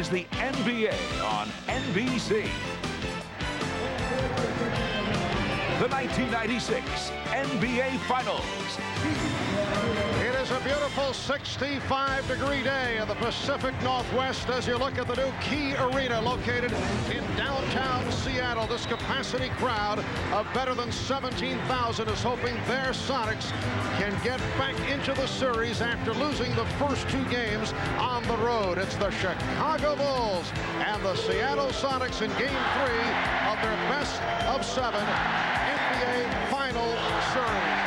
is the NBA on NBC. The 1996 NBA Finals. It is a beautiful 65-degree day in the Pacific Northwest as you look at the new Key Arena located in downtown Seattle. This capacity crowd of better than 17,000 is hoping their Sonics can get back into the series after losing the first two games on the road. It's the Chicago Bulls and the Seattle Sonics in Game 3 of their best of 7 NBA Final Series.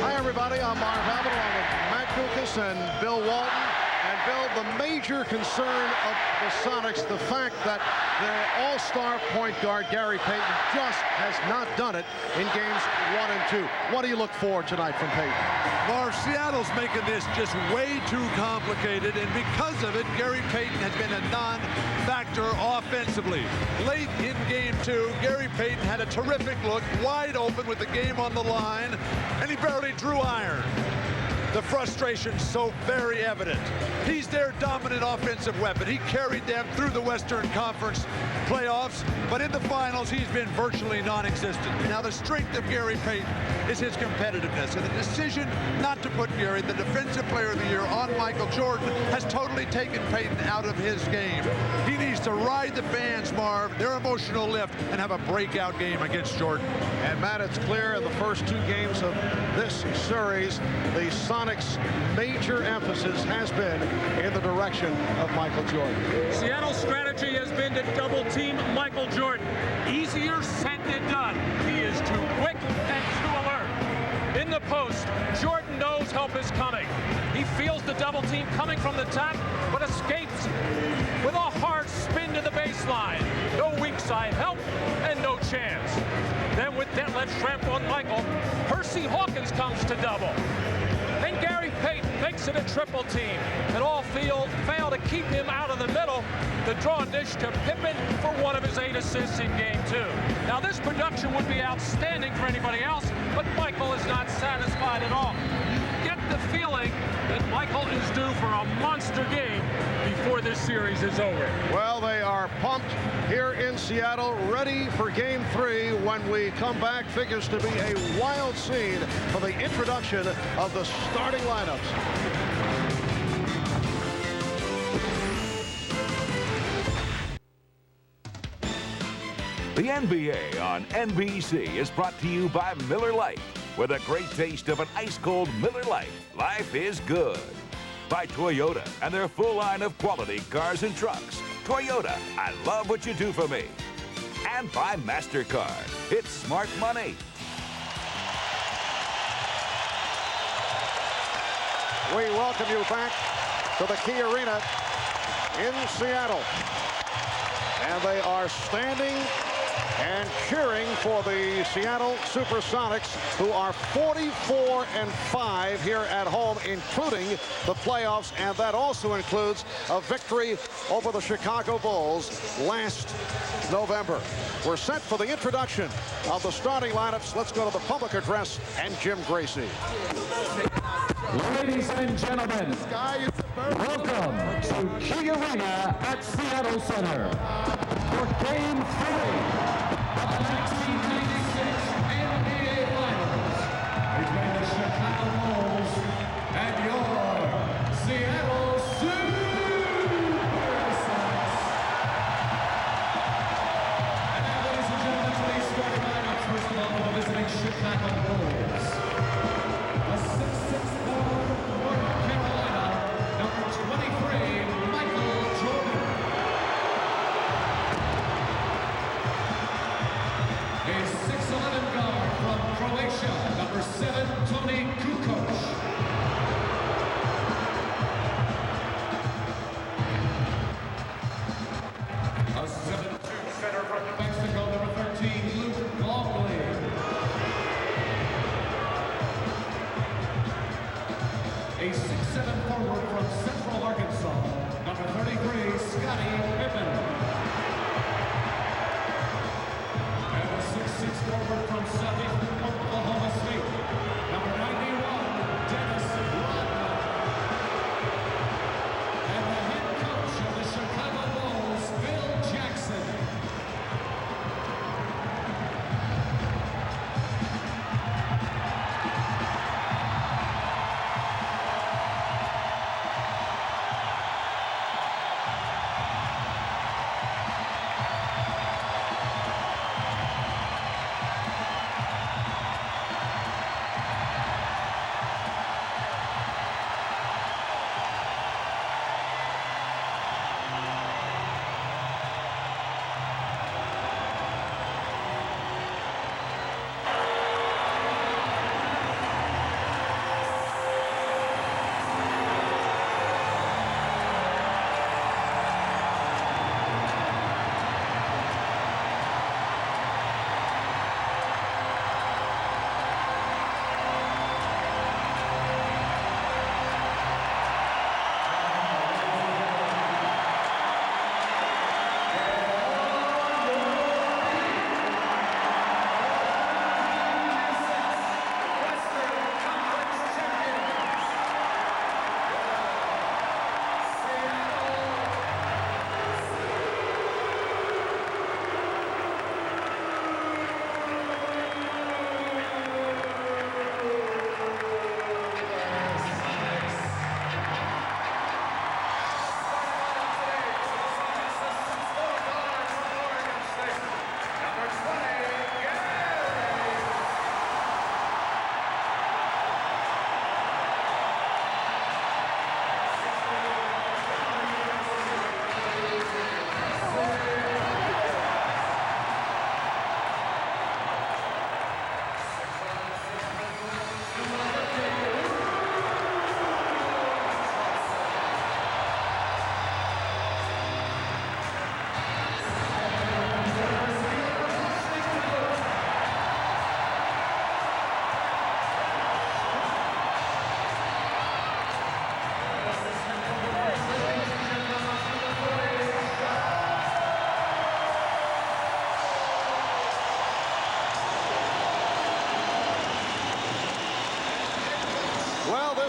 Hi, everybody. I'm Marv Abbott along with Matt Kukas and Bill Walton. And, Bill, the major concern of the Sonics, the fact that their all-star point guard, Gary Payton, just has not done it in games 1 and 2. What do you look for tonight from Payton? Marv, Seattle's making this just way too complicated, and because of it, Gary Payton has been a non-factor offensively. Late in Game 2, Gary Payton had a terrific look, wide open with the game on the line, and he barely drew iron. The frustration's so very evident. He's their dominant offensive weapon. He carried them through the Western Conference playoffs, but in the finals, he's been virtually non-existent. Now, the strength of Gary Payton is his competitiveness, and the decision not to put Gary, the Defensive Player of the Year, on Michael Jordan has totally taken Payton out of his game. He needs to ride the fans, Marv, their emotional lift, and have a breakout game against Jordan. And, Matt, it's clear in the first two games of this series, the Sonics' major emphasis has been in the direction of Michael Jordan. Seattle's strategy has been to double-team Michael Jordan. Easier said than done. He is too quick and too alert. In the post, Jordan knows help is coming. He feels the double team coming from the top, but escapes with a hard spin to the baseline. No weak side help and no chance. Then with Detlef Schrempf on Michael, Percy Hawkins comes to double. Then Gary Payton makes it a triple team, and all fail to keep him out of the middle. The draw dish to Pippen for one of his 8 assists in Game 2. Now this production would be outstanding for anybody else, but Michael is not satisfied at all. You get the feeling that Michael is due for a monster game before this series is over. Well, they are pumped here in Seattle, ready for Game 3 when we come back. Figures to be a wild scene for the introduction of the starting lineups. The NBA on NBC is brought to you by Miller Lite. With a great taste of an ice-cold Miller Lite, life is good. By Toyota and their full line of quality cars and trucks. Toyota, I love what you do for me. And by MasterCard. It's smart money. We welcome you back to the Key Arena in Seattle. And they are standing and cheering for the Seattle Supersonics, who are 44-5 here at home, including the playoffs, and that also includes a victory over the Chicago Bulls last November. We're set for the introduction of the starting lineups. Let's go to the public address and Jim Gracie. Ladies and gentlemen, welcome to Key Arena at Seattle Center for Game 3 of the 1996 NBA Finals between the Chicago Bulls and your Seattle Supersonics. And now, ladies and gentlemen, today's starting lineups. First of all, for the visiting Chicago Bulls. A 6'6" forward from North Carolina, number 23, Michael Jordan. A 6'11" guard from Croatia, number 7, Toni Kukoc. A 7'2" center from New Mexico, number 13, Luke Longley. A 6'7" forward from Central Arkansas, number 33, Scottie Pippen. And a 6'6" forward from Southeastern Oklahoma State, number 91, Dennis Rodman. And the head coach of the Chicago Bulls,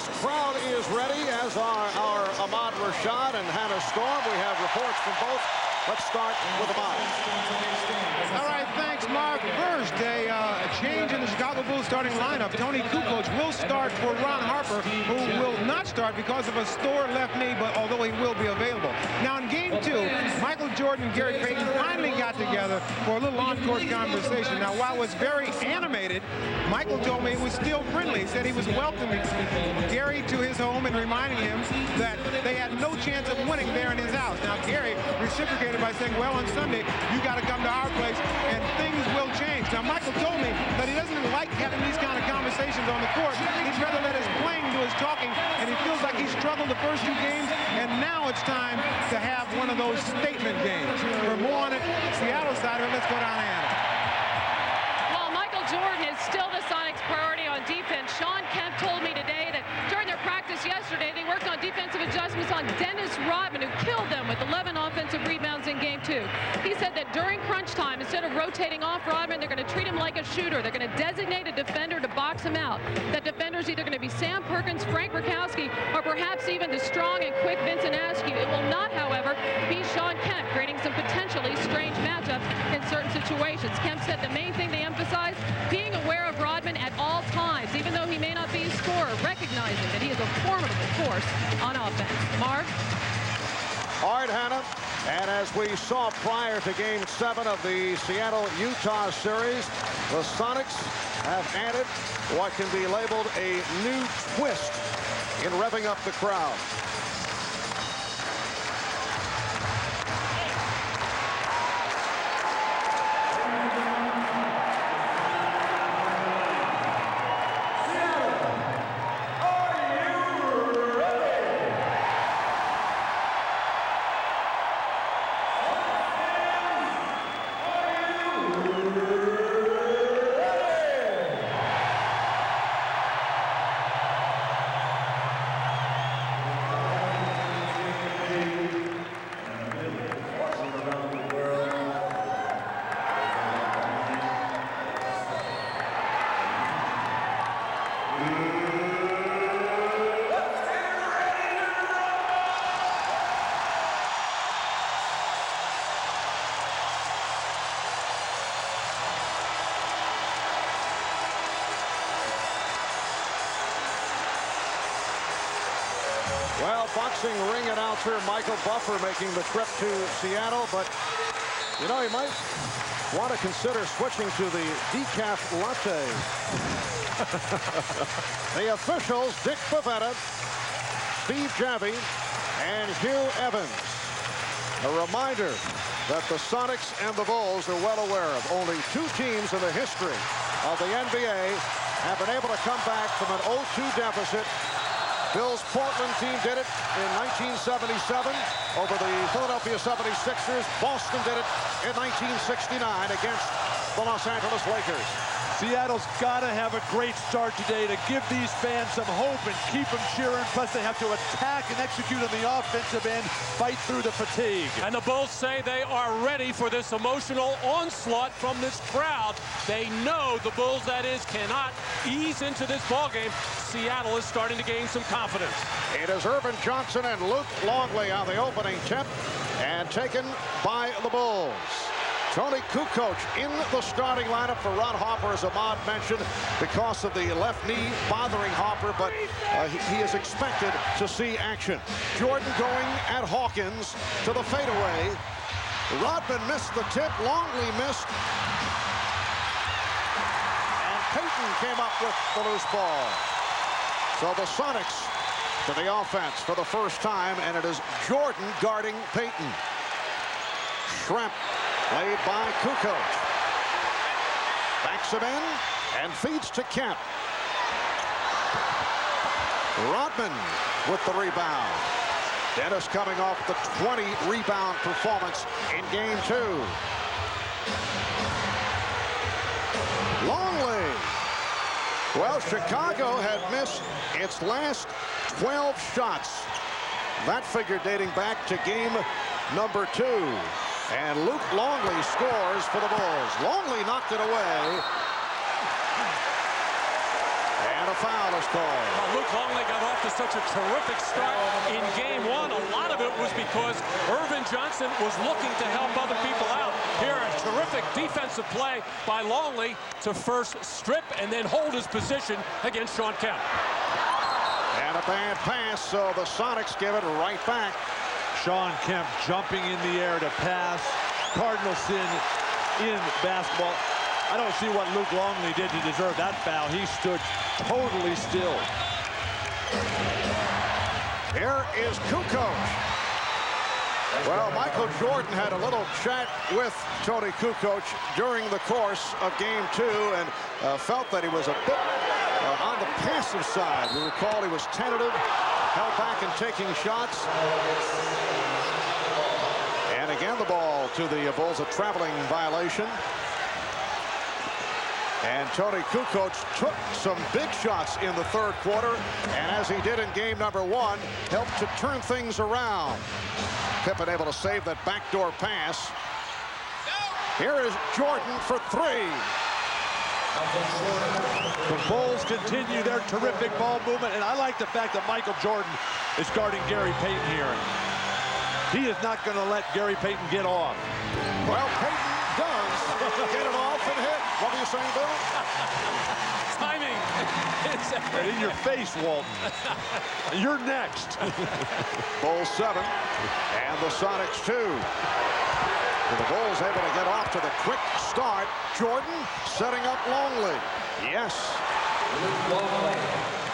this crowd is ready, as are our Ahmad Rashad and Hannah Storm. We have reports from both. Let's start with Ahmad. All right, thanks, Mark. First, a change in the Chicago Bulls starting lineup. Tony Kukoc will start for Ron Harper, who will not start because of a sore left knee, but although he will be available. Now, in Game 2, Michael Jordan and Gary Payton finally got together for a little on-court conversation. Now, while it was very animated, Michael told me it was still friendly. He said he was welcoming Gary to his home and reminding him that they had no chance of winning there in his house. Now, Gary reciprocated by saying, well, on Sunday, you got to come to our place and things will change. Now, Michael told me that he doesn't like having these kind of conversations on the court. He'd rather let his playing do his talking, and he feels like he struggled the first 2 games, and now it's time to have one of those statement games. For more on it, Seattle side of it, let's go down to Anna. Well, Michael Jordan is still the Sonics' priority on defense. Sean Kemp told me today that during their practice yesterday, they worked on defensive adjustments on Dennis Rodman, who killed them with 11 offensive rebounds in Game 2. He said that during crunch time, instead of rotating off Rodman, they're going to treat him like a shooter. They're going to designate a defender to box him out. That defender's either going to be Sam Perkins, Frank Rakowski, or perhaps even the strong and quick Vincent Askew. It will not, however, be Sean Kemp, creating some potentially strange matchups in certain situations. Kemp said the main thing they emphasize, being aware of Rodman at all times, even though he may not be a scorer, recognizing that he is a formidable force on offense. Mark? All right, Hannah. And as we saw prior to Game 7 of the Seattle-Utah series, the Sonics have added what can be labeled a new twist in revving up the crowd. Well, boxing ring announcer Michael Buffer making the trip to Seattle, but you know, he might want to consider switching to the decaf latte. The officials, Dick Bavetta, Steve Javy, and Hugh Evans. A reminder that the Sonics and the Bulls are well aware of. Only 2 teams in the history of the NBA have been able to come back from an 0-2 deficit. Bill's Portland team did it in 1977 over the Philadelphia 76ers. Boston did it in 1969 against the Los Angeles Lakers. Seattle's got to have a great start today to give these fans some hope and keep them cheering. Plus, they have to attack and execute on the offensive end, fight through the fatigue. And the Bulls say they are ready for this emotional onslaught from this crowd. They know the Bulls, that is, cannot ease into this ballgame. Seattle is starting to gain some confidence. It is Irvin Johnson and Luke Longley on the opening tip, and taken by the Bulls. Tony Kukoc in the starting lineup for Ron Harper, as Ahmad mentioned, because of the left knee bothering Harper, but he is expected to see action. Jordan going at Hawkins to the fadeaway. Rodman missed the tip. Longley missed. And Payton came up with the loose ball. So the Sonics to the offense for the first time, and it is Jordan guarding Payton. Shrimp played by Kukoc. Backs him in and feeds to Kemp. Rodman with the rebound. Dennis coming off the 20 rebound performance in Game 2. Longley. Well, Chicago had missed its last 12 shots. That figure dating back to game number 2. And Luke Longley scores for the Bulls. Longley knocked it away. And a foul is called. Well, Luke Longley got off to such a terrific start in game one. A lot of it was because Irvin Johnson was looking to help other people out. Here, a terrific defensive play by Longley to first strip and then hold his position against Sean Kemp. And a bad pass, so the Sonics give it right back. Sean Kemp jumping in the air to pass. Cardinal sin in basketball. I don't see what Luke Longley did to deserve that foul. He stood totally still. Here is Kukoc. Well, Michael Jordan had a little chat with Tony Kukoc during the course of game two and felt that he was a bit on the passive side. We recall he was tentative, held back in taking shots. And again, the ball to the Bulls, a traveling violation. And Tony Kukoc took some big shots in the third quarter, and as he did in game number one, helped to turn things around. Pippen able to save that backdoor pass. Here is Jordan for three. The Bulls continue their terrific ball movement, and I like the fact that Michael Jordan is guarding Gary Payton here. He is not going to let Gary Payton get off. Well, Payton does get it off and hit. What are you saying, Bill? Timing. Right in your face, Walton. You're next. Bulls 7 and the Sonics 2. The Bulls able to get off to the quick start. Jordan setting up Longley. Yes.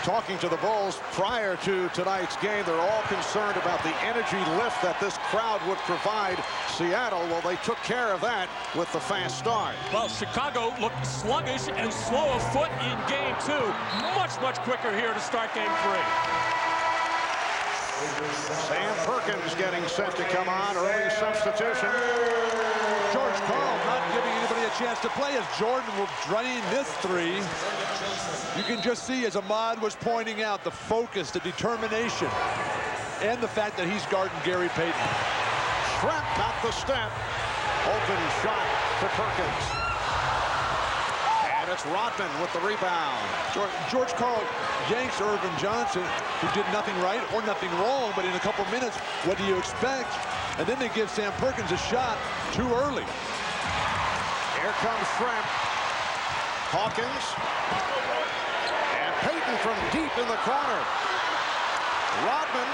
Talking to the Bulls prior to tonight's game, they're all concerned about the energy lift that this crowd would provide Seattle. Well, they took care of that with the fast start. Well, Chicago looked sluggish and slow of foot in game two. Much quicker here to start game three. Sam Perkins getting set to come on. Early substitution. George Karl not giving anybody a chance to play as Jordan will drain this three. You can just see, as Ahmad was pointing out, the focus, the determination, and the fact that he's guarding Gary Payton. Trent got the step. Open shot for Perkins. And it's Rodman with the rebound. George Karl yanks Irvin Johnson, who did nothing right or nothing wrong, but in a couple minutes, what do you expect? And then they give Sam Perkins a shot too early. Here comes Trent. Hawkins. And Payton from deep in the corner. Rodman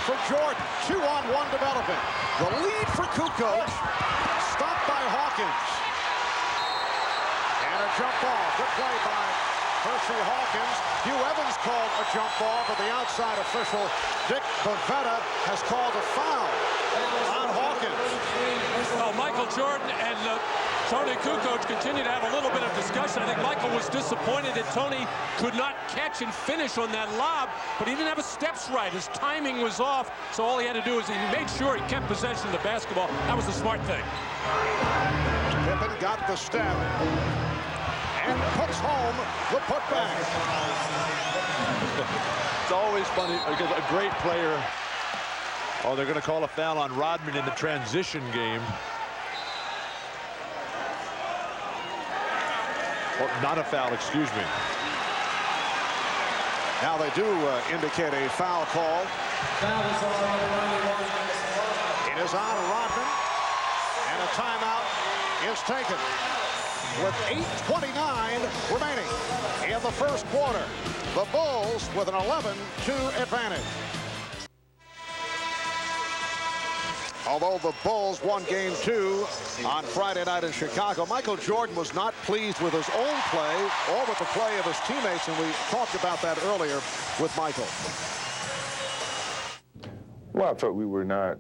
for Jordan. 2-on-1 development. The lead for Kukoc. Stopped by Hawkins. And a jump ball. Good play by Percy Hawkins. Hugh Evans called a jump ball, but the outside official, Dick Bavetta, has called a foul on Hawkins. Well, Michael Jordan and Tony Kukoc continue to have a little bit of discussion. I think Michael was disappointed that Tony could not catch and finish on that lob, but he didn't have his steps right. His timing was off, so all he had to do is he made sure he kept possession of the basketball. That was the smart thing. Pippen got the step and puts home the putback. It's always funny because a great player. Oh, they're going to call a foul on Rodman in the transition game. Or not a foul, excuse me. Now they do indicate a foul call. It is on Rodman, and a timeout is taken with 8:29 remaining in the first quarter. The Bulls with an 11-2 advantage. Although the Bulls won game two on Friday night in Chicago, Michael Jordan was not pleased with his own play or with the play of his teammates, and we talked about that earlier with Michael. Well, I thought we were not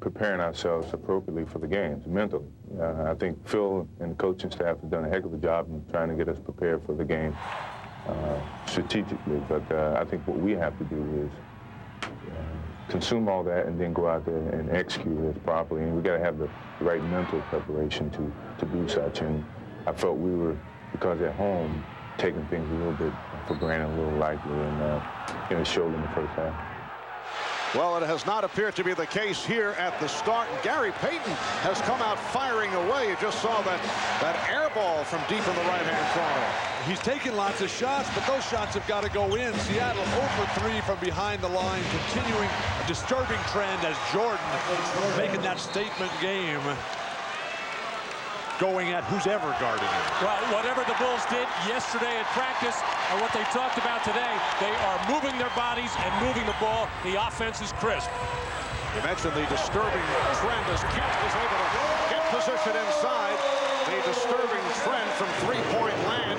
preparing ourselves appropriately for the games mentally. I think Phil and the coaching staff have done a heck of a job in trying to get us prepared for the game strategically, but I think what we have to do is consume all that and then go out there and execute it properly. And we got to have the right mental preparation to do such. And I felt we were, because at home, taking things a little bit for granted, a little lightly, and it showed in the first half. Well, it has not appeared to be the case here at the start. Gary Payton has come out firing away. You just saw that air ball from deep in the right-hand corner. He's taken lots of shots, but those shots have got to go in. Seattle 0 for 3 from behind the line, continuing a disturbing trend as Jordan making that statement game, going at who's ever guarding him. Well, whatever the Bulls did yesterday at practice and what they talked about today, they are moving their bodies and moving the ball. The offense is crisp. You mentioned the disturbing trend as Kent is able to get position inside. The disturbing trend from three-point land.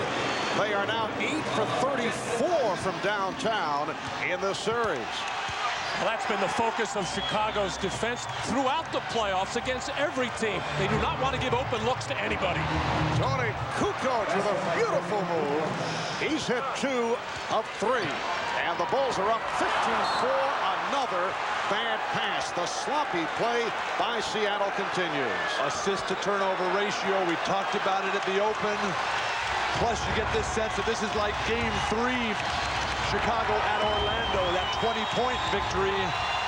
They are now 8 for 34 from downtown in this series. Well, that's been the focus of Chicago's defense throughout the playoffs against every team. They do not want to give open looks to anybody. Tony Kukoc with a beautiful move. He's hit 2 of 3. And the Bulls are up 15-4. Another bad pass. The sloppy play by Seattle continues. Assist to turnover ratio. We talked about it at the Open. Plus, you get this sense that this is like Game 3. Chicago at Orlando, that 20-point victory.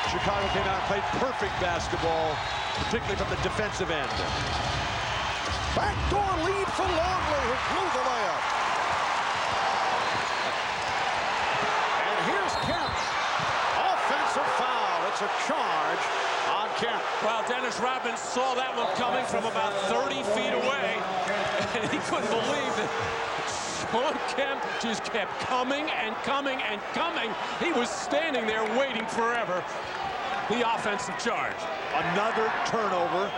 Chicago came out and played perfect basketball, particularly from the defensive end. Backdoor lead for Longley, who blew the layup. And here's Kemp. Offensive foul. It's a charge on Kemp. Well, Dennis Rodman saw that one coming from about 30 feet away, and he couldn't believe it. Sean Kemp just kept coming and coming and coming. He was standing there waiting forever. The offensive charge. Another turnover.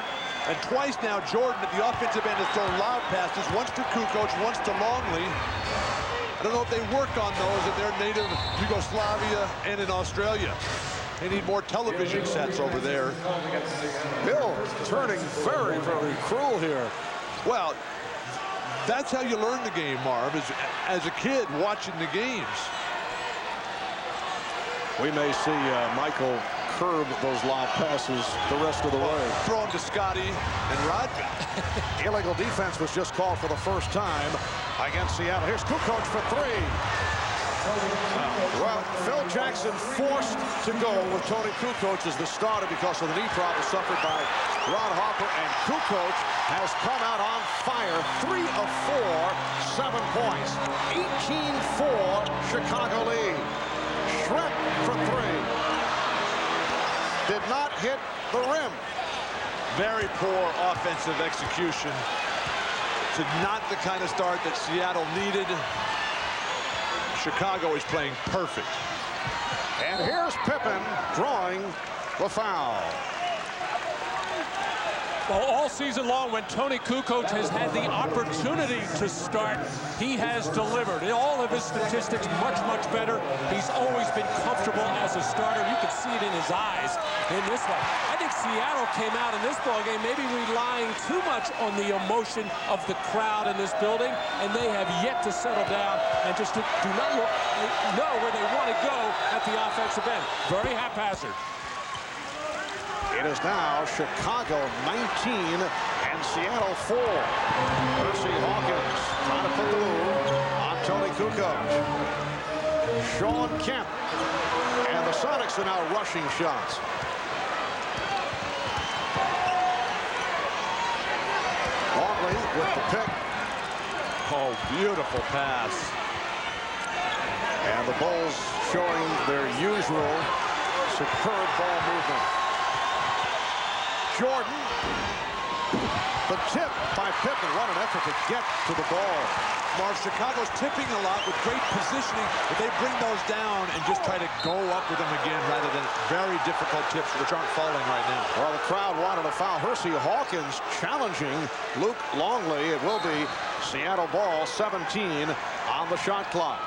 And twice now, Jordan at the offensive end has thrown loud passes. Once to Kukoc, once to Longley. I don't know if they worked on those in their native Yugoslavia and in Australia. They need more television sets over there. Bill turning very, very cruel here. Well, that's how you learn the game, Marv, as a kid watching the games. We may see Michael curb those lob passes the rest of the way. Throw them to Scotty and Rodman. Illegal defense was just called for the first time against Seattle. Here's Kukoc for 3. Well, Phil Jackson forced to go with Tony Kukoc as the starter because of the knee problem suffered by Ron Harper, and Kukoc has come out on fire. 3 of 4, 7 points. 18-4 Chicago lead. Shrimp for 3. Did not hit the rim. Very poor offensive execution. It's not the kind of start that Seattle needed. Chicago is playing perfect. And here's Pippen drawing the foul. Well, all season long, when Tony Kukoc has had the opportunity to start, he has delivered. In all of his statistics, much, much better. He's always been comfortable as a starter. You can see it in his eyes in this one. I think Seattle came out in this ballgame maybe relying too much on the emotion of the crowd in this building, and they have yet to settle down and just do not know where they want to go at the offensive end. Very haphazard. It is now Chicago 19 and Seattle 4. Percy Hawkins trying to put the move on Tony Kukoc. Sean Kemp. And the Sonics are now rushing shots. Longley with the pick. Oh, beautiful pass. And the Bulls showing their usual superb ball movement. Jordan, the tip by Pippen. What an effort to get to the ball. Marv, Chicago's tipping a lot with great positioning, but they bring those down and just try to go up with them again rather than very difficult tips, which aren't falling right now. Well, the crowd wanted a foul. Hersey Hawkins challenging Luke Longley. It will be Seattle ball, 17 on the shot clock.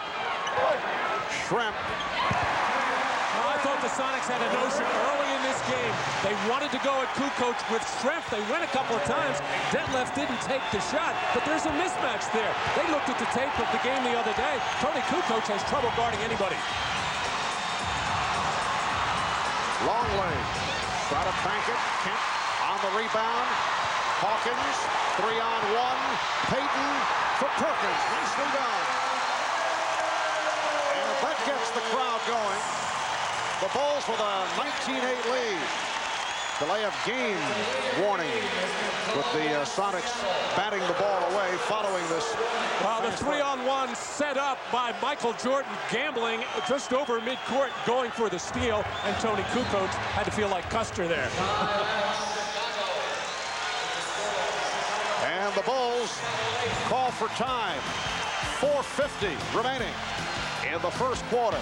Shrimp. I thought the Sonics had a notion early in this game. They wanted to go at Kukoc with strength. They went a couple of times. Detlef didn't take the shot, but there's a mismatch there. They looked at the tape of the game the other day. Tony Kukoc has trouble guarding anybody. Longley try to bank it. Kemp on the rebound. Hawkins 3-on-1. Payton for Perkins. Nicely done. And that gets the crowd going. The Bulls with a 19-8 lead. Delay of game warning with the Sonics batting the ball away following this. Well, the 3-on-1 set up by Michael Jordan, gambling just over midcourt, going for the steal, and Tony Kukoc had to feel like Custer there. And the Bulls call for time. 4:50 remaining in the first quarter.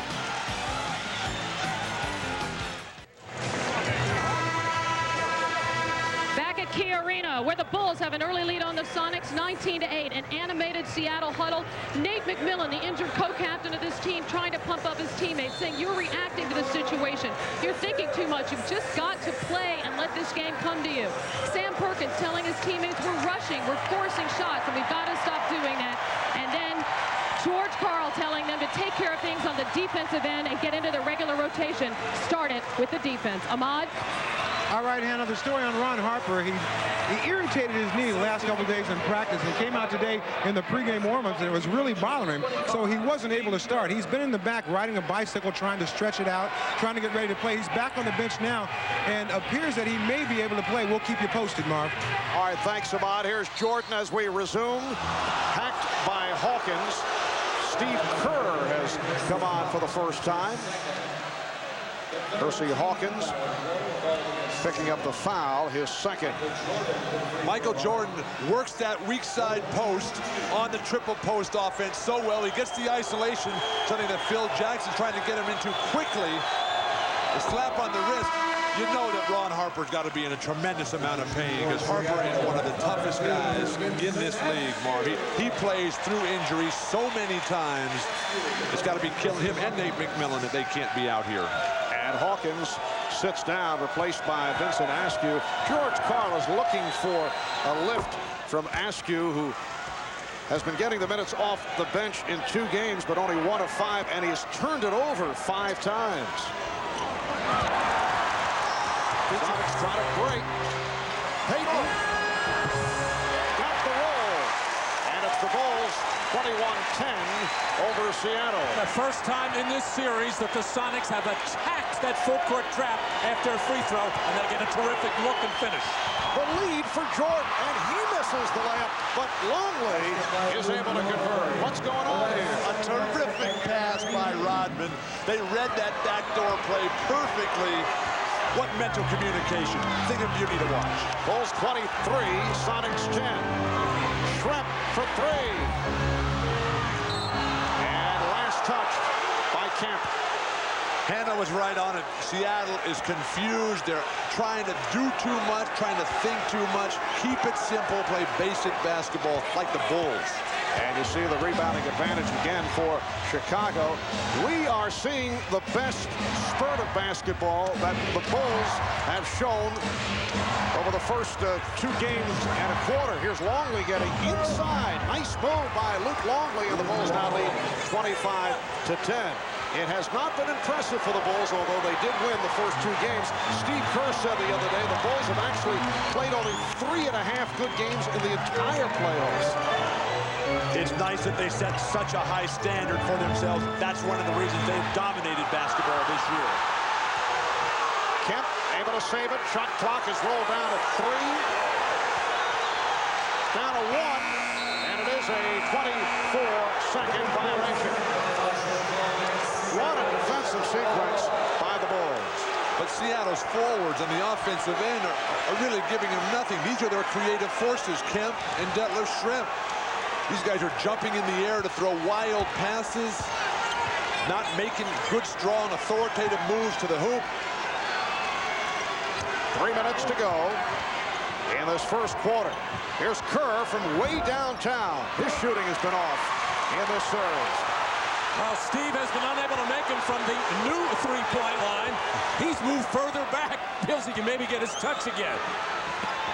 Back at Key Arena, where the Bulls have an early lead on the Sonics, 19-8. An animated Seattle huddle. Nate McMillan, the injured co-captain of this team, trying to pump up his teammates, saying, you're reacting to the situation. You're thinking too much. You've just got to play and let this game come to you. Sam Perkins telling his teammates, we're rushing, we're forcing shots, and we've got to stop doing that. And then George Karl telling them to take care of things on the defensive end and get into the regular rotation. Start it with the defense. Ahmad? All right, Hannah, the story on Ron Harper, he irritated his knee the last couple of days in practice and came out today in the pregame warm-ups, and it was really bothering him, so he wasn't able to start. He's been in the back riding a bicycle, trying to stretch it out, trying to get ready to play. He's back on the bench now and appears that he may be able to play. We'll keep you posted, Marv. All right, thanks, Ahmad. Here's Jordan as we resume. Hacked by Hawkins. Steve Kerr has come on for the first time. Percy Hawkins picking up the foul, his second. Michael Jordan works that weak side post on the triple post offense so well. He gets the isolation, something that Phil Jackson's trying to get him into quickly. A slap on the wrist. You know that Ron Harper's got to be in a tremendous amount of pain because Harper is one of the toughest guys in this league, Marv. He plays through injuries so many times. It's got to be killing him and Nate McMillan that they can't be out here. And Hawkins sits down, replaced by Vincent Askew. George Karl is looking for a lift from Askew, who has been getting the minutes off the bench in 2 games, but only 1 of 5, and he's turned it over 5 times. Sonics try to break. Payton got the roll, and it's the Bulls 21-10 over Seattle. The first time in this series that the Sonics have attacked that full court trap after a free throw, and they get a terrific look and finish. The lead for Jordan, and he misses the layup, but Longley is able to convert. What's going on here? A terrific pass by Rodman. They read that backdoor play perfectly. What mental communication. Thing of beauty to watch. Bulls 23, Sonics 10. Schrempf for 3. And last touch by Kemp. Hannah was right on it. Seattle is confused. They're trying to do too much, trying to think too much. Keep it simple, play basic basketball like the Bulls. And you see the rebounding advantage again for Chicago. We are seeing the best spurt of basketball that the Bulls have shown over the first 2 games and a quarter. Here's Longley getting inside. Nice move by Luke Longley, and the Bulls now lead 25-10. It has not been impressive for the Bulls, although they did win the first 2 games. Steve Kerr said the other day the Bulls have actually played only 3.5 good games in the entire playoffs. It's nice that they set such a high standard for themselves. That's one of the reasons they've dominated basketball this year. Kemp able to save it. Shot clock is rolled down to 3. Down to 1. And it is a 24-second violation. What a defensive sequence by the Bulls. But Seattle's forwards on the offensive end are really giving them nothing. These are their creative forces, Kemp and Detlef Schrempf. These guys are jumping in the air to throw wild passes, not making good, strong, authoritative moves to the hoop. 3 minutes to go in this first quarter. Here's Kerr from way downtown. His shooting has been off in this series. Well, Steve has been unable to make him from the new 3-point line. He's moved further back. Feels he can maybe get his touch again.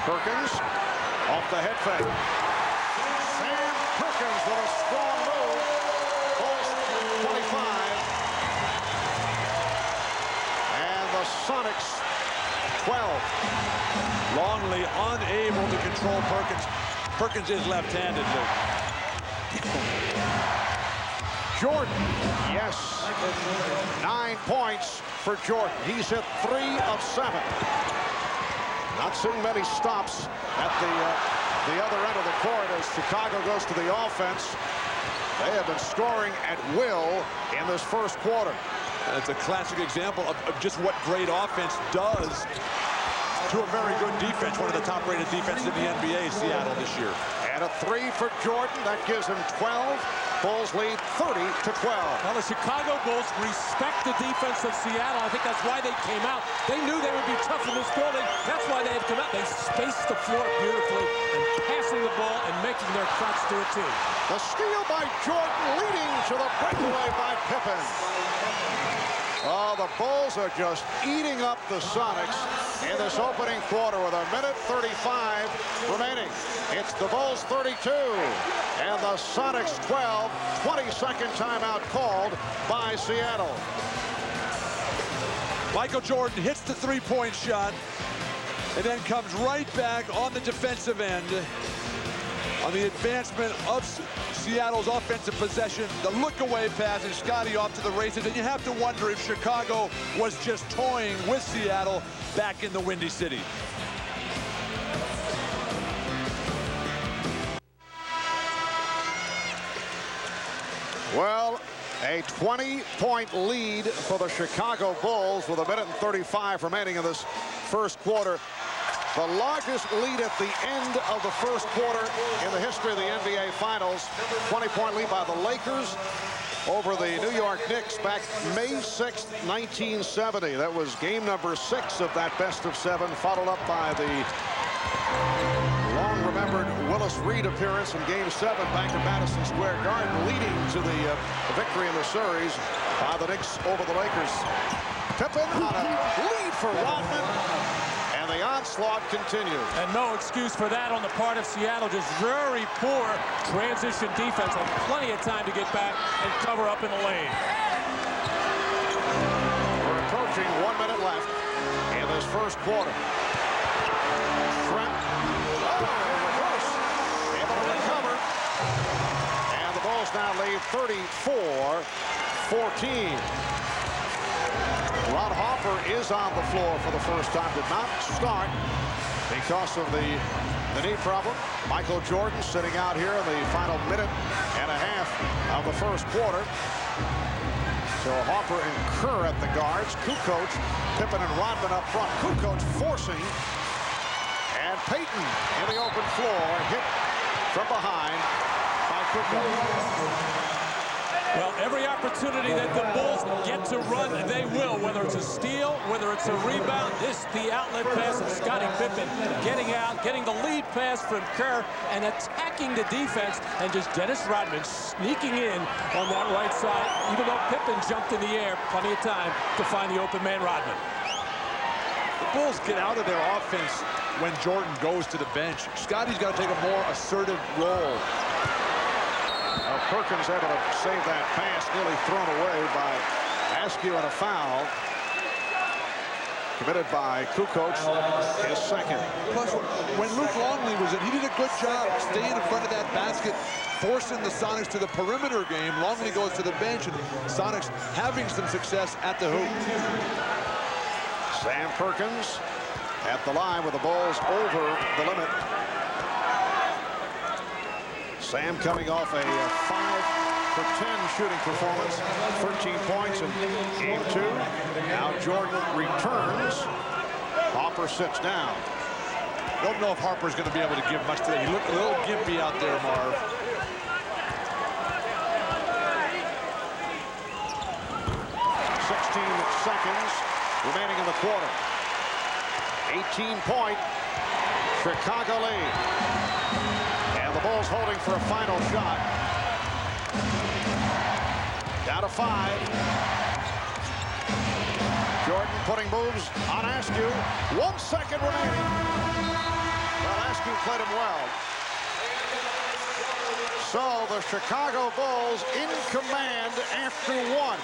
Perkins off the head fake. Sam Perkins with a strong move. Bulls 25. And the Sonics 12. Longley unable to control Perkins. Perkins is left-handed, Luke. Jordan, yes, 9 points for Jordan. He's hit 3 of 7. Not seeing many stops at the other end of the court as Chicago goes to the offense. They have been scoring at will in this first quarter. It's a classic example of just what great offense does to a very good defense. One of the top-rated defenses in the NBA, Seattle, this year. And a 3 for Jordan. That gives him 12. Bulls lead 30-12. Well, the Chicago Bulls respect the defense of Seattle. I think that's why they came out. They knew they would be tough in this building. That's why they had come out. They spaced the floor beautifully and passing the ball and making their shots do it too. The steal by Jordan leading to the breakaway by Pippen. Oh, the Bulls are just eating up the Sonics in this opening quarter with 1:35 remaining. It's the Bulls 32 and the Sonics 12. 22nd timeout called by Seattle. Michael Jordan hits the three-point shot and then comes right back on the defensive end on the advancement of Seattle's offensive possession. The look-away pass and Scotty off to the races, and you have to wonder if Chicago was just toying with Seattle back in the Windy City. Well, a 20-point lead for the Chicago Bulls with 1:35 remaining in this first quarter. The largest lead at the end of the first quarter in the history of the NBA Finals. 20-point lead by the Lakers over the New York Knicks back May 6th, 1970. That was game number 6 of that best-of-7, followed up by the long-remembered Willis Reed appearance in Game 7 back at Madison Square Garden, leading to the victory in the series by the Knicks over the Lakers. Pippen on a lead for Rodman. And the onslaught continues. And no excuse for that on the part of Seattle. Just very poor transition defense. Had plenty of time to get back and cover up in the lane. We're approaching 1 minute left in this first quarter. Trent, reverse, able to recover. And the Bulls now lead 34-14. Ron Harper is on the floor for the first time. Did not start because of the knee problem. Michael Jordan sitting out here in the final minute and a half of the first quarter. So Harper and Kerr at the guards. Kukoc, Pippen and Rodman up front. Kukoc forcing. And Payton in the open floor. Hit from behind by Kukoc. Well, every opportunity that the Bulls get to run, they will, whether it's a steal, whether it's a rebound. This, the outlet pass of Scottie Pippen, getting out, getting the lead pass from Kerr, and attacking the defense, and just Dennis Rodman sneaking in on that right side, even though Pippen jumped in the air, plenty of time to find the open man, Rodman. The Bulls get out of their offense when Jordan goes to the bench. Scotty's got to take a more assertive role. Perkins able to save that pass, nearly thrown away by Askew, and a foul committed by Kukoc, his second. Plus, when Luke Longley was in, he did a good job staying in front of that basket, forcing the Sonics to the perimeter game. Longley goes to the bench, and Sonics having some success at the hoop. Sam Perkins at the line with the Bulls over the limit. Sam coming off a 5-for-10 shooting performance, 13 points in game 2. Now Jordan returns. Harper sits down. Don't know if Harper's going to be able to give much today. He looked a little gimpy out there, Marv. Seconds remaining in the quarter. 18-point Chicago lead. And the Bulls holding for a final shot. Down to 5. Jordan putting moves on Askew. 1 second remaining. Well, Askew played him well. So the Chicago Bulls in command after 1.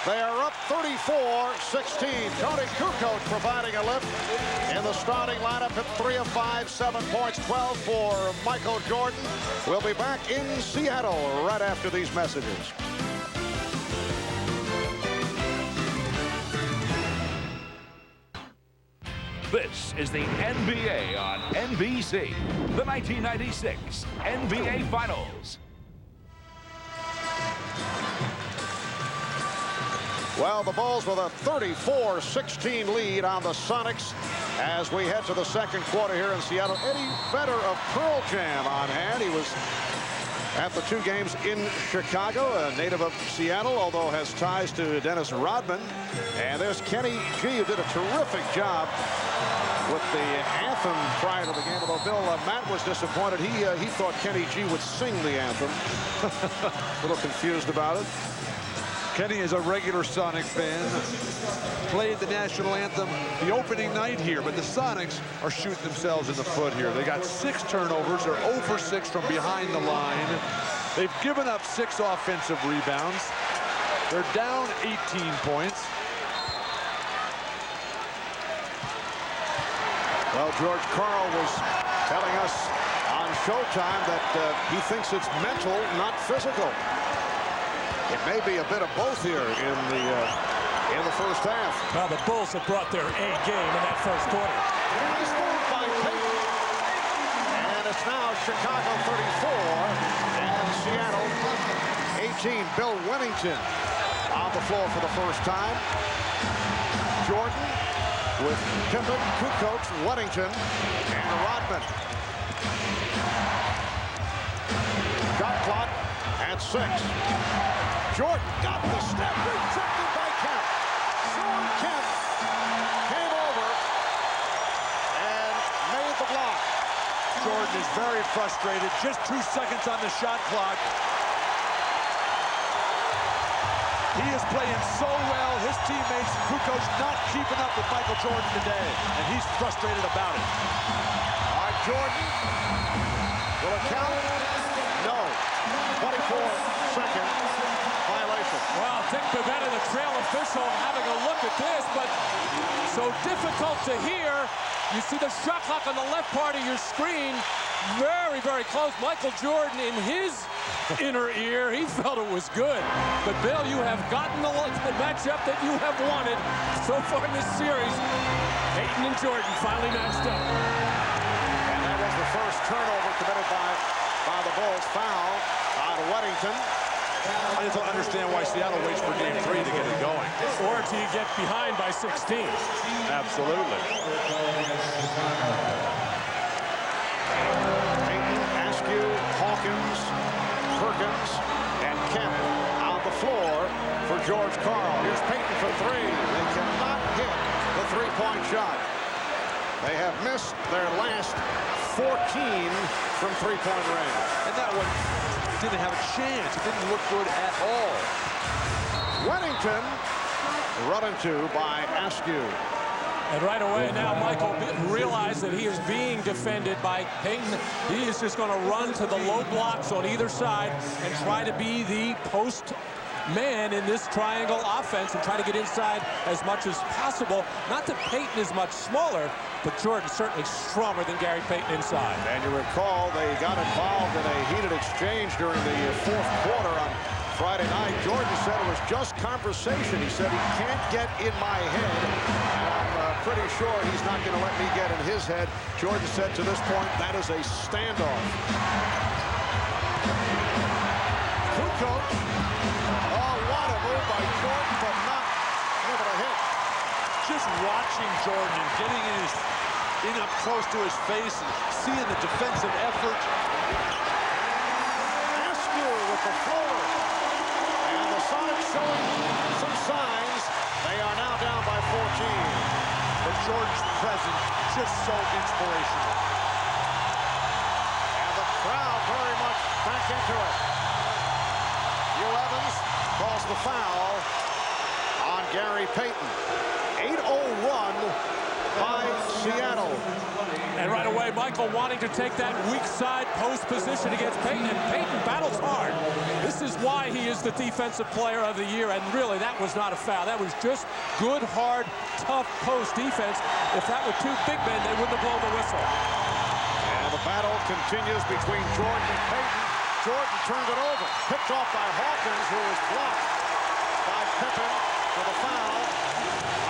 They are up 34-16. Tony Kukoc providing a lift in the starting lineup at 3 of 5, 7 points, 12 for Michael Jordan. We'll be back in Seattle right after these messages. This is the NBA on NBC, the 1996 NBA Finals. Well, the Bulls with a 34-16 lead on the Sonics as we head to the second quarter here in Seattle. Eddie Vedder of Pearl Jam on hand. He was at the 2 games in Chicago, a native of Seattle, although has ties to Dennis Rodman. And there's Kenny G, who did a terrific job with the anthem prior to the game, although Bill Matt was disappointed. He thought Kenny G would sing the anthem. A little confused about it. Kenny is a regular Sonic fan. Played the national anthem the opening night here, but the Sonics are shooting themselves in the foot here. They got 6 turnovers. They're 0 for 6 from behind the line. They've given up 6 offensive rebounds. They're down 18 points. Well, George Karl was telling us on Showtime that he thinks it's mental, not physical. It may be a bit of both here in the first half. Well, the Bulls have brought their A game in that first quarter. Nice move by Payton. And it's now Chicago 34 and Seattle 18. Bill Wennington on the floor for the first time. Jordan with Pippen, Kukoc, Wennington, and Rodman. Shot clock at 6. Jordan got the step, rejected by Kemp. Sean Kemp came over and made the block. Jordan is very frustrated. Just 2 seconds on the shot clock. He is playing so well. His teammates, Kukoc, not keeping up with Michael Jordan today, and he's frustrated about it. All right, Jordan. Will it count? No. 24-second violation. Well, Dick Bavetta, the trail official, having a look at this, but so difficult to hear. You see the shot clock on the left part of your screen. Very, very close. Michael Jordan, in his inner ear, he felt it was good. But, Bill, you have gotten the matchup that you have wanted so far in this series. Payton and Jordan finally matched up. And that was the first turnover committed by the Bulls. Foul on Wennington. I just don't understand why Seattle waits for game 3 to get it going. Or to get behind by 16. Absolutely. Payton, Askew, Hawkins, Perkins, and Kemp on the floor for George Karl. Here's Payton for 3. They cannot hit the 3-point shot. They have missed their last 14 from 3-point range. And that one didn't have a chance. It didn't look good at all. Wennington run into by Askew. And right away now Michael realized that he is being defended by Payton. He is just going to run to the low blocks on either side and try to be the post man in this triangle offense and try to get inside as much as possible. Not that Payton is much smaller, but Jordan's certainly stronger than Gary Payton inside. And you recall they got involved in a heated exchange during the fourth quarter on Friday night. Jordan said it was just conversation. He said he can't get in my head, and I'm pretty sure he's not going to let me get in his head. Jordan said to this point, that is a standoff. Kukoc. Oh, what a move by Jordan, but not able to hit. Just watching Jordan and getting in up close to his face and seeing the defensive effort. Askew with the floor. And the Sonics showing some signs. They are now down by 14. But Jordan's presence just so inspirational. And the crowd very much back into it. Hugh Evans calls the foul on Gary Payton. 8-0 run by Seattle. And right away, Michael wanting to take that weak side post position against Payton, and Payton battles hard. This is why he is the defensive player of the year, and really, that was not a foul. That was just good, hard, tough post defense. If that were 2 big men, they wouldn't have blown the whistle. And the battle continues between Jordan and Payton. Jordan turned it over, picked off by Hawkins, who was blocked by Pippen for the foul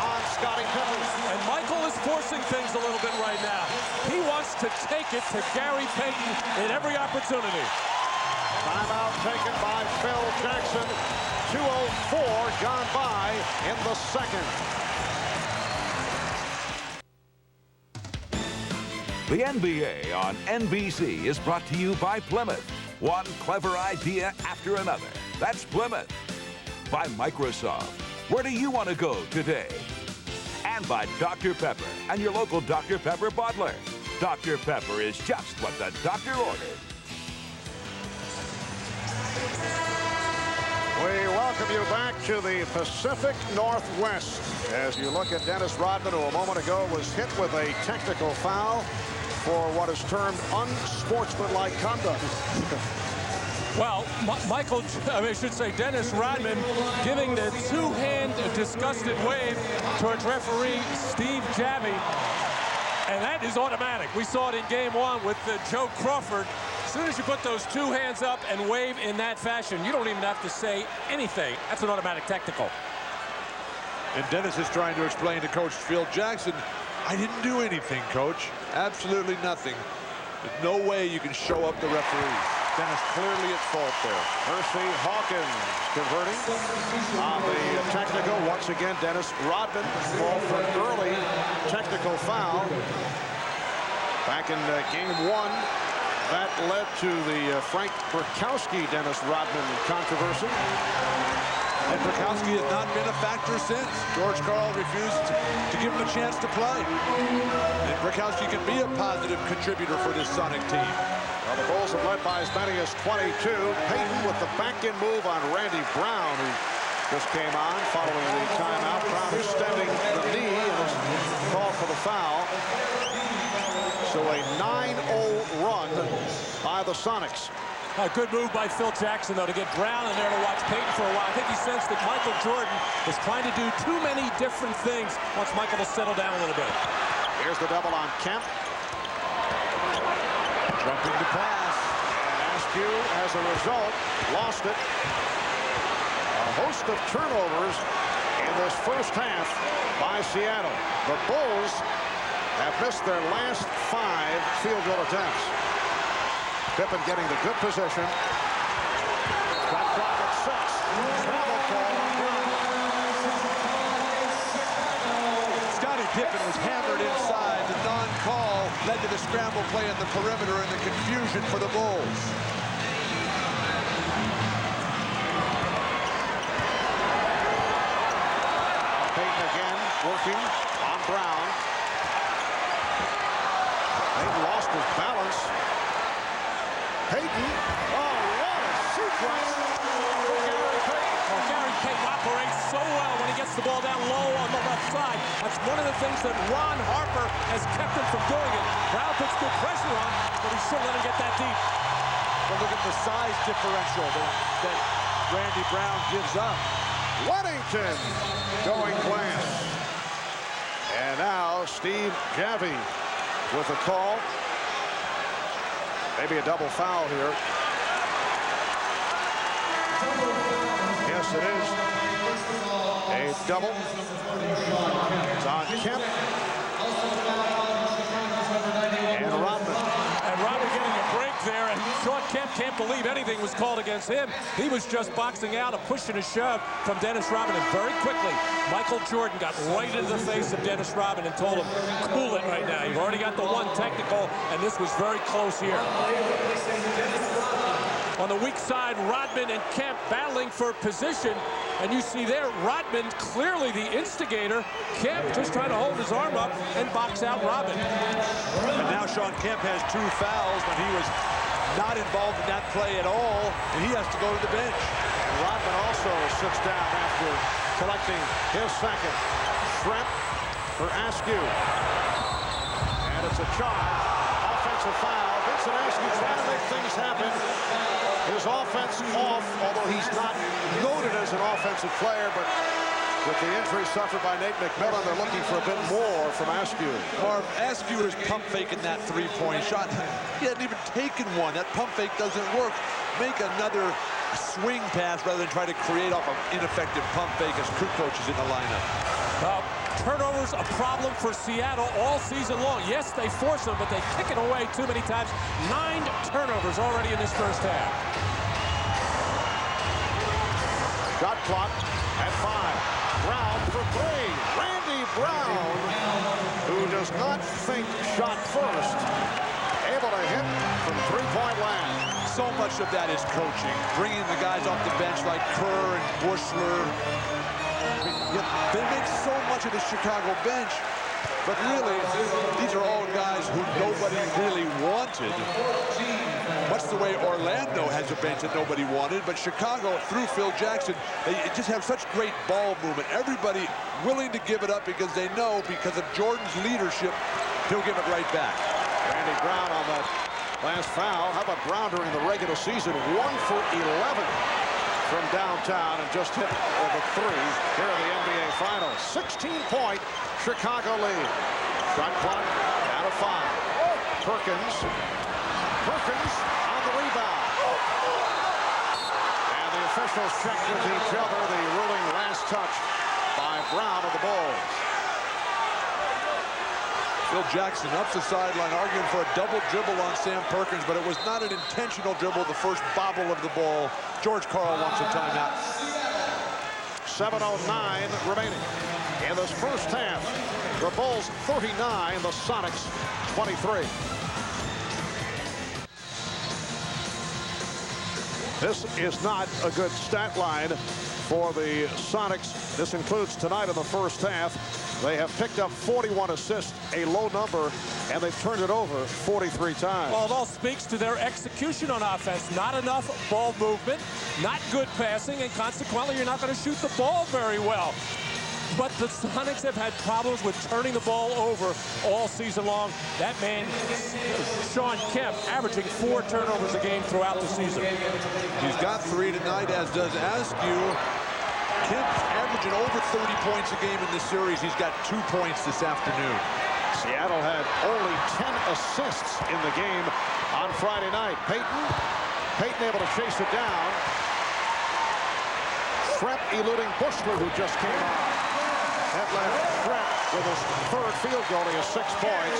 on Scottie Pippen. And Michael is forcing things a little bit right now. He wants to take it to Gary Payton in every opportunity. Timeout taken by Phil Jackson. 2:04 gone by in the second. The NBA on NBC is brought to you by Plymouth. One clever idea after another. That's Plymouth. By Microsoft. Where do you want to go today? And by Dr. Pepper and your local Dr. Pepper bottler. Dr. Pepper is just what the doctor ordered. We welcome you back to the Pacific Northwest as you look at Dennis Rodman, who a moment ago was hit with a technical foul for what is termed unsportsmanlike conduct. Well, I should say Dennis Rodman giving the two-hand disgusted wave towards referee Steve Javie. And that is automatic. We saw it in game one with Joe Crawford. As soon as you put those two hands up and wave in that fashion, you don't even have to say anything. That's an automatic technical. And Dennis is trying to explain to Coach Phil Jackson, I didn't do anything, Coach. Absolutely nothing. There's no way you can show up the referees. Dennis clearly at fault there. Percy Hawkins converting on the technical. Once again, Dennis Rodman called for an early technical foul. Back in game one, that led to the Frank Burkowski-Dennis Rodman controversy. And Burkowski has not been a factor since. George Karl refused to give him a chance to play. And Burkowski can be a positive contributor for this Sonic team. Well, the Bulls have led by as many as 22. Payton with the back-in move on Randy Brown, who just came on following the timeout. Brown extending the knee and is called for the foul. So a 9-0 run by the Sonics. A good move by Phil Jackson, though, to get Brown in there to watch Payton for a while. I think he sensed that Michael Jordan was trying to do too many different things once Michael will settle down a little bit. Here's the double on Kemp. Jumping to pass. And Askew, as a result, lost it. A host of turnovers in this first half by Seattle. The Bulls have missed their last 5 field goal attempts. Pippen getting the good position. Got clock at 6. Travel call on Brown. Scottie Pippen was hammered inside. The non-call led to the scramble play in the perimeter and the confusion for the Bulls. Payton again working on Brown. Payton lost his balance. Payton, oh, what a sequence for Gary Payton. Well, Gary Payton operates so well when he gets the ball down low on the left side. That's one of the things that Ron Harper has kept him from doing it. Brown puts good pressure on, but he shouldn't let him get that deep. But look at the size differential that Randy Brown gives up. Weddington going glass. And now Steve Javie with a call. Maybe a double foul here. Yes, it is. A double. It's on Kemp. And Rodman. And Rodman getting a break there, and Sean Kemp can't believe anything was called against him. He was just boxing out, a push and a shove from Dennis Rodman. And very quickly, Michael Jordan got right into the face of Dennis Rodman and told him, cool it right now. You've already got the one technical, and this was very close here. On the weak side, Rodman and Kemp battling for position. And you see there, Rodman clearly the instigator. Kemp just trying to hold his arm up and box out Rodman. And now Sean Kemp has 2 fouls when he was not involved in that play at all, and he has to go to the bench. And Rodman also sits down after collecting his second. Shrimp for Askew. And it's a charge. Offensive foul. Vincent Askew trying to make things happen. His offense off, although he's not noted as an offensive player, but with the injury suffered by Nate McMillan, they're looking for a bit more from Askew. Marv, Askew is pump faking that 3-point shot. He hadn't even taken one. That pump fake doesn't work. Make another swing pass rather than try to create off an ineffective pump fake as Kukoc is in the lineup. Turnovers a problem for Seattle all season long. Yes, they force them, but they kick it away too many times. 9 turnovers already in this first half. Shot clock at 5. Brown for 3. Randy Brown, who does not think shot first, able to hit from 3-point land. So much of that is coaching, bringing the guys off the bench like Kerr and Bushler. They make so much of the Chicago bench, but really, these are all guys who nobody really wanted. Much the way Orlando has a bench that nobody wanted, but Chicago, through Phil Jackson, they just have such great ball movement. Everybody willing to give it up because they know, because of Jordan's leadership, he'll give it right back. Randy Brown on that last foul. How about Brown during the regular season? 1 for 11 from downtown and just hit the 3 here in the NBA Finals. 16-point Chicago lead. Shot clock down to 5. Perkins on the rebound. And the officials check with each other. The ruling last touch by Brown of the Bulls. Phil Jackson up the sideline arguing for a double dribble on Sam Perkins, but it was not an intentional dribble, the first bobble of the ball. George Karl wants a timeout. 7:09 remaining in this first half. The Bulls 39, the Sonics 23. This is not a good stat line for the Sonics. This includes tonight in the first half. They have picked up 41 assists, a low number, and they've turned it over 43 times. Well, it all speaks to their execution on offense. Not enough ball movement, not good passing, and consequently, you're not going to shoot the ball very well. But the Sonics have had problems with turning the ball over all season long. That man, Sean Kemp, averaging 4 turnovers a game throughout the season. He's got 3 tonight, as does Askew. Kemp averaging over 30 points a game in this series. He's got 2 points this afternoon. Seattle had only 10 assists in the game on Friday night. Payton able to chase it down. Shrep eluding Bushler, who just came on. That left Shrep with his 3rd field goal. He has 6 points.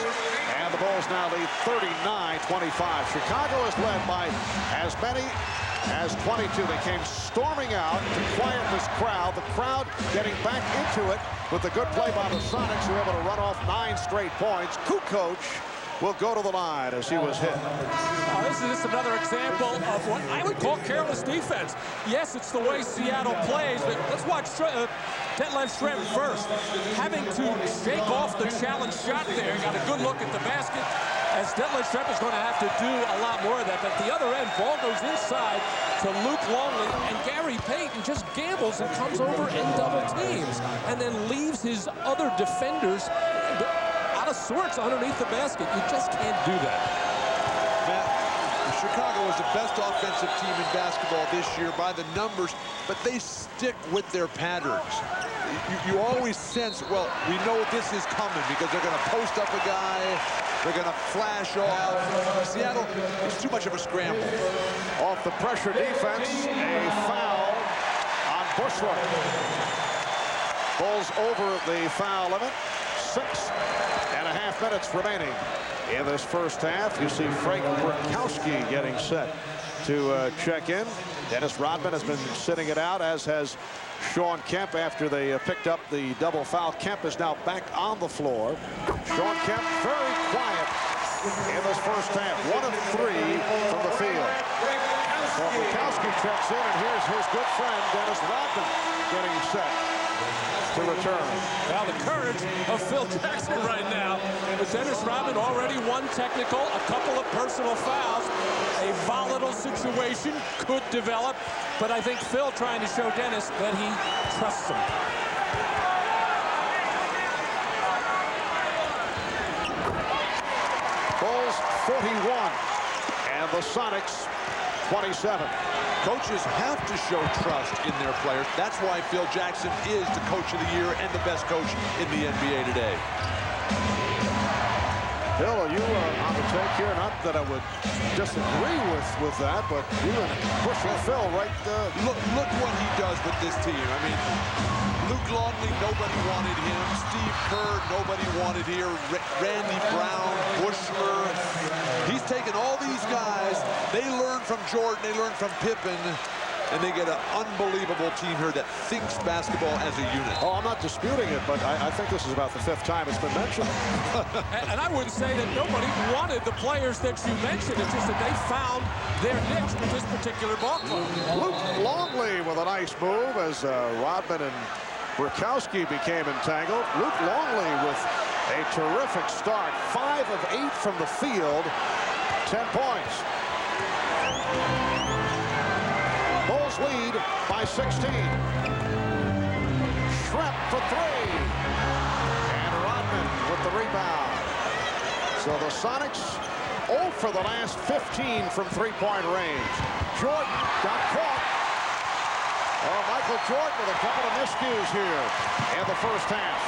And the Bulls now lead 39-25. Chicago is led by as many as 22. They came storming out to quiet this crowd. The crowd getting back into it with the good play by the Sonics, who were able to run off 9 straight points. Kukoc will go to the line as he was hit. Oh, this is just another example of what I would call careless defense. Yes, it's the way Seattle plays, but let's watch Detlef Schrempf first. Having to shake off the challenge shot there. Got a good look at the basket, as Detlef Schrempf is going to have to do a lot more of that. But at the other end, ball goes inside to Luke Longley, and Gary Payton just gambles and comes over and double teams, and then leaves his other defenders out of sorts underneath the basket. You just can't do that. Matt, Chicago is the best offensive team in basketball this year by the numbers, but they stick with their patterns. You always sense, well, we know this is coming because they're going to post up a guy, they're going to flash off. Seattle is too much of a scramble. Off the pressure defense, a foul on Bushler. Bulls over the foul limit. 6.5 minutes remaining in this first half. You see Frank Burkowski getting set to check in. Dennis Rodman has been sitting it out, as has Sean Kemp after they picked up the double foul. Kemp is now back on the floor. Sean Kemp very quiet in this first half. 1 of 3 from the field. Well, Burkowski checks in, and here's his good friend Dennis Rodman getting set to return. Well, the courage of Phil Jackson right now, with Dennis Rodman already 1 technical, a couple of personal fouls. A volatile situation could develop, but I think Phil trying to show Dennis that he trusts him. Bulls 41 and the Sonics 27. Coaches have to show trust in their players. That's why Phil Jackson is the coach of the year and the best coach in the NBA today. Bill, are you on the take here. Not that I would disagree with that, but even pushing Phil right. Look what he does with this team. I mean, Luke Longley, nobody wanted him. Steve Kerr, nobody wanted here. Randy Brown, Bushler. He's taken all these guys. They learn from Jordan. They learn from Pippen. And they get an unbelievable team here that thinks basketball as a unit. Oh, I'm not disputing it, but I think this is about the 5th time it's been mentioned. And I wouldn't say that nobody wanted the players that you mentioned. It's just that they found their niche with this particular ball club. Luke Longley with a nice move as Rodman and Burkowski became entangled. Luke Longley with a terrific start. 5 of 8 from the field. 10 points. Bulls lead by 16. Schrempf for 3. And Rodman with the rebound. So the Sonics 0 for the last 15 from three-point range. Jordan got caught. Oh, Michael Jordan with a couple of miscues here in the first half.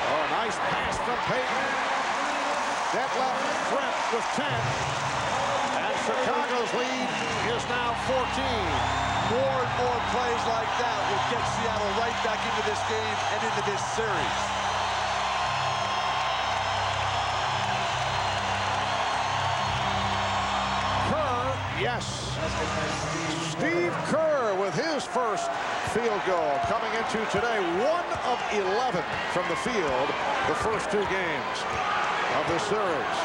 Oh, nice pass from Payton. Detlef Schrempf with 10. And Chicago's lead is now 14. More and more plays like that will get Seattle right back into this game and into this series. Kerr, yes. Steve Kerr with his first field goal coming into today. 1 of 11 from the field the first 2 games of this series.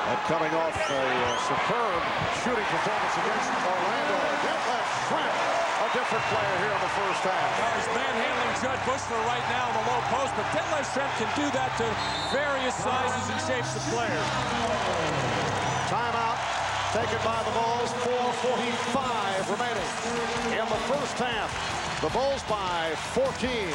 And coming off a superb shooting performance against Orlando. Detlef Schrempf, a different player here in the first half. He's manhandling Judd Bushler right now in the low post, but Detlef Schrempf can do that to various sizes and shapes of players. Timeout taken by the Bulls. 4:45 remaining in the first half. The Bulls by 14.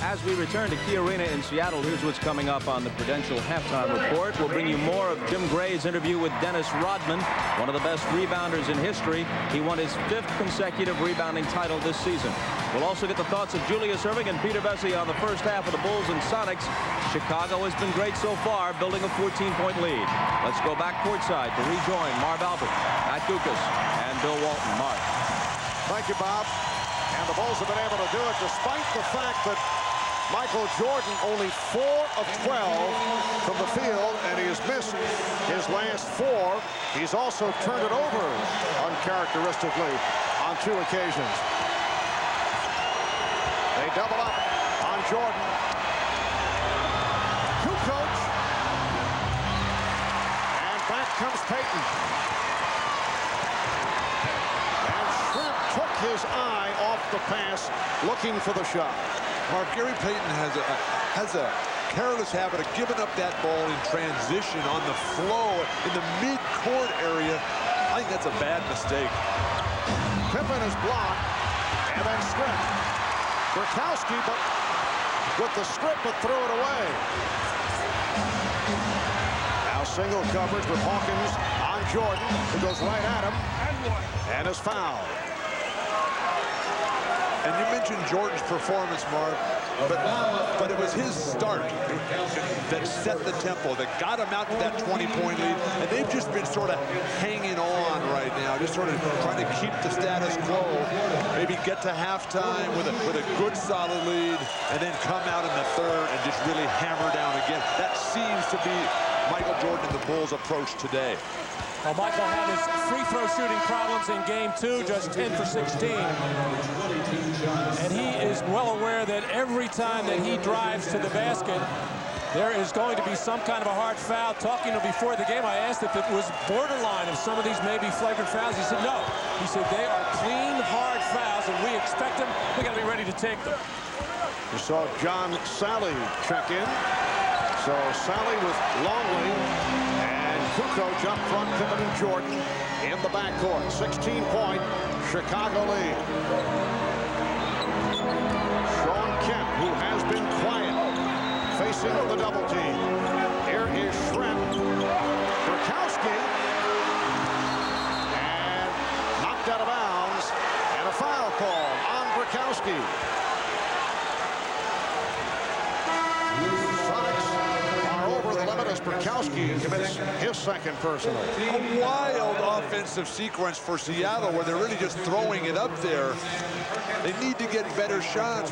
As we return to Key Arena in Seattle, here's what's coming up on the Prudential Halftime Report. We'll bring you more of Jim Gray's interview with Dennis Rodman, one of the best rebounders in history. He won his 5th consecutive rebounding title this season. We'll also get the thoughts of Julius Erving and Peter Bessie on the first half of the Bulls and Sonics. Chicago has been great so far, building a 14-point lead. Let's go back courtside to rejoin Marv Albert, Matt Dukas, and Bill Walton. Marv. Thank you, Bob. And the Bulls have been able to do it despite the fact that Michael Jordan only 4 of 12 from the field, and he has missed his last 4. He's also turned it over uncharacteristically on 2 occasions. They double up on Jordan. Kukoc. And back comes Payton. And Schrempf took his eye off the pass, looking for the shot. Mark, Gary Payton has a careless habit of giving up that ball in transition on the flow in the mid-court area. I think that's a bad mistake. Pippen is blocked, and then stripped. Burkowski, but with the strip, but threw it away. Now single coverage with Hawkins on Jordan, who goes right at him, and is fouled. And you mentioned Jordan's performance, Mark, but it was his start that set the tempo, that got him out to that 20-point lead, and they've just been sort of hanging on right now, just sort of trying to keep the status quo, maybe get to halftime with a good solid lead, and then come out in the third and just really hammer down again. That seems to be Michael Jordan and the Bulls' approach today. Well, Michael had his free throw shooting problems in game 2, just 10 for 16. And he is well aware that every time that he drives to the basket, there is going to be some kind of a hard foul. Talking to him before the game, I asked if it was borderline of some of these maybe flagrant fouls. He said no. He said they are clean, hard fouls, and we expect them. We got to be ready to take them. You saw John Sally check in. So Sally with Longley and Kukoc up front, Pippen and Jordan in the backcourt. 16-point Chicago lead. Sean Kemp, who has been quiet, facing the double team. Here is Schrempf. Burkowski. And knocked out of bounds. And a foul call on Burkowski. Perkowski commits his second personal. A wild offensive sequence for Seattle where they're really just throwing it up there. They need to get better shots.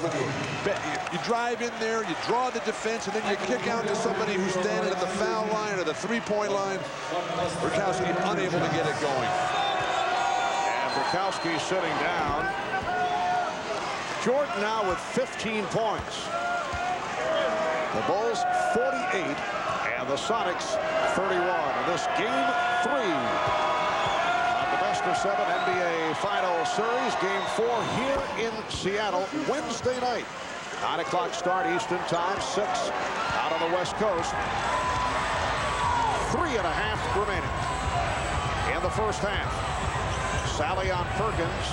You drive in there, you draw the defense, and then you kick out to somebody who's standing at the foul line or the three-point line. Perkowski unable to get it going. And Perkowski sitting down. Jordan now with 15 points. The Bulls 48 and the Sonics 31. And this game 3 of the best of 7 NBA Final Series. Game 4 here in Seattle Wednesday night. 9 o'clock start Eastern Time, 6 out on the West Coast. 3.5 remaining in the first half. Sally on Perkins.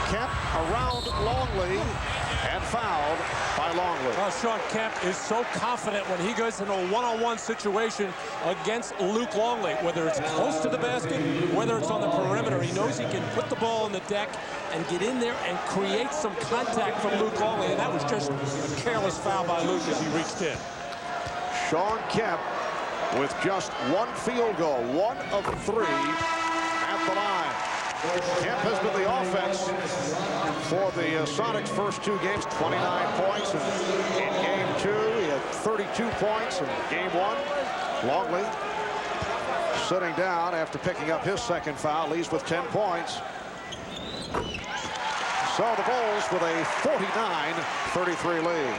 Kemp around Longley and fouled by Longley. Well, Sean Kemp is so confident when he goes in a one-on-one situation against Luke Longley, whether it's close to the basket, whether it's on the perimeter. He knows he can put the ball on the deck and get in there and create some contact from Luke Longley, and that was just a careless foul by Luke as he reached in. Sean Kemp with just one field goal, 1 of 3 at the line. Kemp has been the offense for the Sonics' first 2 games, 29 points. And in game 2, he had 32 points in game 1. Longley sitting down after picking up his second foul, leaves with 10 points. So the Bulls with a 49-33 lead.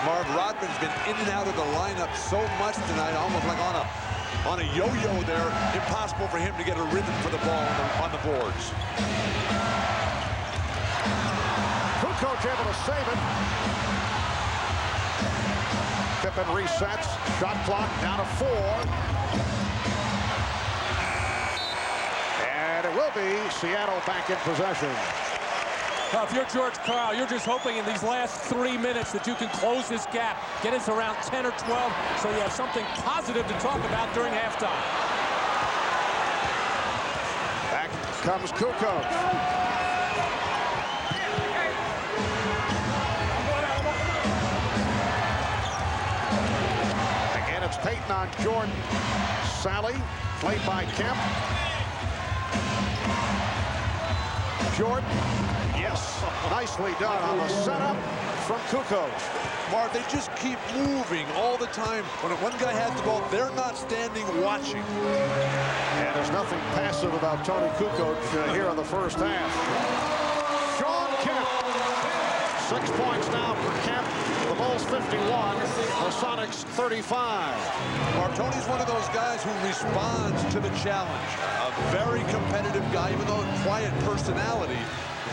Marv Rodman's been in and out of the lineup so much tonight, almost like on a yo-yo there. Impossible for him to get a rhythm for the ball on the boards. Kukoc able to save it. Pippen resets. Shot clock down to 4. And it will be Seattle back in possession. Now, if you're George Karl, you're just hoping in these last 3 minutes that you can close this gap, get us around 10 or 12, so you have something positive to talk about during halftime. Back comes Kukoc. Again, it's Payton on Jordan. Sally, played by Kemp. Jordan. Yes, nicely done on the setup from Kukoc. Marv, they just keep moving all the time. When one guy has the ball, they're not standing watching. And there's nothing passive about Tony Kukoc here in the first half. Sean Kemp, 6 points now for Kemp. The Bulls 51, the Sonics 35. Marv, Tony's one of those guys who responds to the challenge. A very competitive guy, even though a quiet personality.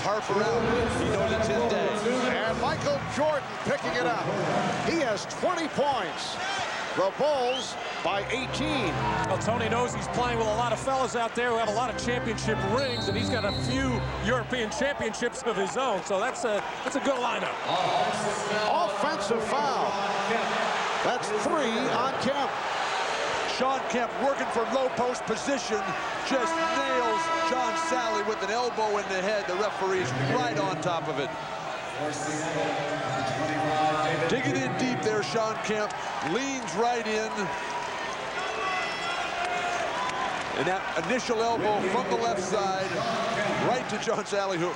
Harper out. He knows it's his day. And Michael Jordan picking it up. He has 20 points. The Bulls by 18. Well, Tony knows he's playing with a lot of fellas out there who have a lot of championship rings, and he's got a few European championships of his own. So that's a good lineup. Offensive foul. That's 3 on Kemp. Sean Kemp working for low post position, just nails John Sally with an elbow in the head. The referee's right on top of it. Digging in deep there, Sean Kemp leans right in. And that initial elbow from the left side, right to John Sally, who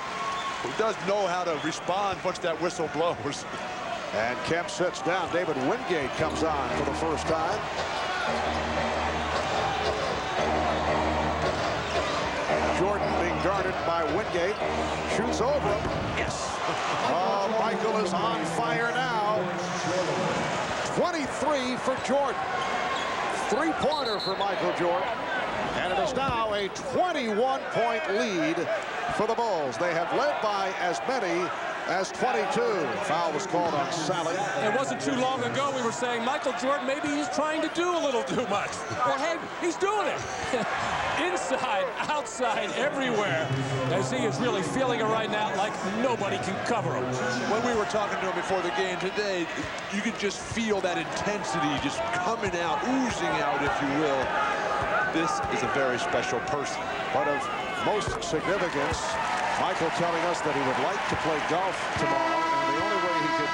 does know how to respond once that whistle blows. And Kemp sits down. David Wingate comes on for the first time. Jordan being guarded by Wingate. Shoots over him. Yes. Oh, Michael is on fire now. 23 for Jordan. 3-pointer for Michael Jordan. And it is now a 21-point lead for the Bulls. They have led by as many as 22. Foul was called on Sally. It wasn't too long ago we were saying Michael Jordan, maybe he's trying to do a little too much. Well, hey, he's doing it. Inside, outside, everywhere. As he is really feeling it right now like nobody can cover him. When we were talking to him before the game today, you could just feel that intensity just coming out, oozing out, if you will. This is a very special person. But of most significance, Michael telling us that he would like to play golf tomorrow, and the only way he could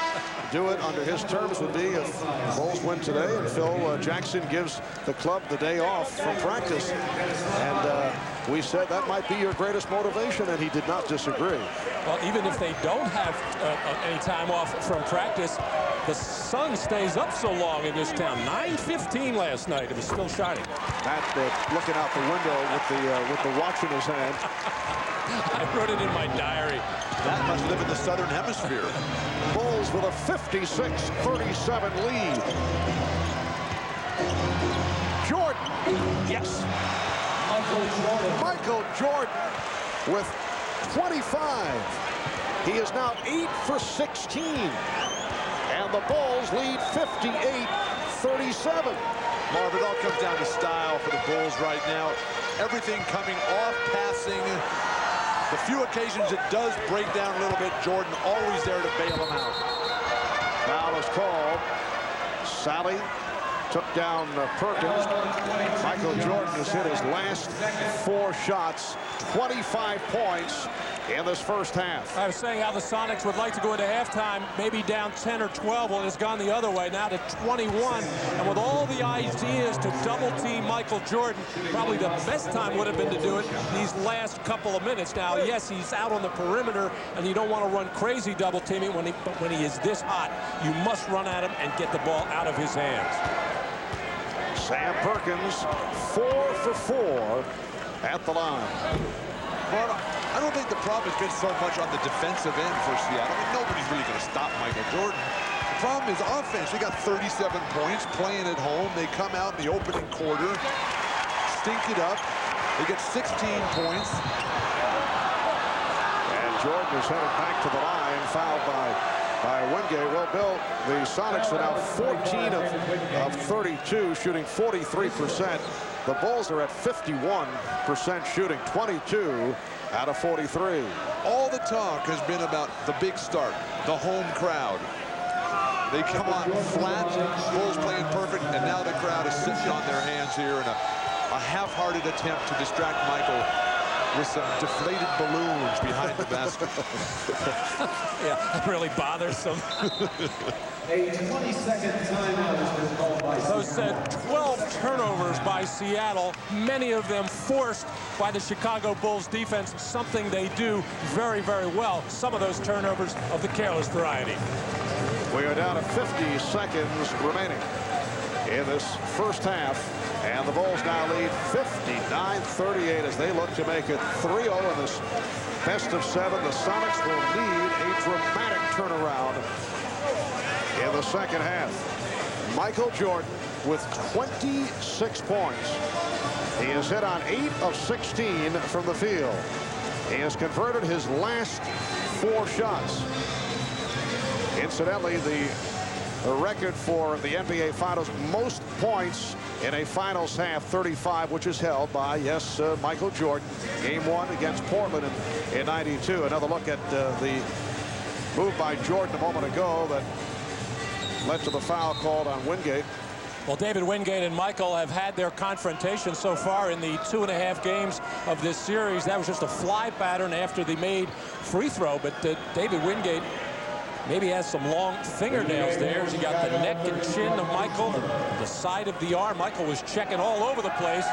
do it under his terms would be if the Bulls win today and Phil Jackson gives the club the day off from practice. And we said that might be your greatest motivation, and he did not disagree. Well, even if they don't have any time off from practice, the sun stays up so long in this town. 9:15 last night. It was still shining. Matt looking out the window with the watch in his hand. I wrote it in my diary. That must live in the southern hemisphere. Bulls with a 56-37 lead. Jordan. Yes. Michael Jordan with 25. He is now 8 for 16. And the Bulls lead 58-37. Marv, it all comes down to style for the Bulls right now. Everything coming off passing. The few occasions it does break down a little bit, Jordan always there to bail them out. Foul is called. Sally took down Perkins. Michael Jordan has hit his last 4 shots, 25 points in this first half. I was saying how the Sonics would like to go into halftime, maybe down 10 or 12. Well, it's gone the other way, now to 21. And with all the ideas to double-team Michael Jordan, probably the best time would have been to do it these last couple of minutes. Now, yes, he's out on the perimeter, and you don't want to run crazy double-teaming, but when he is this hot, you must run at him and get the ball out of his hands. Sam Perkins, 4 for 4 at the line. But I don't think the problem has been so much on the defensive end for Seattle. I mean, nobody's really going to stop Michael Jordan. The problem is offense. They got 37 points playing at home. They come out in the opening quarter, stink it up. They get 16 points. And Jordan is headed back to the line, fouled by Wingate. Well, Bill, the Sonics are now 14 of 32, shooting 43%. The Bulls are at 51% shooting, 22 out of 43. All the talk has been about the big start, the home crowd. They come on flat, Bulls playing perfect, and now the crowd is sitting on their hands here in a half-hearted attempt to distract Michael with some deflated balloons behind the basket. Yeah, that really bothersome. A 20-second timeout has been called by Those 12 turnovers by Seattle, many of them forced by the Chicago Bulls defense, something they do very, very well. Some of those turnovers of the careless variety. We are down to 50 seconds remaining in this first half. And the Bulls now lead 59-38 as they look to make it 3-0 in this best of 7. The Sonics will need a dramatic turnaround in the second half. Michael Jordan with 26 points. He has hit on 8 of 16 from the field. He has converted his last 4 shots. Incidentally, the record for the NBA Finals most points in a finals half, 35, which is held by, yes, Michael Jordan. Game 1 against Portland in 92. Another look at the move by Jordan a moment ago that led to the foul called on Wingate. Well, David Wingate and Michael have had their confrontation so far in the 2.5 games of this series. That was just a fly pattern after the made free throw, but David Wingate maybe has some long fingernails there as he got the neck and chin of Michael, the side of the arm. Michael was checking all over the place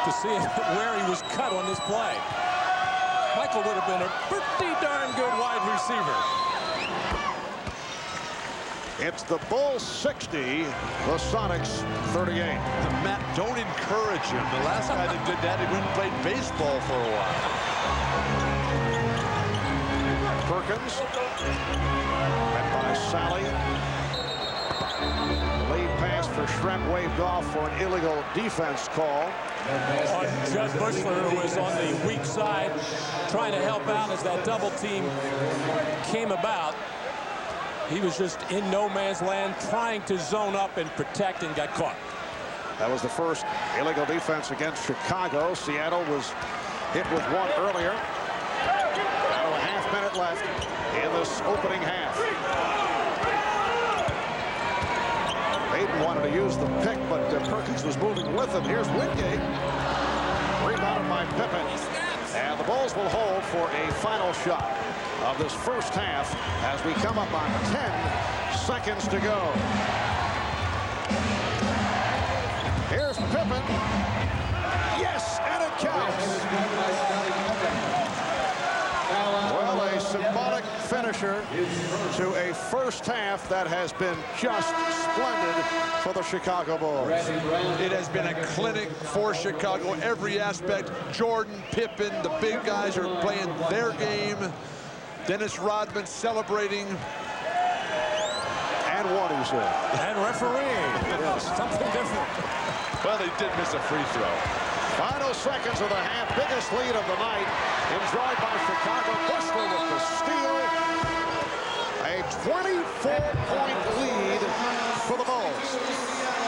to see where he was cut on this play. Michael would have been a pretty darn good wide receiver. It's the Bulls 60, the Sonics 38. Matt, don't encourage him. The last guy that did that, he went and played baseball for a while. Perkins, met by Sally. Lead pass for Schrempf waved off for an illegal defense call. On Judd Bushler, who was on the weak side, trying to help out as that double team came about. He was just in no man's land, trying to zone up and protect, and got caught. That was the first illegal defense against Chicago. Seattle was hit with one earlier. Now a half minute left in this opening half. Hayden wanted to use the pick, but Perkins was moving with him. Here's Wingate. Rebounded by Pippen. And the Bulls will hold for a final shot of this first half as we come up on 10 seconds to go. Here's Pippen. Yes, and it counts. Well, a symbolic finisher to a first half that has been just splendid for the Chicago Bulls. It has been a clinic for Chicago. Every aspect. Jordan, Pippen, the big guys are playing their game. Dennis Rodman celebrating. And one, he said. And refereeing. Yes. Something different. Well, they did miss a free throw. Final seconds of the half. Biggest lead of the night. Enjoyed by Chicago. Bushler with the steal. A 24-point lead for the Bulls,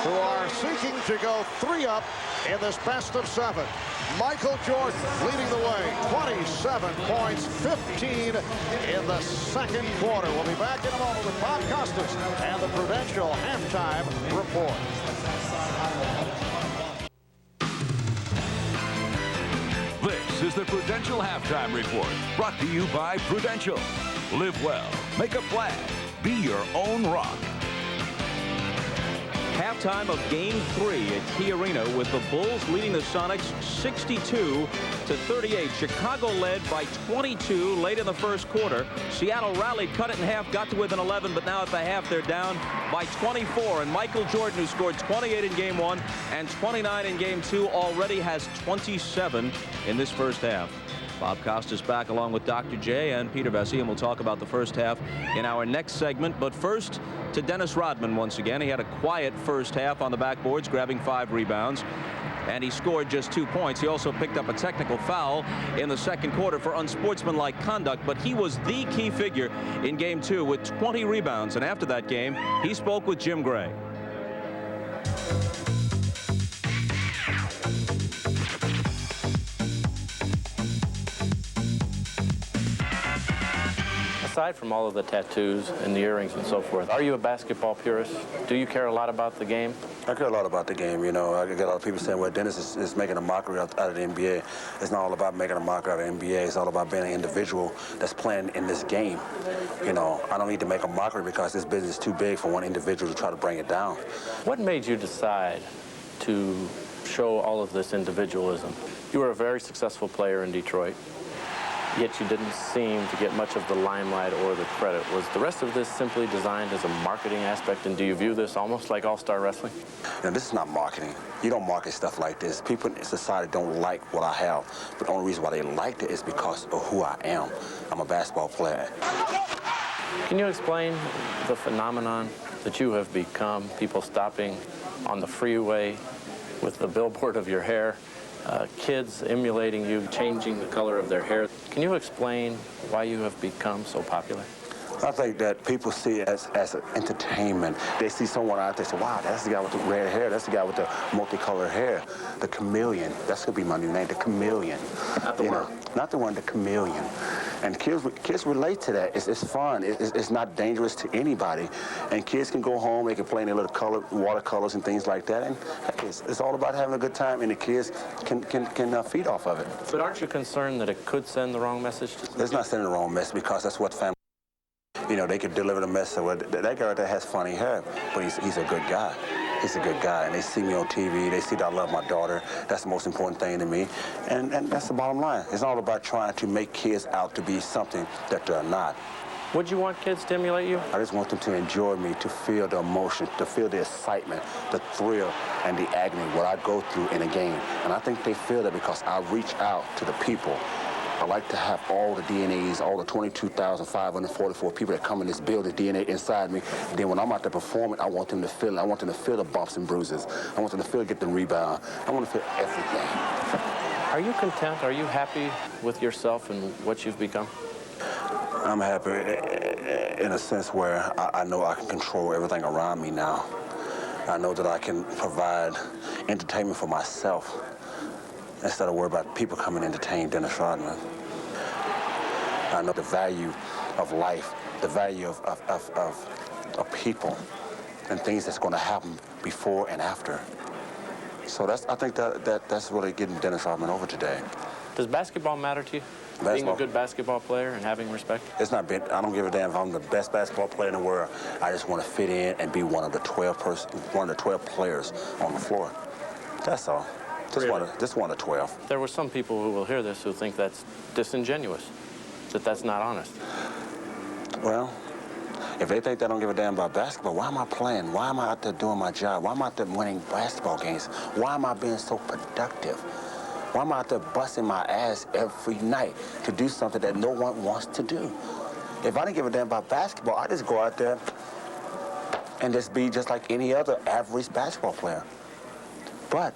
who are seeking to go 3 up in this best of 7. Michael Jordan leading the way. 27 points, 15 in the second quarter. We'll be back in a moment with Bob Costas and the Prudential halftime report. This is the Prudential Halftime Report, brought to you by Prudential. Live well, make a flag, be your own rock. Halftime of Game 3 at Key Arena with the Bulls leading the Sonics 62-38. Chicago led by 22 late in the first quarter. Seattle rallied, cut it in half, got to within 11, but now at the half they're down by 24. And Michael Jordan, who scored 28 in Game 1 and 29 in Game 2, already has 27 in this first half. Bob Costas back along with Dr. J and Peter Vesey, and we'll talk about the first half in our next segment. But first, to Dennis Rodman once again. He had a quiet first half on the backboards, grabbing 5 rebounds. And he scored just 2 points. He also picked up a technical foul in the second quarter for unsportsmanlike conduct. But he was the key figure in Game 2 with 20 rebounds. And after that game, he spoke with Jim Gray. Aside from all of the tattoos and the earrings and so forth, are you a basketball purist? Do you care a lot about the game? I care a lot about the game, you know. I get a lot of people saying, well, Dennis is making a mockery out of the NBA. It's not all about making a mockery out of the NBA. It's all about being an individual that's playing in this game. You know, I don't need to make a mockery because this business is too big for one individual to try to bring it down. What made you decide to show all of this individualism? You were a very successful player in Detroit, yet you didn't seem to get much of the limelight or the credit. Was the rest of this simply designed as a marketing aspect, and do you view this almost like all-star wrestling? Now, this is not marketing. You don't market stuff like this. People in society don't like what I have, but the only reason why they liked it is because of who I am. I'm a basketball player. Can you explain the phenomenon that you have become, people stopping on the freeway with the billboard of your hair, kids emulating you, changing the color of their hair? Can you explain why you have become so popular? I think that people see it as an entertainment. They see someone out there say, wow, that's the guy with the red hair. That's the guy with the multicolored hair. The chameleon. That's going to be my new name, the chameleon. Not the word. Not the one, the chameleon. And kids relate to that. It's fun. It's not dangerous to anybody. And kids can go home. They can play in their little watercolors and things like that. And heck, it's all about having a good time, and the kids can feed off of it. But aren't you concerned that it could send the wrong message? It's not sending the wrong message because that's what family. You know, they could deliver the message. Well, that guy that has funny hair, but he's a good guy. He's a good guy, and they see me on TV. They see that I love my daughter. That's the most important thing to me, and that's the bottom line. It's all about trying to make kids out to be something that they're not. Would you want kids to emulate you? I just want them to enjoy me, to feel the emotion, to feel the excitement, the thrill, and the agony, what I go through in a game. And I think they feel that because I reach out to the people. I like to have all the DNAs, all the 22,544 people that come in this building, DNA inside me. And then when I'm out there performing, I want them to feel it. I want them to feel the bumps and bruises. I want them to feel, get the rebound. I want to feel everything. Are you content? Are you happy with yourself and what you've become? I'm happy in a sense where I know I can control everything around me now. I know that I can provide entertainment for myself instead of worry about people coming to entertain Dennis Rodman. I know the value of life, the value of people, and things that's going to happen before and after. So I think that's really getting Dennis Rodman over today. Does basketball matter to you? Being a good basketball player and having respect? It's not big. I don't give a damn if I'm the best basketball player in the world. I just want to fit in and be one of the 12 players on the floor. That's all. Just one of 12. There were some people who will hear this who think that's disingenuous, that that's not honest. Well, if they think they don't give a damn about basketball, why am I playing? Why am I out there doing my job? Why am I out there winning basketball games? Why am I being so productive? Why am I out there busting my ass every night to do something that no one wants to do? If I didn't give a damn about basketball, I'd just go out there and just be just like any other average basketball player. But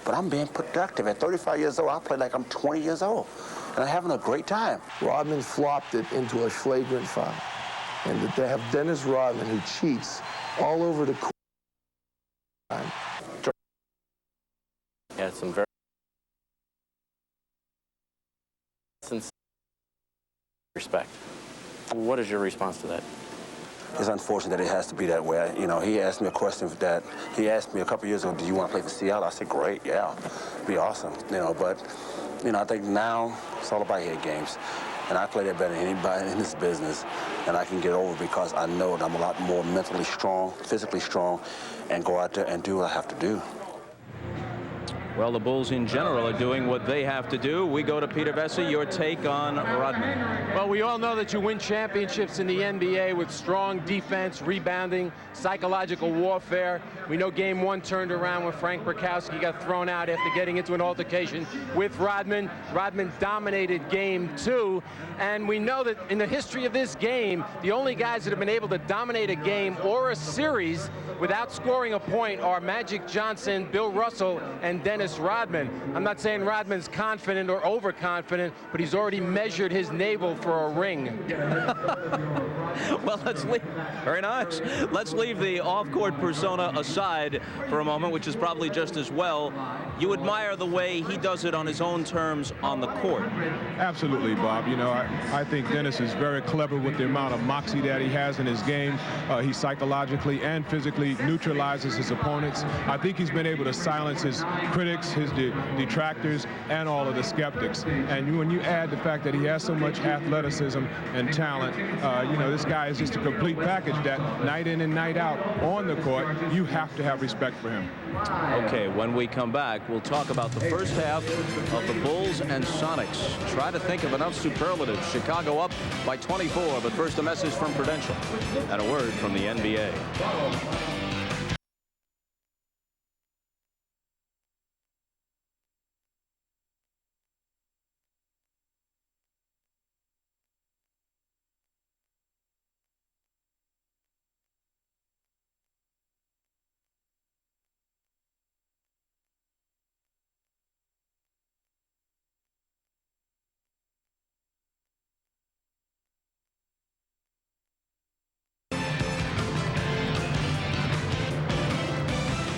I'm being productive. At 35 years old, I play like I'm 20 years old, and I'm having a great time. Rodman flopped it into a flagrant foul. And that they have Dennis Rodman, who cheats all over the court. Yeah, some very sincere respect. What is your response to that? It's unfortunate that it has to be that way. You know, he asked me a question that he asked me a couple years ago, do you want to play for Seattle? I said, great, yeah, it'd be awesome. You know, but, you know, I think now it's all about head games. And I play that better than anybody in this business. And I can get over because I know that I'm a lot more mentally strong, physically strong, and go out there and do what I have to do. Well, the Bulls in general are doing what they have to do. We go to Peter Vesey. Your take on Rodman. Well, we all know that you win championships in the NBA with strong defense, rebounding, psychological warfare. We know Game 1 turned around when Frank Burkowski got thrown out after getting into an altercation with Rodman. Rodman dominated Game 2. And we know that in the history of this game, the only guys that have been able to dominate a game or a series without scoring a point are Magic Johnson, Bill Russell, and Dennis Rodman. I'm not saying Rodman's confident or overconfident, but he's already measured his navel for a ring. Well, let's leave. Very nice. Let's leave the off-court persona aside for a moment, which is probably just as well. You admire the way he does it on his own terms on the court. Absolutely, Bob. You know, I think Dennis is very clever with the amount of moxie that he has in his game. He psychologically and physically neutralizes his opponents. I think he's been able to silence his critics, his detractors, and all of the skeptics. And when you add the fact that he has so much athleticism and talent, you know, this guy is just a complete package that night in and night out on the court, you have to have respect for him. Okay, when we come back, we'll talk about the first half of the Bulls and Sonics. Try to think of enough superlatives. Chicago up by 24, but first a message from Prudential and a word from the NBA.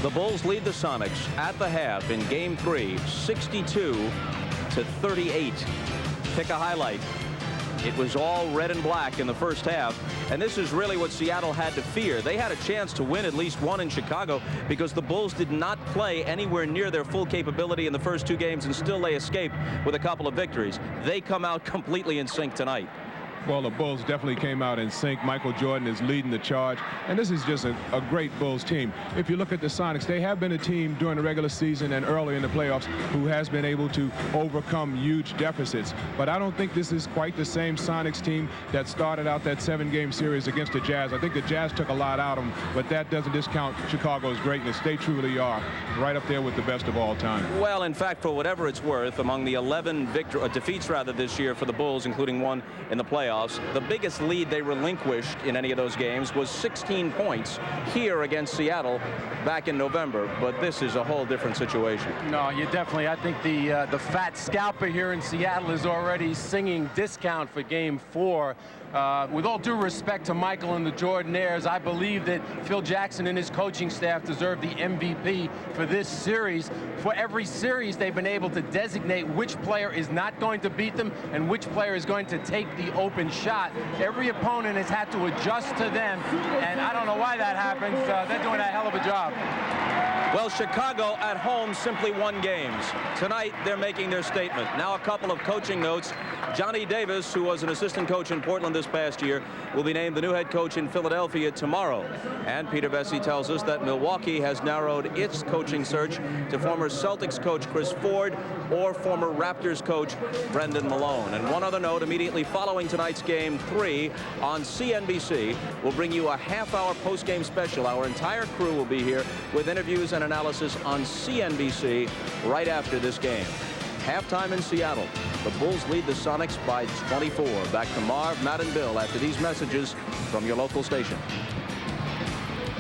The Bulls lead the Sonics at the half in Game 3, 62-38. Pick a highlight. It was all red and black in the first half, and this is really what Seattle had to fear. They had a chance to win at least one in Chicago because the Bulls did not play anywhere near their full capability in the first two games, and still they escaped with a couple of victories. They come out completely in sync tonight. Well, the Bulls definitely came out in sync. Michael Jordan is leading the charge, and this is just a great Bulls team. If you look at the Sonics, they have been a team during the regular season and early in the playoffs who has been able to overcome huge deficits. But I don't think this is quite the same Sonics team that started out that 7-game series against the Jazz. I think the Jazz took a lot out of them, but that doesn't discount Chicago's greatness. They truly are right up there with the best of all time. Well, in fact, for whatever it's worth, among the 11 defeats this year for the Bulls, including one in the playoffs, the biggest lead they relinquished in any of those games was 16 points here against Seattle back in November. But this is a whole different situation. No, you definitely. I think the fat scalper here in Seattle is already singing discount for Game 4. With all due respect to Michael and the Jordanaires, I believe that Phil Jackson and his coaching staff deserve the MVP for this series. For every series, they've been able to designate which player is not going to beat them and which player is going to take the open shot. Every opponent has had to adjust to them, and I don't know why that happens. They're doing a hell of a job. Well, Chicago at home simply won games. Tonight, they're making their statement. Now a couple of coaching notes. Johnny Davis, who was an assistant coach in Portland this past year, will be named the new head coach in Philadelphia tomorrow. And Peter Bessie tells us that Milwaukee has narrowed its coaching search to former Celtics coach Chris Ford or former Raptors coach Brendan Malone. And one other note, immediately following tonight's Game 3 on CNBC, we'll bring you a half-hour post-game special. Our entire crew will be here with interviews and analysis on CNBC right after this game. Halftime in Seattle. The Bulls lead the Sonics by 24. Back to Marv, Matt, and Bill after these messages from your local station.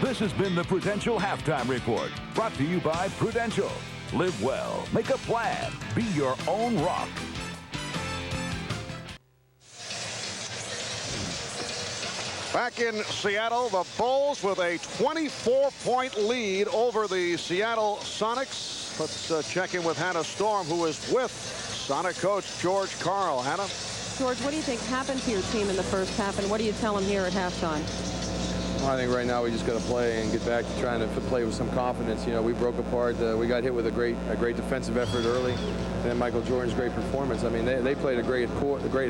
This has been the Prudential Halftime Report, brought to you by Prudential. Live well, make a plan, be your own rock. Back in Seattle, the Bulls with a 24-point lead over the Seattle Sonics. Let's check in with Hannah Storm, who is with Sonic coach George Karl. Hannah? George, what do you think happened to your team in the first half, and what do you tell them here at halftime? I think right now we just got to play and get back to trying to play with some confidence. You know, we broke apart. We got hit with a great defensive effort early, and then Michael Jordan's great performance. I mean, they played a great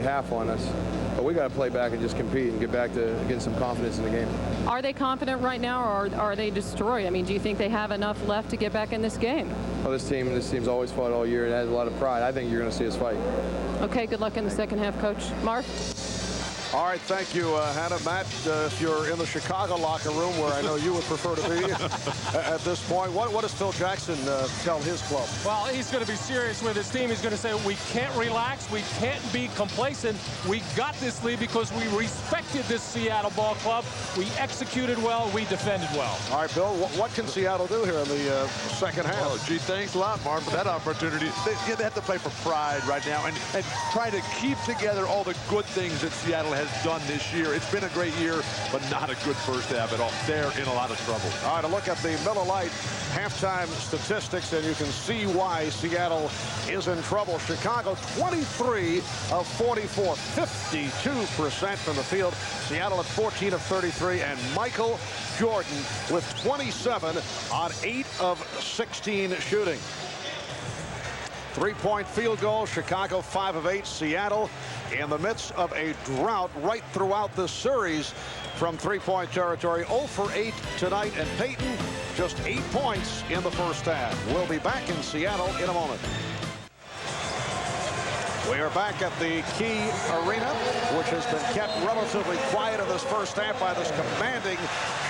half on us, but we got to play back and just compete and get back to getting some confidence in the game. Are they confident right now, or are they destroyed? I mean, do you think they have enough left to get back in this game? Well, this team's always fought all year and has a lot of pride. I think you're going to see us fight. Okay, good luck in the second half, Coach. Mark? All right, thank you, Hannah. Matt, if you're in the Chicago locker room, where I know you would prefer to be at this point, what does Phil Jackson tell his club? Well, he's going to be serious with his team. He's going to say, we can't relax. We can't be complacent. We got this lead because we respected this Seattle ball club. We executed well. We defended well. All right, Bill, what can Seattle do here in the second half? Oh, gee, thanks a lot, Mark, for that opportunity. They have to play for pride right now and try to keep together all the good things that Seattle has done this year. It's been a great year, but not a good first half at all. They're in a lot of trouble. All right, a look at the Miller Lite halftime statistics, and you can see why Seattle is in trouble. Chicago, 23 of 44, 52% from the field. Seattle at 14 of 33, and Michael Jordan with 27 on 8 of 16 shooting. Three-point field goal, Chicago 5 of 8. Seattle in the midst of a drought right throughout the series from three-point territory. 0 for 8 tonight, and Payton just 8 points in the first half. We'll be back in Seattle in a moment. We are back at the Key Arena, which has been kept relatively quiet in this first half by this commanding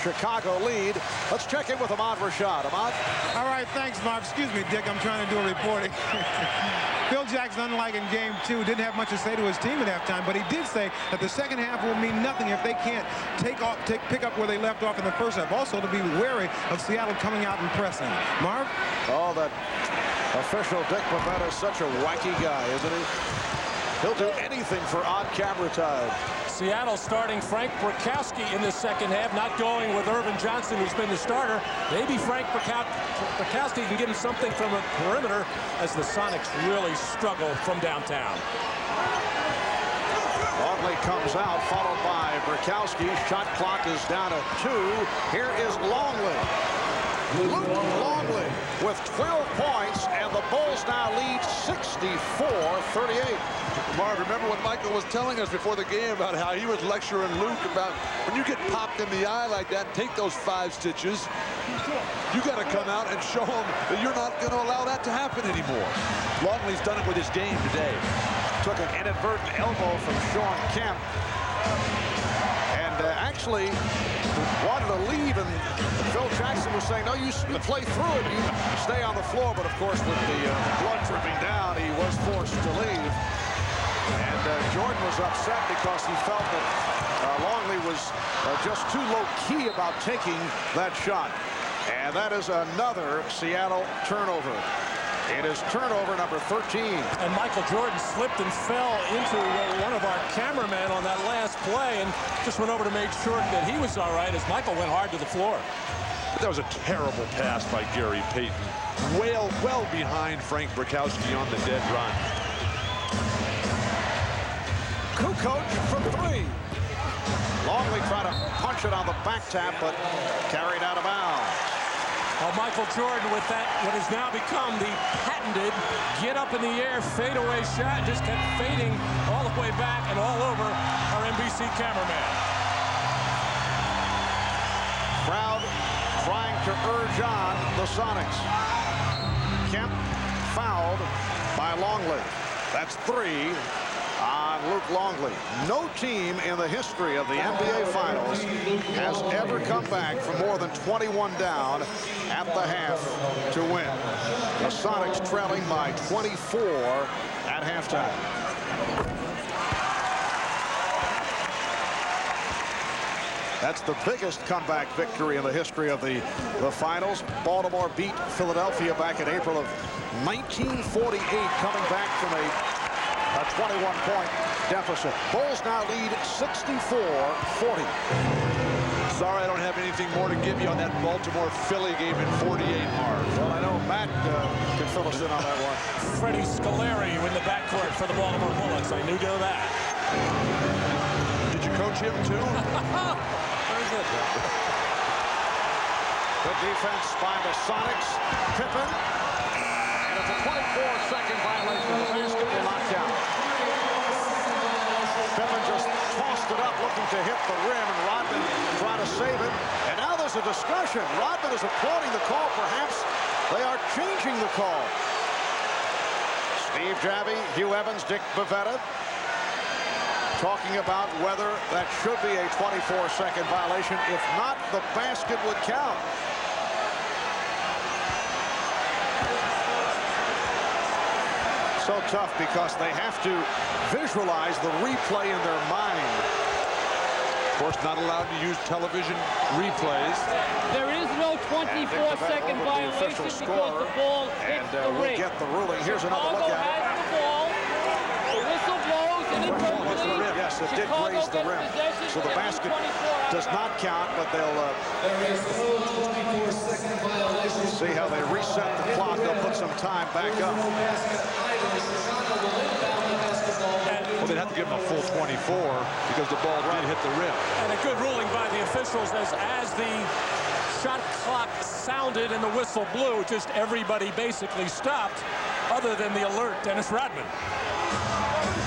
Chicago lead. Let's check in with Ahmad Rashad. Ahmad? All right, thanks, Mark. Excuse me, Dick. I'm trying to do a reporting. Phil Jackson, unlike in Game 2, didn't have much to say to his team at halftime, but he did say that the second half will mean nothing if they can't pick up where they left off in the first half. Also, to be wary of Seattle coming out and pressing. Mark? Oh, that official Dick Pavetta is such a wacky guy, isn't he? He'll do anything for odd camera time. Seattle starting Frank Brakowski in the second half, not going with Irvin Johnson, who's been the starter. Maybe Frank Brakowski can give him something from the perimeter as the Sonics really struggle from downtown. Longley comes out, followed by Brakowski. Shot clock is down to 2. Here is Longley. Luke Longley with 12 points, and the Bulls now lead 64-38. Marv, remember what Michael was telling us before the game about how he was lecturing Luke about when you get popped in the eye like that, take those 5 stitches. You got to come out and show them that you're not going to allow that to happen anymore. Longley's done it with his game today. Took an inadvertent elbow from Sean Kemp, and actually wanted to leave, and Phil Jackson was saying, no, you play through it, you stay on the floor. But of course, with the blood dripping down, he was forced to leave. And Jordan was upset because he felt that Longley was just too low-key about taking that shot. And that is another Seattle turnover. It is turnover number 13. And Michael Jordan slipped and fell into one of our cameramen on that last play and just went over to make sure that he was all right as Michael went hard to the floor. That was a terrible pass by Gary Payton. Well behind Frank Brakowski on the dead run. Kukoc from 3. Longley tried to punch it on the back tap, but carried out of bounds. Well, Michael Jordan with that, what has now become the patented get up in the air fadeaway shot, just kept fading all the way back and all over our NBC cameraman. Crowd trying to urge on the Sonics. Kemp fouled by Longley. That's 3 on Luke Longley. No team in the history of the NBA Finals has ever come back from more than 21 down at the half to win. The Sonics trailing by 24 at halftime. That's the biggest comeback victory in the history of the finals. Baltimore beat Philadelphia back in April of 1948, coming back from a 21-point deficit. Bulls now lead 64-40. Sorry, I don't have anything more to give you on that Baltimore-Philly game in 48, Marv. Well, I know Matt can fill us in on that one. Freddie Scolari in the backcourt for the Baltimore Bullets. I knew that. Did you coach him, too? Very good. Good defense by the Sonics. Pippen. And it's a 24-second violation. The basket will not count. Pippen just tossed it up looking to hit the rim, and Rodman trying to save it. And now there's a discussion. Rodman is applauding the call. Perhaps they are changing the call. Steve Javie, Hugh Evans, Dick Bavetta talking about whether that should be a 24-second violation. If not, the basket would count. So tough because they have to visualize the replay in their mind. Of course, not allowed to use television replays. There is no 24-second violation because the ball hits the ring. We'll get the ruling. Here's another look at it. Chicago has the ball. The whistle blows and it goes to the rim. Yes, it did graze the rim. So the basket does not count, but they'll see how they reset the clock. They'll put some time back up. Well, they'd have to give him a full 24 because the ball did hit the rim. And a good ruling by the officials as the shot clock sounded and the whistle blew, just everybody basically stopped other than the alert Dennis Rodman.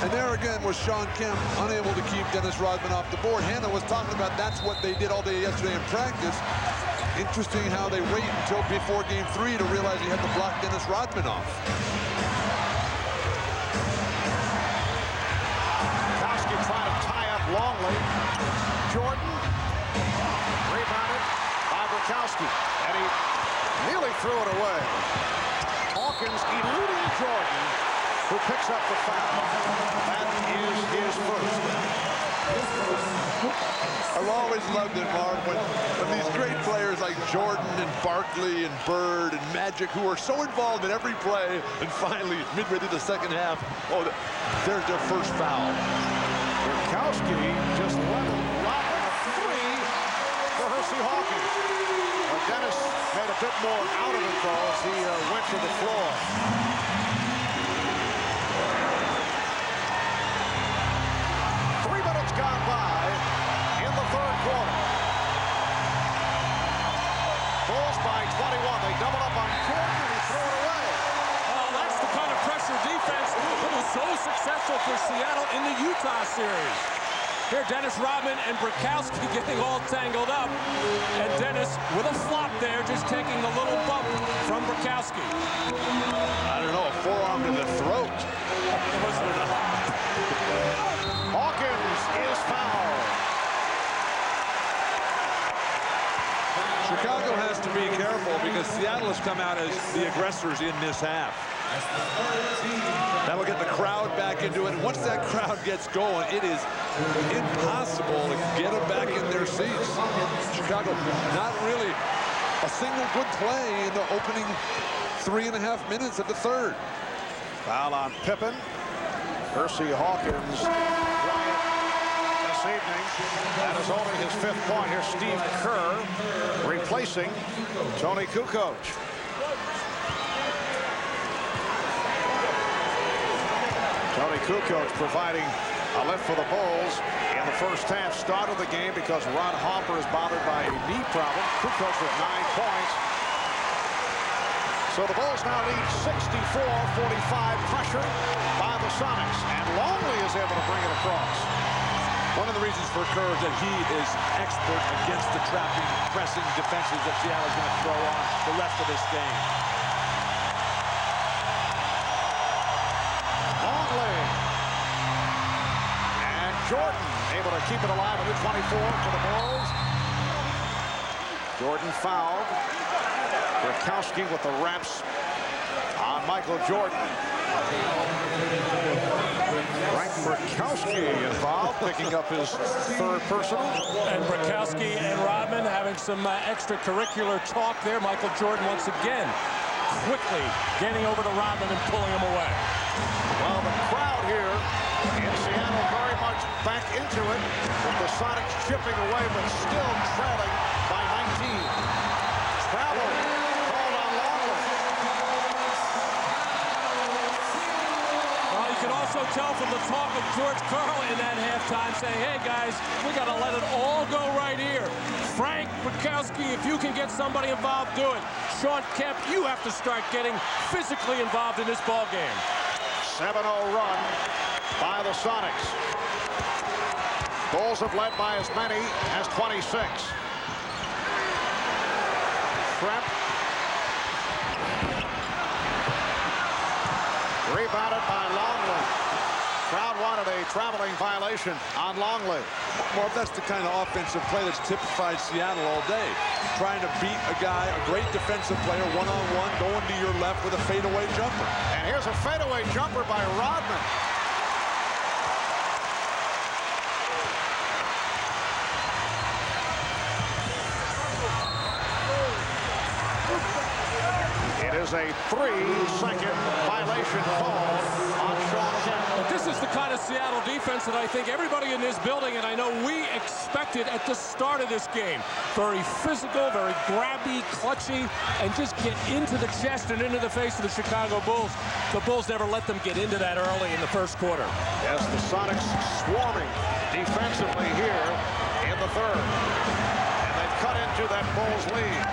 And there again was Sean Kemp unable to keep Dennis Rodman off the board. Hannah was talking about that's what they did all day yesterday in practice. Interesting how they wait until before game 3 to realize he had to block Dennis Rodman off. Kowski trying to tie up Longley. Jordan rebounded by Bukowski, and he nearly threw it away. Hawkins eluding Jordan, who picks up the foul. That is his first. I've always loved it, Marv, when these great players like Jordan and Barkley and Bird and Magic, who are so involved in every play, and finally, midway through the second half, oh, there's their first foul. Bukowski just leveled Rodman a 3 for Hersey Hawkins. But Dennis made a bit more out of it, though, as he went to the floor. 3 minutes gone by in the third quarter. Bulls by 21. They double up on Jordan and he threw it away. Well, that's the kind of pressure defense that was so successful for Seattle in the Utah series. Here, Dennis Rodman and Bukowski getting all tangled up. And Dennis, with a flop there, just taking a little bump from Bukowski. I don't know, a forearm to the throat. Hawkins is fouled. Chicago has to be careful because Seattle has come out as the aggressors in this half. That'll get the crowd back into it. And once that crowd gets going, it is impossible to get them back in their seats. Chicago, not really a single good play in the opening 3.5 minutes of the third. Foul on Pippen. Hersey Hawkins quiet this evening. That is only his 5th point. Here's Steve Kerr replacing Tony Kukoc. Tony Kukoc providing a lift for the Bulls in the first half. Started the game because Ron Harper is bothered by a knee problem. Kukoc with 9 points. So the Bulls now lead 64-45, pressure by the Sonics, and Longley is able to bring it across. One of the reasons for Kerr is that he is expert against the trapping, pressing defenses that Seattle's going to throw on the rest of this game. Longley. And Jordan able to keep it alive at the 24 for the Bulls. Jordan fouled. Rakowski with the reps on Michael Jordan. Frank Rakowski involved, picking up his third personal. And Rakowski and Rodman having some extracurricular talk there. Michael Jordan once again quickly getting over to Rodman and pulling him away. Well, the crowd here in Seattle very much back into it, with the Sonics chipping away but still trailing by 19. Travel called on Longley. Well, you can also tell from the talk of George Karl in that halftime saying, hey guys, we got to let it all go right here. Frank Rakowski, if you can get somebody involved, do it. Sean Kemp, you have to start getting physically involved in this ball game. 7-0 run by the Sonics. Bulls have led by as many as 26. Trap. Rebounded by Longley. Crowd wanted a traveling violation on Longley. Well, that's the kind of offensive play that's typified Seattle all day. Trying to beat a guy, a great defensive player, one-on-one, going to your left with a fadeaway jumper. And here's a fadeaway jumper by Rodman. It is a 3-second violation call on Sean Kemp. But this is the kind of Seattle defense that I think everybody in this building, and I know we expected at the start of this game. Very physical, very grabby, clutchy, and just get into the chest and into the face of the Chicago Bulls. The Bulls never let them get into that early in the first quarter. Yes, the Sonics swarming defensively here in the third. And they've cut into that Bulls lead.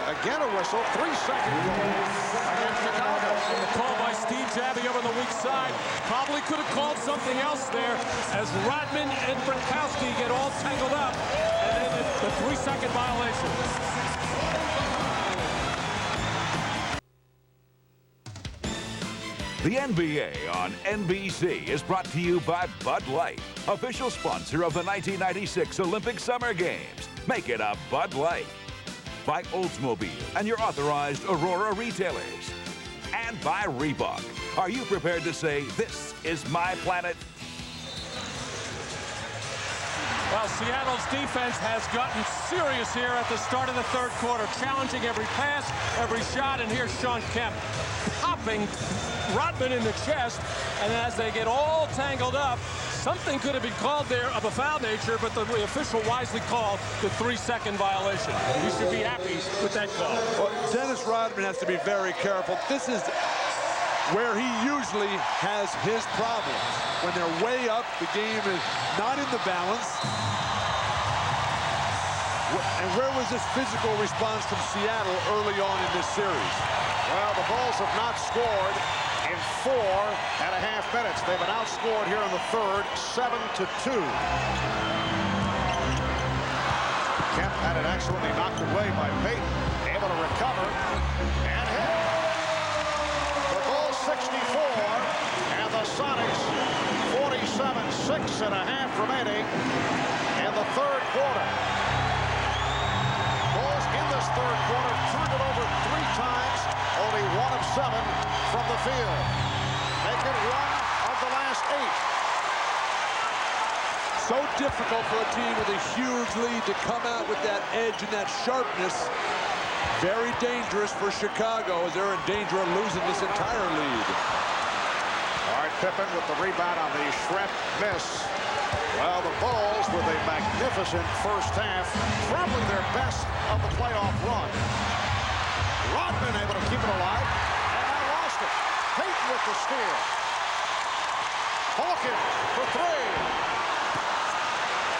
Again a whistle, 3-second goal against Chicago. And the call by Steve Jabby over on the weak side probably could have called something else there as Rodman and Rakowski get all tangled up. And then the 3-second violation. The NBA on NBC is brought to you by Bud Light, official sponsor of the 1996 Olympic Summer Games. Make it a Bud Light. By Oldsmobile and your authorized Aurora retailers. And by Reebok. Are you prepared to say, this is my planet? Well, Seattle's defense has gotten serious here at the start of the third quarter, challenging every pass, every shot, and here's Sean Kemp popping Rodman in the chest, and as they get all tangled up, something could have been called there of a foul nature, but the official wisely called the 3-second violation. You should be happy with that call. Well, Dennis Rodman has to be very careful. This is where he usually has his problems. When they're way up, the game is not in the balance. And where was this physical response from Seattle early on in this series? Well, the Bulls have not scored in 4.5 minutes. They've been outscored here in the third, 7-2. Kemp had it excellently knocked away by Payton, able to recover and hit. The Bulls 64 and the Sonics 47, 6.5 remaining in the third quarter. Bulls in this third quarter turned it over 3 times, only 1 of 7 from the field. Make it 1 of the last 8. So difficult for a team with a huge lead to come out with that edge and that sharpness. Very dangerous for Chicago as they're in danger of losing this entire lead. All right, Pippen with the rebound on the Shrep miss. Well, the Bulls with a magnificent first half, probably their best of the playoff run. Rodman able to keep it alive, and I lost it. Payton with the steal. Hawkins for 3.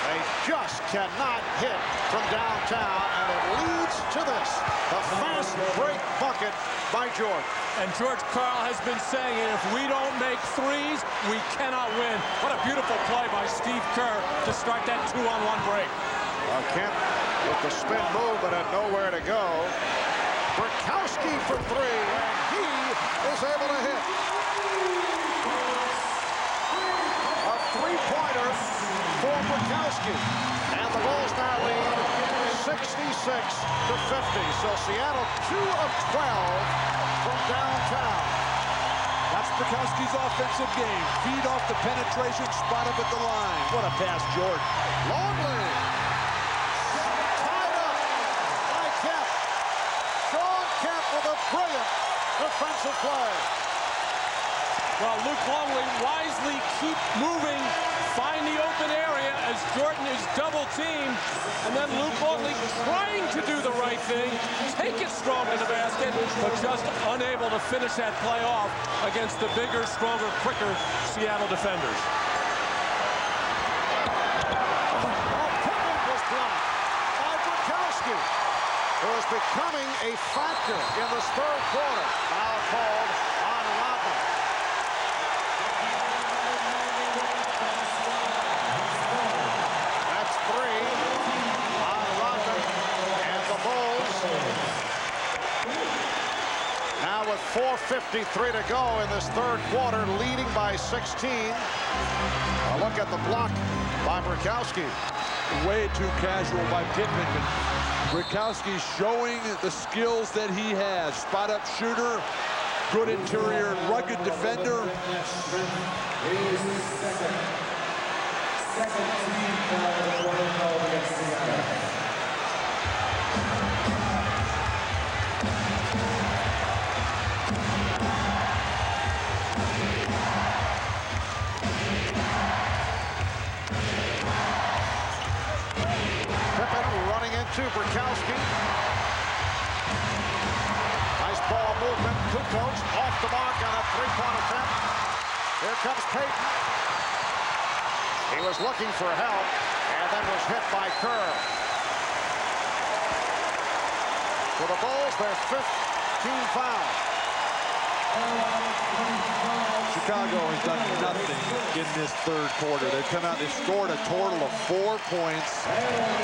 They just cannot hit from downtown, and it leads to this, a fast break bucket by Jordan. And George Karl has been saying, if we don't make threes, we cannot win. What a beautiful play by Steve Kerr to start that 2-on-1 break. Kemp with the spin move, but had nowhere to go. Burkowski for three, and he is able to hit. A three-pointer for Burkowski. And the Bulls now lead 66 to 50. So Seattle 2 of 12 from downtown. That's Burkowski's offensive game. Feed off the penetration, spot up at the line. What a pass, Jordan. Longley. Tied up by Kemp. Sean Kemp with a brilliant defensive play. Well, Luke Longley wisely keep moving, find the open area as Jordan is double-teamed, and then Luke Longley trying to do the right thing, take it strong to the basket, but just unable to finish that play off against the bigger, stronger, quicker Seattle defenders. Was blocked by Burkowski, who is becoming a factor in this third quarter. Foul called on Rodman. That's three on Rodman, and the Bulls now with 4:53 to go in this third quarter, leading by 16. A look at the block by Burkowski. Way too casual by Pittman. Burkowski showing the skills that he has. Spot-up shooter, good interior, rugged defender. To Burkowski. Nice ball movement. Kukoc off the mark on a three-point attempt. Here comes Payton. He was looking for help and then was hit by Kerr. For the Bulls, their 5th team foul. Chicago has done nothing in this third quarter. They've come out, they've scored a total of 4 points.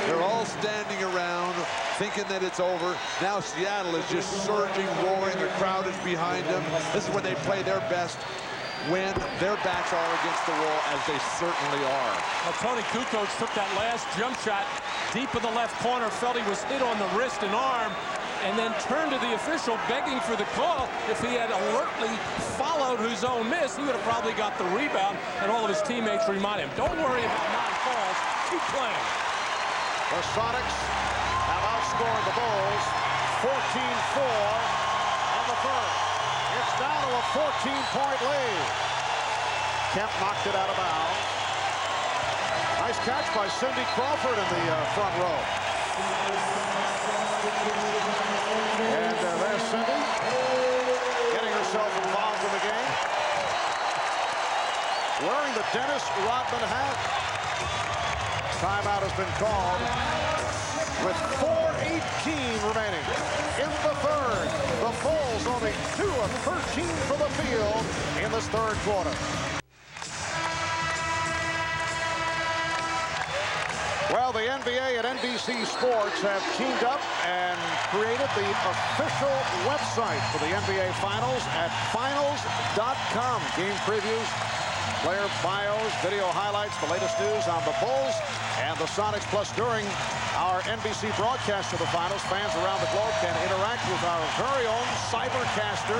They're all standing around thinking that it's over. Now Seattle is just surging, roaring. The crowd is behind them. This is when they play their best, when their backs are against the wall, as they certainly are. Well, Tony Kukoc took that last jump shot deep in the left corner, felt he was hit on the wrist and arm, and then turned to the official begging for the call. If he had alertly followed his own miss, he would have probably got the rebound, and all of his teammates remind him, don't worry about non-calls, keep playing. The Sonics have outscored the Bulls 14-4 in the third. It's down to a 14-point lead. Kemp knocked it out of bounds. Nice catch by Cindy Crawford in the front row. And there's Cindy getting herself involved in the game. Wearing the Dennis Rodman hat. Timeout has been called with 4:18 remaining in the third. The Bulls only 2 of 13 from the field in this third quarter. Well, the NBA and NBC Sports have teamed up and created the official website for the NBA Finals at finals.com. Game previews, player bios, video highlights, the latest news on the Bulls and the Sonics. Plus, during our NBC broadcast of the Finals, fans around the globe can interact with our very own cybercaster,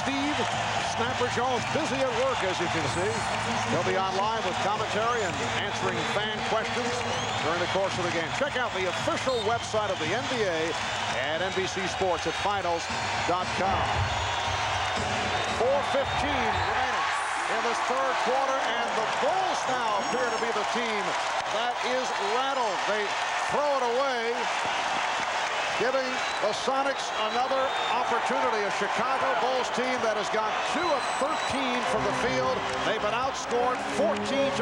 Steve Snapper Jones. Busy at work, as you can see. He'll be online with commentary and answering fan questions during the course of the game. Check out the official website of the NBA and NBC Sports at finals.com. 4:15 remaining in this third quarter, and the Bulls now appear to be the team that is rattled. They throw it away. giving the Sonics another opportunity. A Chicago Bulls team that has gone 2 of 13 from the field. They've been outscored 14-4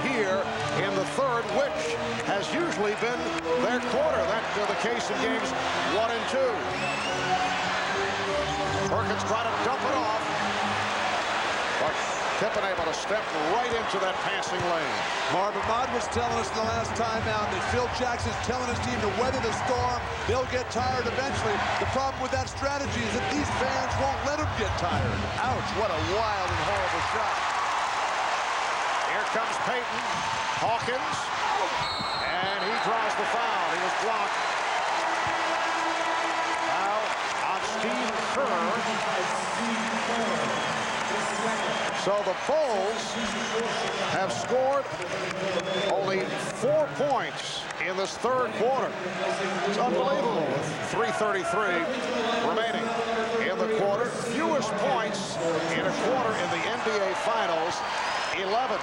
here in the third, which has usually been their quarter. That's the case in games 1 and 2. Perkins trying to dump it off, but Pippen able to step right into that passing lane. Marvin Ahmad was telling us the last time out that Phil Jackson's telling his team to weather the storm. They'll get tired eventually. The problem with that strategy is that these fans won't let them get tired. Ouch, what a wild and horrible shot. Here comes Payton. Hawkins. And he draws the foul. He was blocked. Foul on Steve Kerr. So the Bulls have scored only 4 points in this third quarter. It's unbelievable with 3:33 remaining in the quarter. Fewest points in a quarter in the NBA Finals, 11.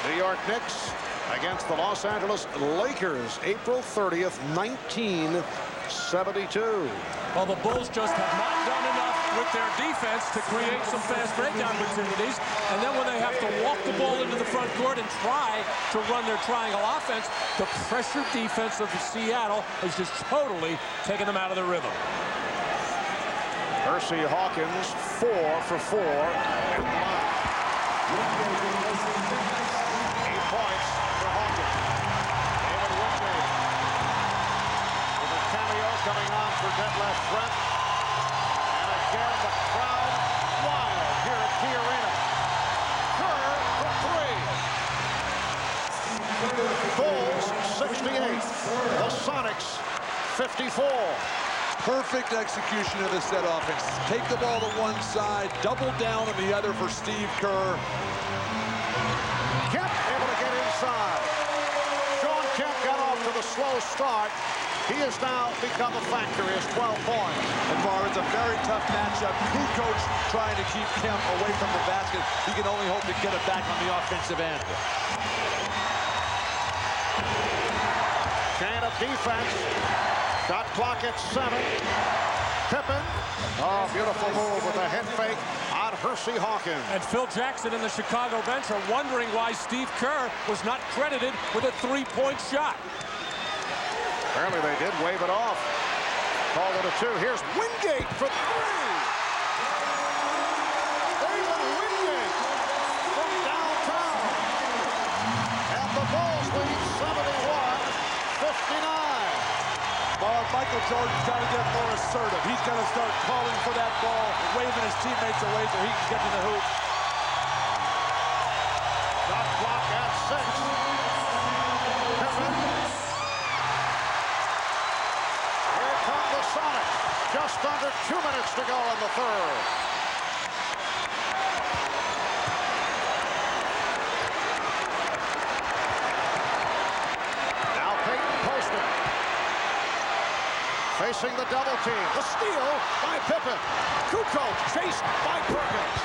New York Knicks against the Los Angeles Lakers, April 30th, 1972. Well, the Bulls just have not done enough with their defense to create some fast break opportunities. And then when they have to walk the ball into the front court and try to run their triangle offense, the pressure defense of Seattle has just totally taken them out of the rhythm. Hersey Hawkins, 4 for 4. 8 points for Hawkins. David Whitney with a cameo coming on for Detlef Schrempf. And again, the crowd wild here at Key Arena. Kerr for 3. Bulls 68. The Sonics 54. Perfect execution of the set offense. Take the ball to one side, double down on the other for Steve Kerr. Kemp able to get inside. Sean Kemp got off to the slow start. He has now become a factor. He has 12 points. And Marv, it's a very tough matchup. Kukoc trying to keep Kemp away from the basket. He can only hope to get it back on the offensive end. Chain of defense. Shot clock at 7. Pippen. Oh, beautiful move with a head fake on Hersey Hawkins. And Phil Jackson and the Chicago bench are wondering why Steve Kerr was not credited with a three-point shot. Apparently they did wave it off. Call it a 2. Here's Wingate for 3. David Wingate from downtown. And the Bulls lead 71-59. Michael Jordan's got to get more assertive. He's got to start calling for that ball, waving his teammates away so he can get to the hoop. Shot clock at 6. Pippen. Here come the Sonics. Just under 2 minutes to go in the third. Now Payton posted. Facing the double team. The steal by Pippen. Kukoc chased by Perkins.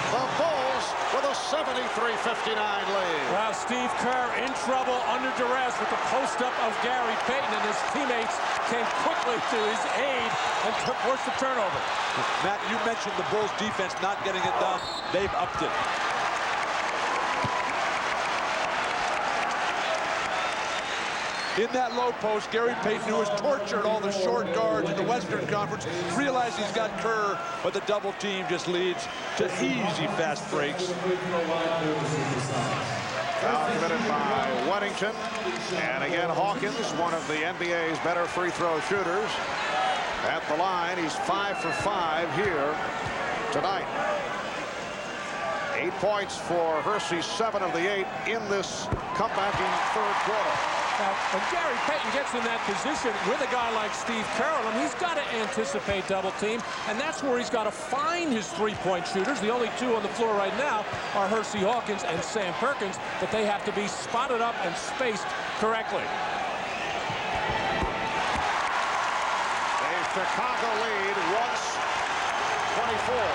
The Bulls with a 73-59 lead. Wow, Steve Kerr in trouble under duress with the post-up of Gary Payton, and his teammates came quickly to his aid and forced the turnover. Matt, you mentioned the Bulls defense not getting it done. They've upped it. In that low post, Gary Payton, who has tortured all the short guards in the Western Conference, realized he's got Kerr, but the double team just leads to easy fast breaks. Foul committed by Weddington. And again, Hawkins, one of the NBA's better free throw shooters. At the line, he's 5 for 5 here tonight. 8 points for Hersey, 7 of the 8 in this comebacking third quarter. Now, when Gary Payton gets in that position with a guy like Steve Kerr, he's got to anticipate double team, and that's where he's got to find his three-point shooters. The only two on the floor right now are Hersey Hawkins and Sam Perkins, but they have to be spotted up and spaced correctly. A Chicago lead once 24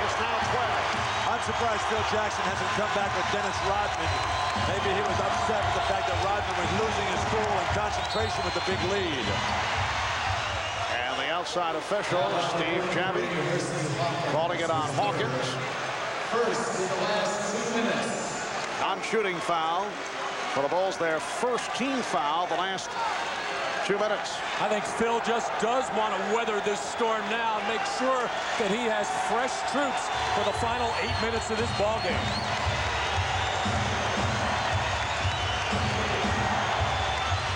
is now 12. I'm surprised Phil Jackson hasn't come back with Dennis Rodman. Maybe he was upset with the fact that Rodman was losing his cool and concentration with the big lead. And the outside official, Steve Javie, calling it on Hawkins. First in the last 2 minutes. Non-shooting foul for the Bulls, their first team foul the last 2 minutes. I think Phil just does want to weather this storm now and make sure that he has fresh troops for the final 8 minutes of this ball game.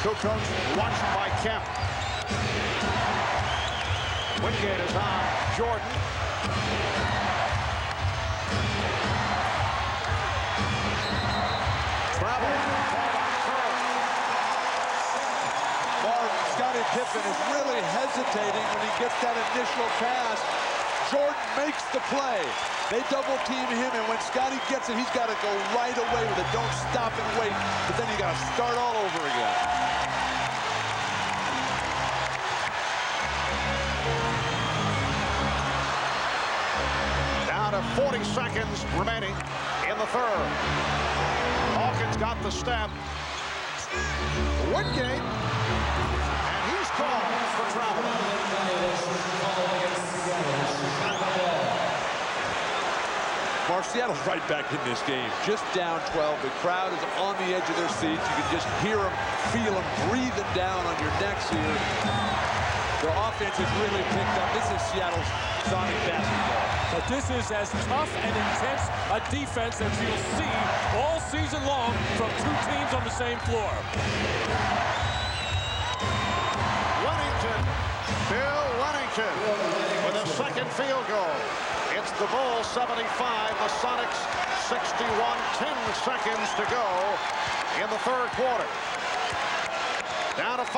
Kukoc watched by Kemp. Wingate is on Jordan. Travel. Scottie Pippen is really hesitating when he gets that initial pass. Jordan makes the play. They double team him, and when Scottie gets it, he's got to go right away with it. Don't stop and wait, but then you got to start all over again. Down to 40 seconds remaining in the third. Hawkins got the step. Wingate. Call for travel. Mark, Seattle's right back in this game. Just down 12. The crowd is on the edge of their seats. You can just hear them, feel them breathing down on your necks here. The offense has really picked up. This is Seattle's Sonic basketball. But this is as tough and intense a defense that you'll see all season long from two teams on the same floor. Bill Wennington with a second field goal. It's the Bulls 75, the Sonics 61, 10 seconds to go in the third quarter. Down to 5.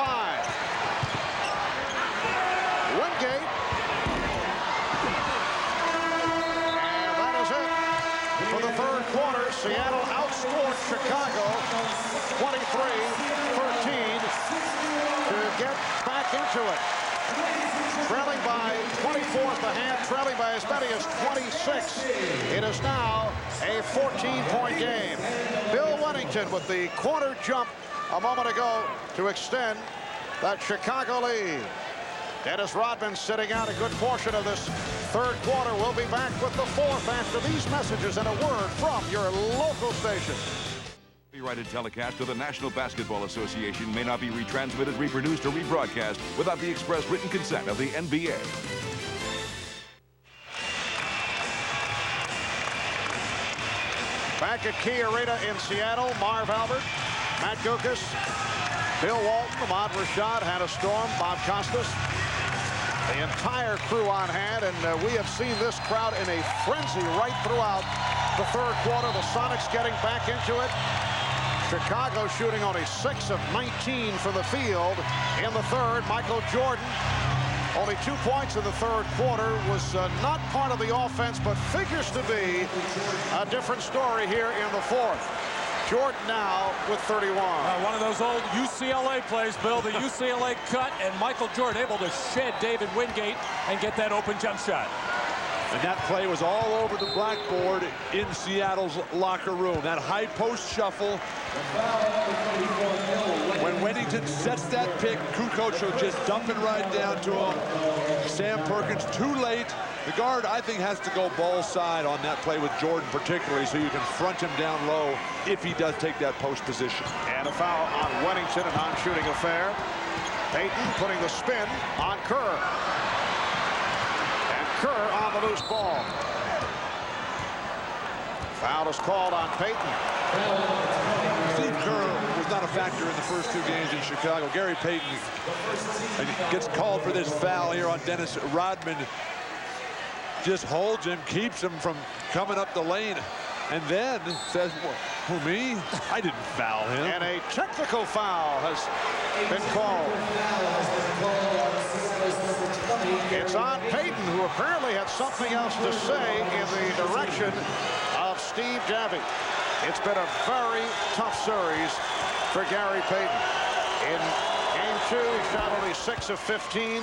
Wingate. And that is it for the third quarter. Seattle outscored Chicago 23-13 to get back into it. Trailing by 24 at the half, trailing by as many as 26. It is now a 14-point game. Bill Wennington with the corner jump a moment ago to extend that Chicago lead. Dennis Rodman sitting out a good portion of this third quarter. We'll be back with the fourth after these messages and a word from your local station. Copyrighted telecast of the National Basketball Association may not be retransmitted, reproduced, or rebroadcast without the express written consent of the NBA. Back at Key Arena in Seattle, Marv Albert, Matt Guokas, Bill Walton, Ahmad Rashad, Hannah Storm, Bob Costas. The entire crew on hand, and we have seen this crowd in a frenzy right throughout the third quarter. The Sonics getting back into it. Chicago shooting only 6 of 19 from the field in the third. Michael Jordan, only 2 points in the third quarter, was not part of the offense, but figures to be a different story here in the fourth. Jordan now with 31. One of those old UCLA plays, Bill, the UCLA cut, and Michael Jordan able to shed David Wingate and get that open jump shot. And that play was all over the blackboard in Seattle's locker room. That high post shuffle. When Wennington sets that pick, Kukoc will just dump it right down to him. Sam Perkins too late. The guard, I think, has to go ball side on that play with Jordan particularly, so you can front him down low if he does take that post position. And a foul on Wennington, a non-shooting affair. Payton putting the spin on Kerr. Kerr on the loose ball. Foul is called on Payton. Steve Kerr was not a factor in the first 2 games in Chicago. Gary Payton gets called for this foul here on Dennis Rodman. Just holds him, keeps him from coming up the lane, and then says, who, me? I didn't foul him. And a technical foul has been called. It's on Payton, who apparently had something else to say in the direction of Steve Javie. It's been a very tough series for Gary Payton. In game 2, he shot only 6 of 15.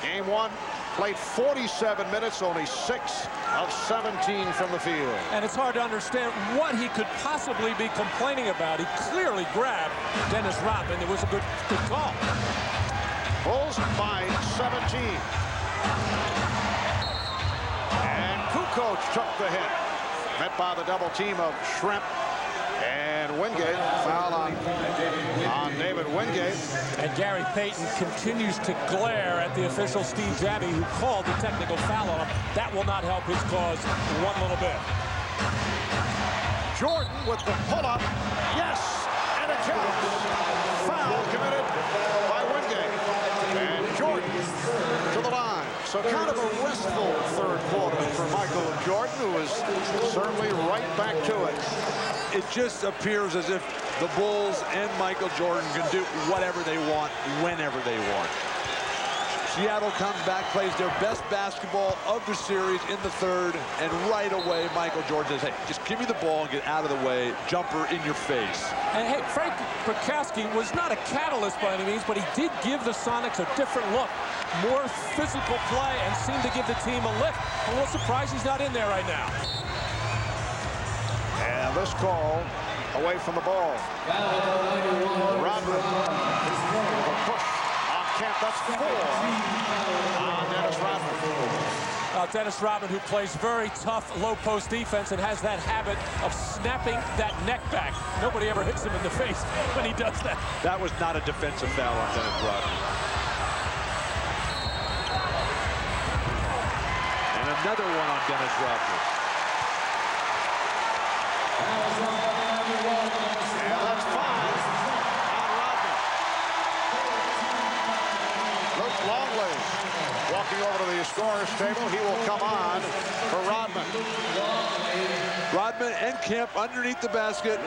Game 1 played 47 minutes, only 6 of 17 from the field. And it's hard to understand what he could possibly be complaining about. He clearly grabbed Dennis Rodman. It was a good call. Bulls by 17. And Kukoc took the hit. Met by the double team of Shrimp and Wingate. Foul on David Wingate. And Gary Payton continues to glare at the official Steve Jabby, who called the technical foul on him. That will not help his cause one little bit. Jordan with the pull-up. Yes, and it counts. Foul committed by Wingate. And Jordan to the line. So kind of a restful third quarter for Michael Jordan, who is certainly right back to it. It just appears as if the Bulls and Michael Jordan can do whatever they want, whenever they want. Seattle comes back, plays their best basketball of the series in the third, and right away Michael Jordan says, hey, just give me the ball and get out of the way. Jumper in your face. And hey, Frank Bukowski was not a catalyst by any means, but he did give the Sonics a different look. More physical play and seemed to give the team a lift. I'm a little surprised he's not in there right now. And this call away from the ball. Rodman with a push on Kemp. That's 4 on Dennis Rodman. Dennis Rodman, who plays very tough low post defense and has that habit of snapping that neck back. Nobody ever hits him in the face when he does that. That was not a defensive foul on Dennis Rodman. And another one on Dennis Rodman. And that's 5 on Rodman. Luke Longley walking over to the scorer's table. He will come on for Rodman. Rodman and Kemp underneath the basket.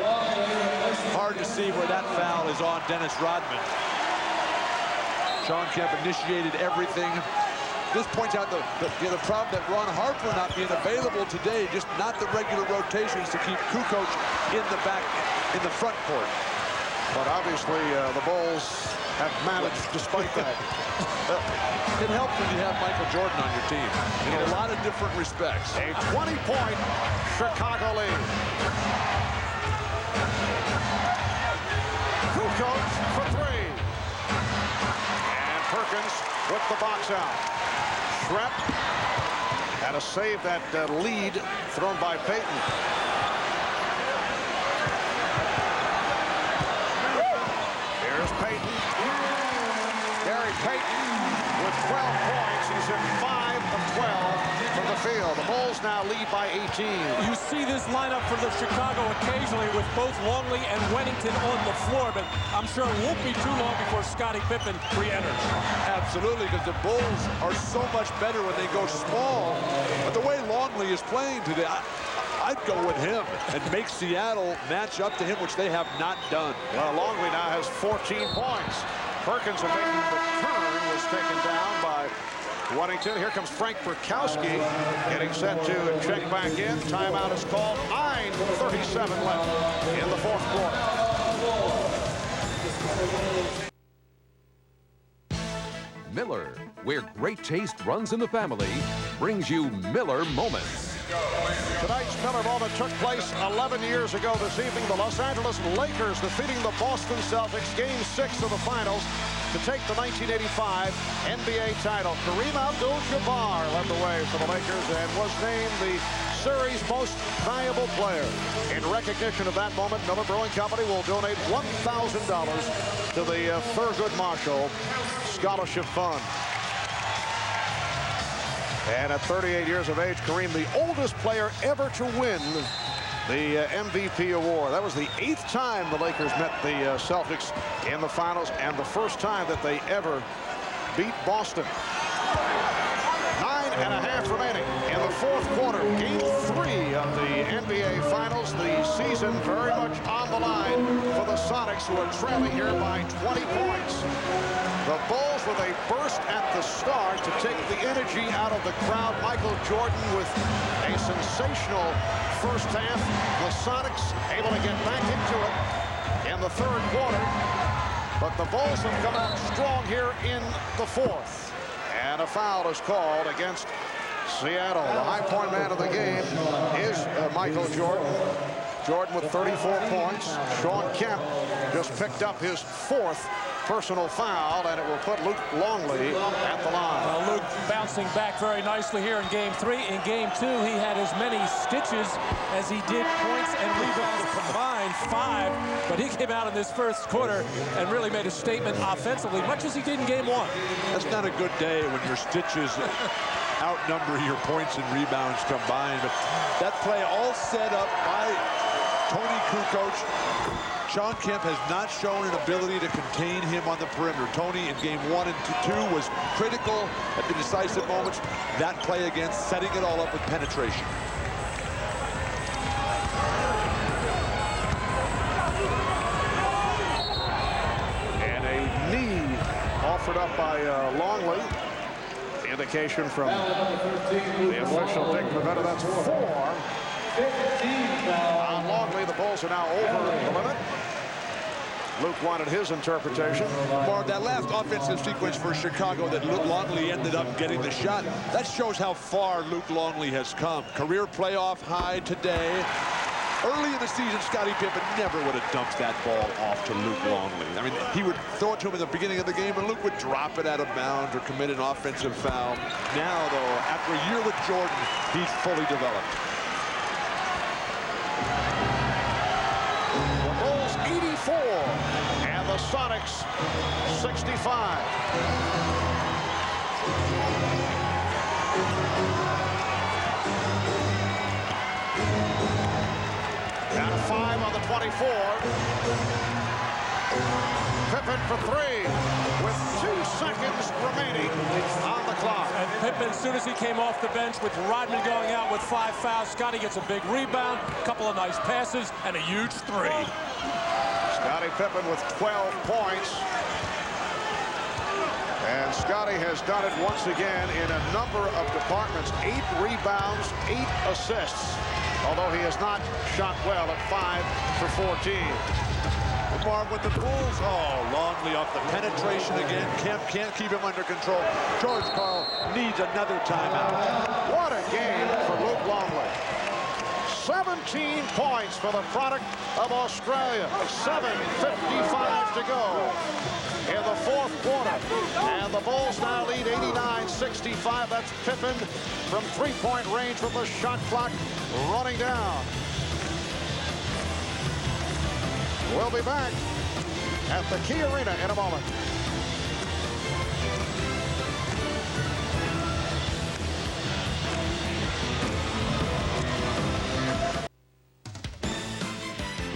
Hard to see where that foul is on Dennis Rodman. Sean Kemp initiated everything. This points out the problem that Ron Harper not being available today, just not the regular rotations to keep Kukoc in the front court. But obviously the Bulls have managed despite that. It helps when you have Michael Jordan on your team in a lot of different respects. A 20-point Chicago lead. Kukoc for 3. And Perkins with the box out. Shrimp had to save that lead thrown by Payton. Here's Payton. Gary Payton with 12 points. He's in 5 of 12 from the field. The Bulls now lead by 18. You see this lineup for the Chicago occasionally with both Longley and Wennington on the floor, but I'm sure it won't be too long before Scottie Pippen re-enters. Absolutely, because the Bulls are so much better when they go small. But the way Longley is playing today, I'd go with him and make Seattle match up to him, which they have not done. Well, Longley now has 14 points. Perkins, making the turn, was taken down by Wennington. Here comes Frank Bukowski getting set to check back in. Timeout is called. 9:37 left in the fourth quarter. Miller, where great taste runs in the family, brings you Miller Moments. Tonight's Miller moment took place 11 years ago this evening. The Los Angeles Lakers defeating the Boston Celtics, Game 6 of the finals, to take the 1985 NBA title. Kareem Abdul-Jabbar led the way for the Lakers and was named the series most valuable player. In recognition of that moment, Miller Brewing Company will donate $1,000 to the Thurgood Marshall Scholarship Fund. And at 38 years of age, Kareem, the oldest player ever to win the MVP award. That was the 8th time the Lakers met the Celtics in the finals, and the first time that they ever beat Boston. 9.5 remaining in the fourth quarter. Game 3 of the NBA Finals. The season very much on the line for the Sonics, who are trailing here by 20 points. The Bulls with a burst at the start to take the energy out of the crowd. Michael Jordan with a sensational first half. The Sonics able to get back into it in the third quarter. But the Bulls have come out strong here in the fourth. And a foul is called against Seattle. The high point man of the game is Michael Jordan. Jordan with 34 points. Sean Kemp just picked up his 4th personal foul, and it will put Luke Longley at the line. Well, Luke bouncing back very nicely here in Game 3. In Game 2, he had as many stitches as he did points and rebounds combined, 5. But he came out in this first quarter and really made a statement offensively, much as he did in Game 1. That's not a good day when your stitches outnumber your points and rebounds combined. But that play all set up by Tony Kukoc. Sean Kemp has not shown an ability to contain him on the perimeter. Tony in Game 1 and 2 was critical at the decisive moments. That play again, setting it all up with penetration. And a knee offered up by Longley. Indication from the official, Dick Pavetta. That's 4. On Longley, the Bulls are now over the limit. Luke wanted his interpretation. Marv, that last offensive sequence for Chicago that Luke Longley ended up getting the shot, that shows how far Luke Longley has come. Career playoff high today. Early in the season, Scottie Pippen never would have dumped that ball off to Luke Longley. I mean, he would throw it to him in the beginning of the game, and Luke would drop it out of bounds or commit an offensive foul. Now, though, after a year with Jordan, he's fully developed. The Bulls 84 and the Sonics 65. Down to 5 on the 24. Pippen for 3 with 2 seconds remaining on the clock. And Pippen, as soon as he came off the bench with Rodman going out with 5 fouls, Scottie gets a big rebound, a couple of nice passes, and a huge 3. Scottie Pippen with 12 points. And Scottie has done it once again in a number of departments. 8 rebounds, 8 assists. Although he has not shot well at 5 for 14. Marv with the Bulls. Oh, Longley off the penetration again. Kemp can't keep him under control. George Karl needs another timeout. What a game for Luke Longley. 17 points for the product of Australia. 7:55 to go in the 4th quarter. And the Bulls now lead 89-65. That's Pippen from 3-point range with the shot clock running down. We'll be back at the Key Arena in a moment.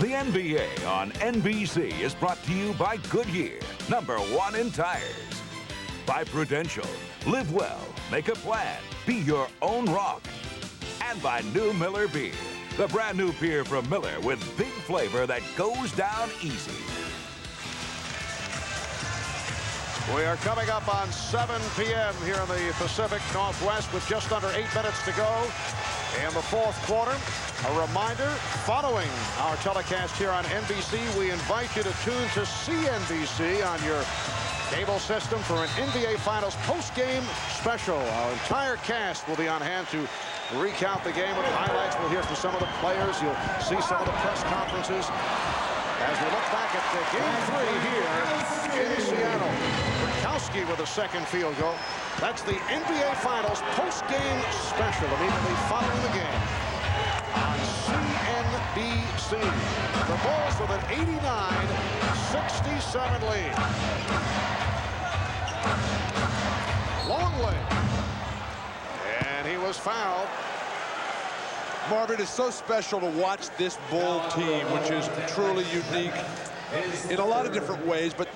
The NBA on NBC is brought to you by Goodyear, #1 in tires. By Prudential, live well, make a plan, be your own rock. And by New Miller Beer, the brand new beer from Miller with big flavor that goes down easy. We are coming up on 7 p.m. here in the Pacific Northwest with just under 8 minutes to go in the 4th quarter. A reminder, following our telecast here on NBC, we invite you to tune to CNBC on your cable system for an NBA Finals post-game special. Our entire cast will be on hand to recount the game with highlights. We'll hear from some of the players. You'll see some of the press conferences as we look back at Game 3 here in Seattle. Gronkowski with a 2nd field goal. That's the NBA Finals post-game special immediately following the game on CNBC. The Bulls with an 89-67 lead. Longley. And he was fouled. Marvin, it's so special to watch this Bull team, which is truly unique in a lot of different ways. But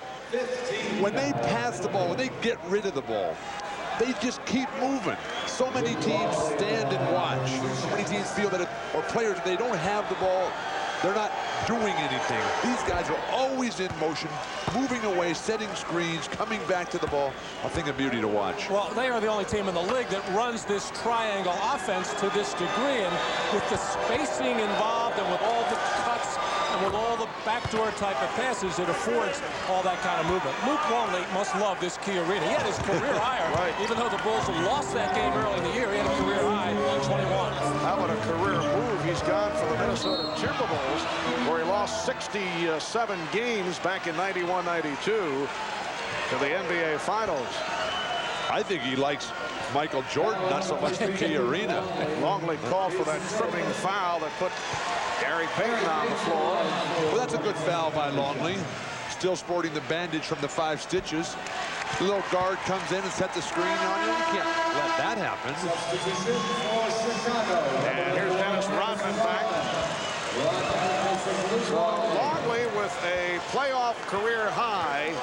when they pass the ball, when they get rid of the ball, they just keep moving. So many teams stand and watch. So many teams feel that or players, if they don't have the ball, they're not doing anything. These guys are always in motion, moving away, setting screens, coming back to the ball. A thing of beauty to watch. Well, they are the only team in the league that runs this triangle offense to this degree. And with the spacing involved and with all the cuts and And with all the backdoor type of passes, it affords all that kind of movement. Luke Longley must love this Key Arena. He had his career higher. Right. Even though the Bulls lost that game early in the year, he had a career high 21. How about a career move? He's gone for the Minnesota Timberwolves, where he lost 67 games back in 91-92 to the NBA Finals. I think he likes Michael Jordan, not so much the Key Arena. Longley called for that tripping foul that put Gary Payton on the floor. Well, that's a good foul by Longley. Still sporting the bandage from the 5 stitches. The little guard comes in and sets the screen on you. You can't let that happen. And here's Dennis Rodman back. So Longley with a playoff career high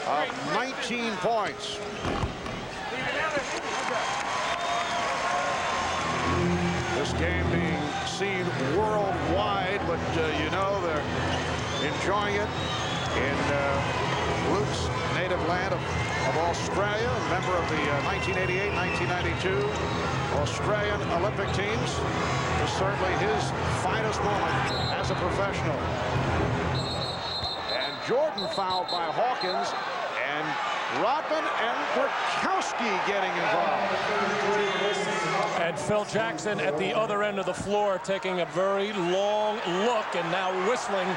of 19 points. This game being seen worldwide, but you know they're enjoying it in Luke's native land of Australia, a member of the 1988-1992 Australian Olympic teams. It was certainly his finest moment as a professional. And Jordan fouled by Hawkins, and Rodman and Burkowski getting involved. And Phil Jackson at the other end of the floor taking a very long look and now whistling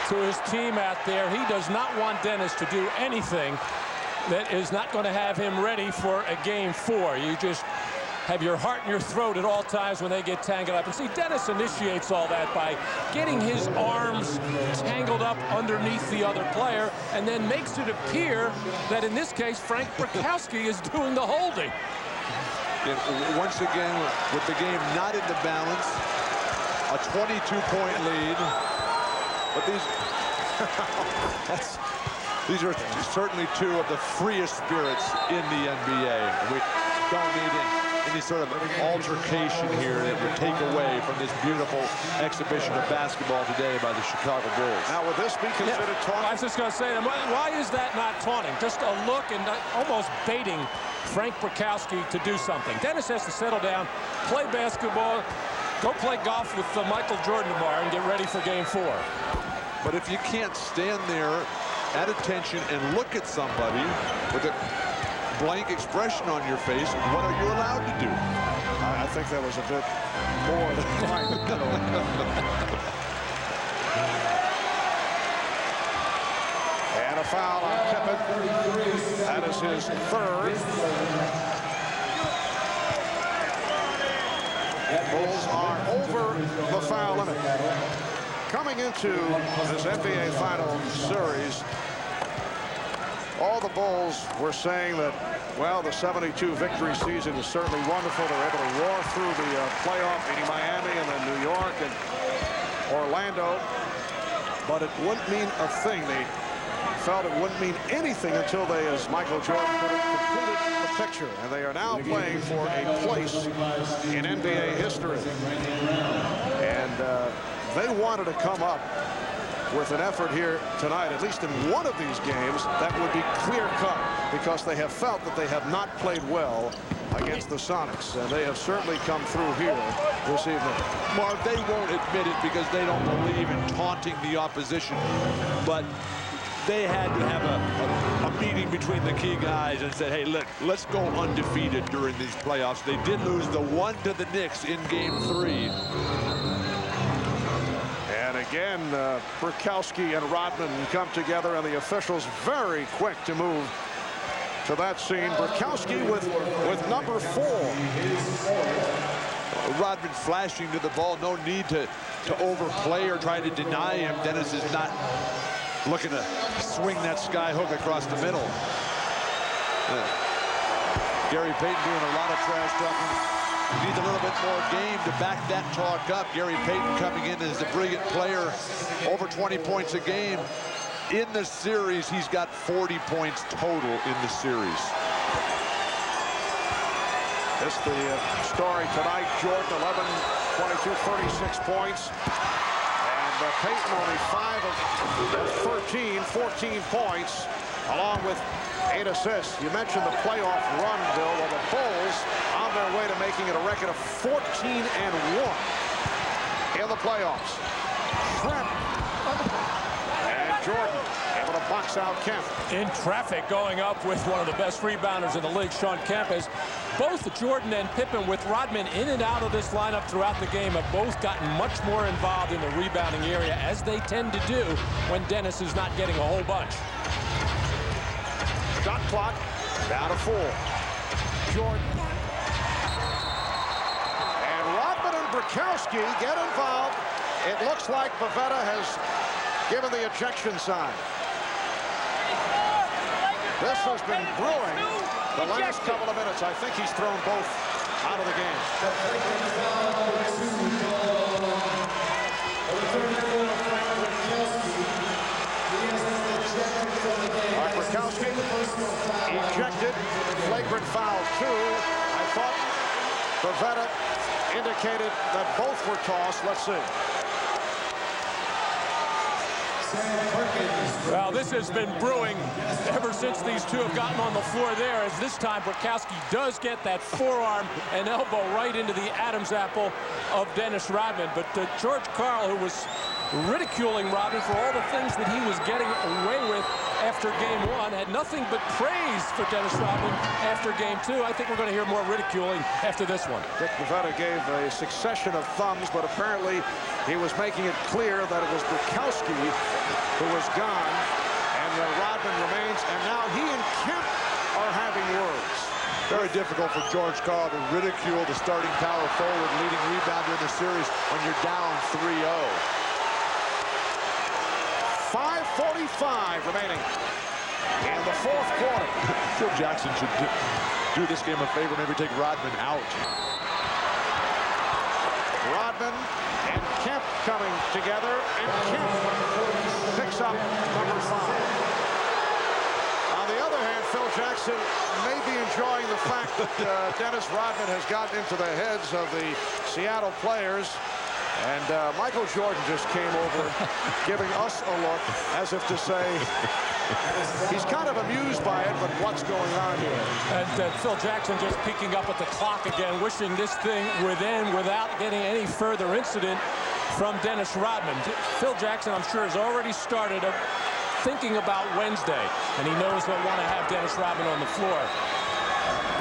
to his team out there. He does not want Dennis to do anything that is not going to have him ready for a game 4. You just have your heart in your throat at all times when they get tangled up. And see, Dennis initiates all that by getting his arms tangled up underneath the other player and then makes it appear that in this case Frank Burkowski is doing the holding. And once again, with the game not in the balance, a 22-point lead. But these are certainly 2 of the freest spirits in the NBA. We don't need any sort of altercation here that would take away from this beautiful exhibition of basketball today by the Chicago Bulls. Now, would this be considered taunting? I was just going to say, why is that not taunting? Just a look and almost baiting Frank Burkowski to do something. Dennis has to settle down, play basketball, go play golf with Michael Jordan tomorrow and get ready for game 4. But if you can't stand there at attention and look at somebody with a blank expression on your face, what are you allowed to do? I think that was a bit more than fine. And a foul on Pippen. That is his 3rd. Bulls are over the foul limit. Coming into this NBA Final Series, all the Bulls were saying that, well, the 72 victory season is certainly wonderful. They're able to roar through the playoff, beating Miami and then New York and Orlando. But it wouldn't mean a thing. They felt it wouldn't mean anything until they, as Michael Jordan put it, completed the picture. And they are now playing for a place in NBA history. And they wanted to come up with an effort here tonight, at least in one of these games, that would be clear-cut, because they have felt that they have not played well against the Sonics, and they have certainly come through here this evening. Marv, they won't admit it because they don't believe in taunting the opposition, but they had to have a meeting between the key guys and said, hey, let's go undefeated during these playoffs. They did lose the 1 to the Knicks in game 3. And again, Burkowski and Rodman come together, and the officials very quick to move to that scene. Burkowski with number 4. Rodman flashing to the ball. No need to overplay or try to deny him. Dennis is not looking to swing that sky hook across the middle. Gary Payton doing a lot of trash talking. He needs a little bit more game to back that talk up. Gary Payton coming in as a brilliant player, over 20 points a game. In the series, he's got 40 points total in the series. This is the story tonight. Jordan 11, 22, 36 points. And Payton only 5 of 13, 14 points, along with 8 assists. You mentioned the playoff run, Bill. Well, the Bulls on their way to making it a record of 14-1 in the playoffs. Shrimp Jordan able to box out Kemp. In traffic going up with one of the best rebounders in the league, Shawn Kemp, as both Jordan and Pippen, with Rodman in and out of this lineup throughout the game, have both gotten much more involved in the rebounding area, as they tend to do when Dennis is not getting a whole bunch. Shot clock down to 4. Jordan. And Rodman and Bukowski get involved. It looks like Pavetta has given the ejection sign. This has been brewing the last couple of minutes. I think he's thrown both out of the game. Bukowski ejected, flagrant foul 2. I thought Pavetta indicated that both were tossed. Let's see. Well, this has been brewing ever since these two have gotten on the floor there, as this time Bukowski does get that forearm and elbow right into the Adam's apple of Dennis Rodman. But George Karl, who was ridiculing Rodman for all the things that he was getting away with after game 1, had nothing but praise for Dennis Rodman after game 2. I think we're going to hear more ridiculing after this one. Dick Pavetta gave a succession of thumbs, but apparently he was making it clear that it was Bukowski who was gone, and Rodman remains, and now he and Kemp are having words. Very difficult for George Karl to ridicule the starting power forward, leading rebounder in the series when you're down 3-0. 5:45 remaining in the 4th quarter. Phil Jackson should do this game a favor, maybe take Rodman out. Rodman and Kemp coming together, and Kemp picks up number 5. On the other hand, Phil Jackson may be enjoying the fact that Dennis Rodman has gotten into the heads of the Seattle players. And Michael Jordan just came over giving us a look as if to say he's kind of amused by it, but what's going on here? And Phil Jackson just peeking up at the clock again, wishing this thing would end without getting any further incident from Dennis Rodman. Phil Jackson, I'm sure, has already started thinking about Wednesday, and he knows he'll want to have Dennis Rodman on the floor.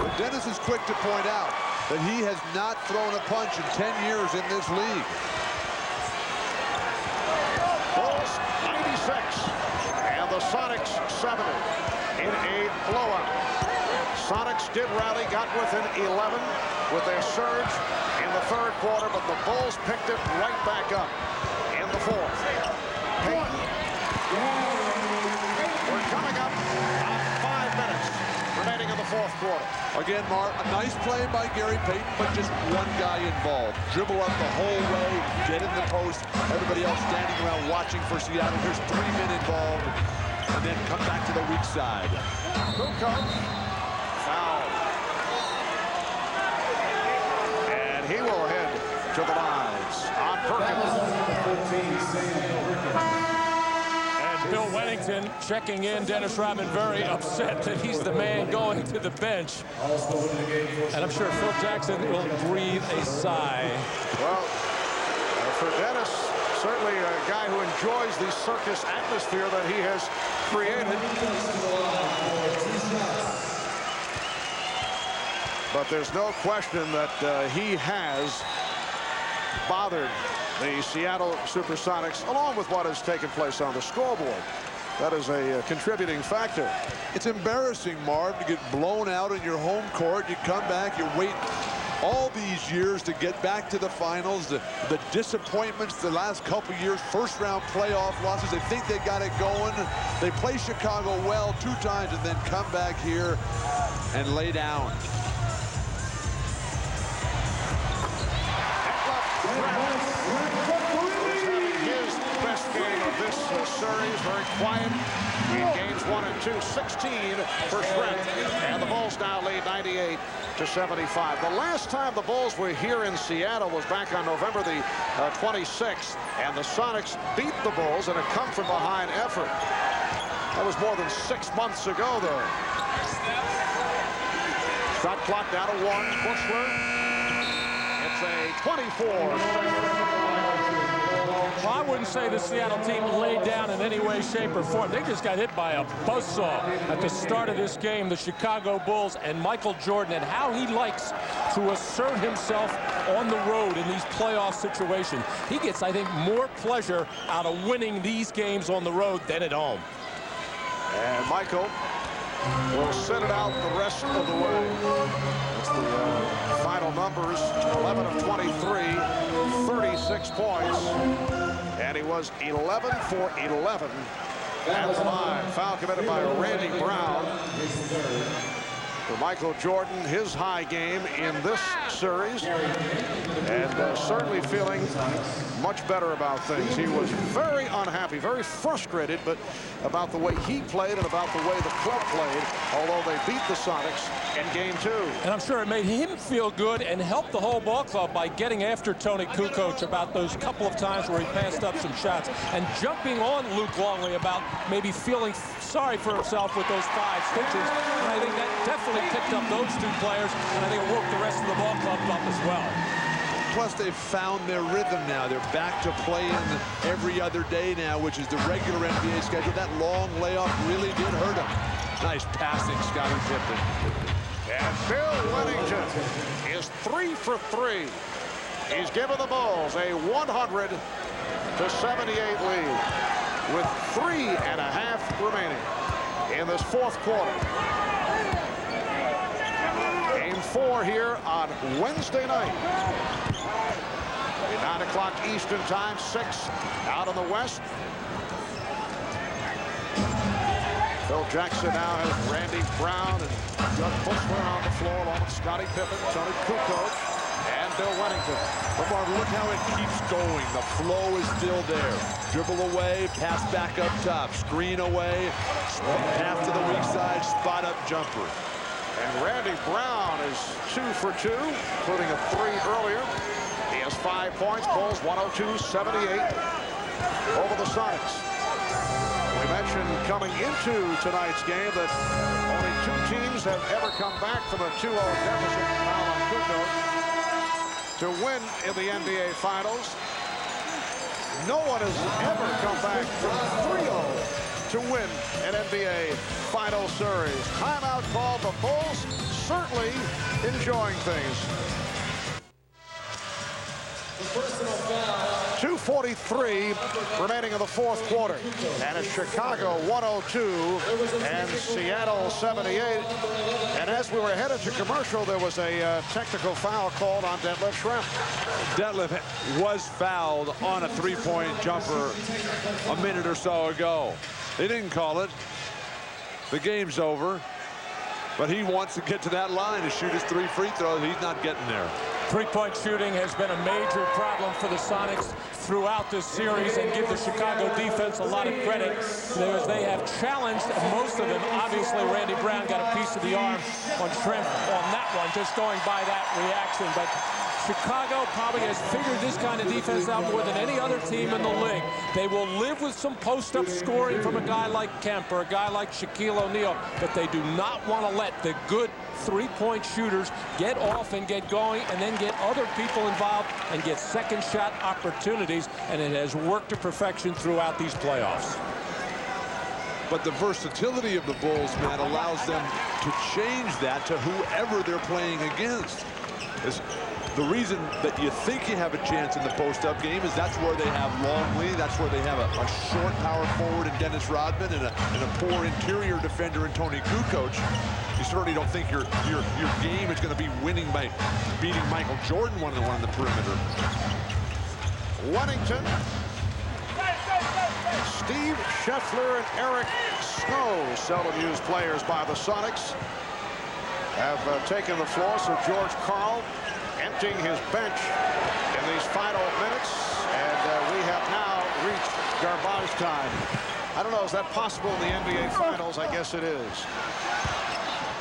But Dennis is quick to point out that he has not thrown a punch in 10 years in this league. Bulls 96 and the Sonics 70 in a blowout. Sonics did rally, got within 11 with their surge in the 3rd quarter, but the Bulls picked it right back up in the 4th. Payton. We're coming up on 5 minutes remaining in the 4th quarter. Again, Mark, a nice play by Gary Payton, but just one guy involved. Dribble up the whole way, get in the post. Everybody else standing around watching for Seattle. Here's 3 men involved, and then come back to the weak side. Kukoc, foul. And he will head to the lines on Perkins. Bill Wennington checking in. Dennis Rodman very upset that he's the man going to the bench. And I'm sure Phil Jackson will breathe a sigh. Well, for Dennis, certainly a guy who enjoys the circus atmosphere that he has created. But there's no question that he has bothered the Seattle Supersonics, along with what has taken place on the scoreboard. That is a contributing factor. It's embarrassing, Marv, to get blown out in your home court. You come back, you wait all these years to get back to the finals. The disappointments the last couple years, first-round playoff losses. They think they got it going. They play Chicago well 2 times and then come back here and lay down. Best game of this series, very quiet in games 1 and 2, 16 for Trent, and the Bulls now lead 98-75. The last time the Bulls were here in Seattle was back on November the 26th, and the Sonics beat the Bulls in a come-from-behind effort. That was more than 6 months ago, though. Shot clock down to 1. Bushler. It's a 24-second Well, I wouldn't say the Seattle team laid down in any way, shape, or form. They just got hit by a buzzsaw at the start of this game, the Chicago Bulls and Michael Jordan, and how he likes to assert himself on the road in these playoff situations. He gets, I think, more pleasure out of winning these games on the road than at home. And Michael will sit it out the rest of the way. That's the final numbers, 11 of 23, 36 points. And he was 11 for 11 at the line. Foul committed by Randy Brown. For Michael Jordan, his high game in this series, and certainly feeling much better about things. He was very unhappy, very frustrated, but about the way he played and about the way the club played, although they beat the Sonics in game 2. And I'm sure it made him feel good and helped the whole ball club by getting after Tony Kukoc about those couple of times where he passed up some shots and jumping on Luke Longley about maybe feeling sorry for himself with those 5 stitches. And I think that definitely picked up those 2 players, and I think it woke the rest of the ball club up as well. Plus, they've found their rhythm now. They're back to playing every other day now, which is the regular NBA schedule. That long layoff really did hurt them. Nice passing, Scottie Pippen. And Bill Wennington is 3 for 3. He's given the Bulls a 100-78 lead with 3.5 remaining in this 4th quarter. Game 4 here on Wednesday night. 9 o'clock Eastern time, 6 out in the West. Phil Jackson now has Randy Brown and Doug Bushler on the floor, along with Scottie Pippen, Tony Kukoc, and Bill Wennington. But Mark, look how it keeps going. The flow is still there. Dribble away, pass back up top, screen away, pass to the weak side, spot up jumper. And Randy Brown is 2 for 2, including a 3 earlier. He has 5 points. Bulls 102-78 over the Sonics. We mentioned coming into tonight's game that only 2 teams have ever come back from a 2-0 deficit foul on Kukoc to win in the NBA Finals. No one has ever come back from 3-0 to win an NBA Final Series. Timeout called. The Bulls certainly enjoying things. 2:43 remaining in the 4th quarter. And it's Chicago 102 and Seattle 78. And as we were headed to commercial, there was a technical foul called on Detlef Schrempf. Detlef was fouled on a 3-point jumper a minute or so ago. They didn't call it. The game's over. But he wants to get to that line to shoot his 3 free throws. He's not getting there. 3-point shooting has been a major problem for the Sonics throughout this series, and give the Chicago defense a lot of credit because they have challenged most of them. Obviously, Randy Brown got a piece of the arm on Schrempf on that one, just going by that reaction. But Chicago probably has figured this kind of defense out more than any other team in the league. They will live with some post-up scoring from a guy like Kemp or a guy like Shaquille O'Neal, but they do not want to let the good 3-point shooters get off and get going and then get other people involved and get second shot opportunities, and it has worked to perfection throughout these playoffs. But the versatility of the Bulls, Matt, allows them to change that to whoever they're playing against. The reason that you think you have a chance in the post-up game is that's where they have Longley, that's where they have a short power forward in Dennis Rodman and a poor interior defender in Tony Kukoc. You certainly don't think your game is going to be winning by beating Michael Jordan one-on-one on the perimeter. Wennington, Steve Scheffler, and Eric Snow, seldom used players by the Sonics, have taken the floor. So George Karl emptying his bench in these final minutes, and we have now reached garbage time. I don't know, is that possible in the NBA Finals? I guess it is.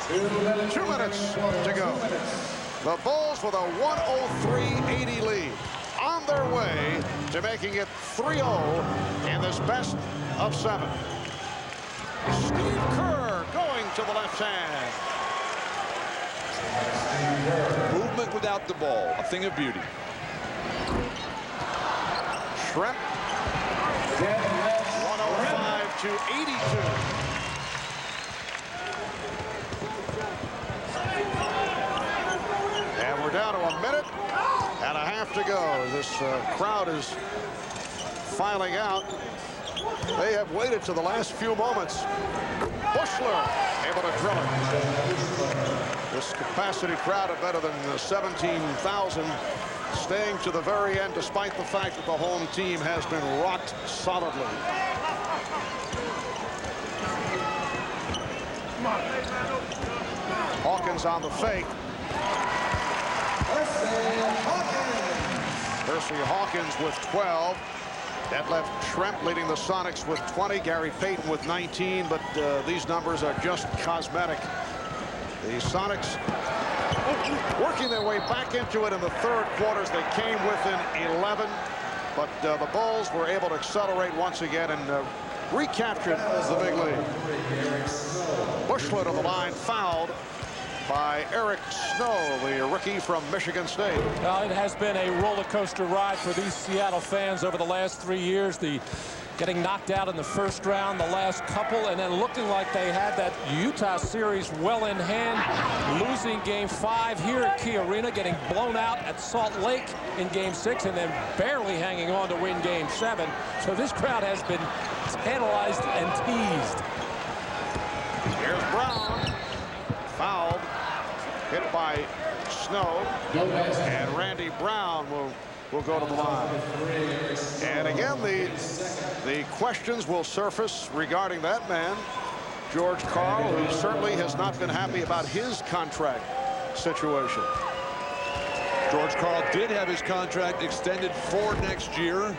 2 minutes to go. The Bulls with a 103-80 lead, on their way to making it 3-0 in this best of 7. Steve Kerr going to the left hand. Movement without the ball, a thing of beauty. Schrempf 105-82. And we're down to a minute and a half to go. This crowd is filing out. They have waited to the last few moments. Bushler able to drill it. This capacity crowd of better than 17,000 staying to the very end despite the fact that the home team has been rocked solidly. Hawkins on the fake. Percy Hawkins with 12. That left Tremp leading the Sonics with 20. Gary Payton with 19. But these numbers are just cosmetic. The Sonics working their way back into it in the third quarters. They came within 11. But the Bulls were able to accelerate once again and recaptured the big lead. Bushler to the line, fouled by Eric Snow, the rookie from Michigan State. Well, it has been a roller coaster ride for these Seattle fans over the last 3 years. The getting knocked out in the first round, the last couple, and then looking like they had that Utah series well in hand, losing game 5 here at Key Arena, getting blown out at Salt Lake in game 6, and then barely hanging on to win game 7. So this crowd has been tantalized and teased. Here's Brown, fouled, hit by Snow, and Randy Brown will go to the line. And again, the questions will surface regarding that man, George Karl, who certainly has not been happy about his contract situation. George Karl did have his contract extended for next year.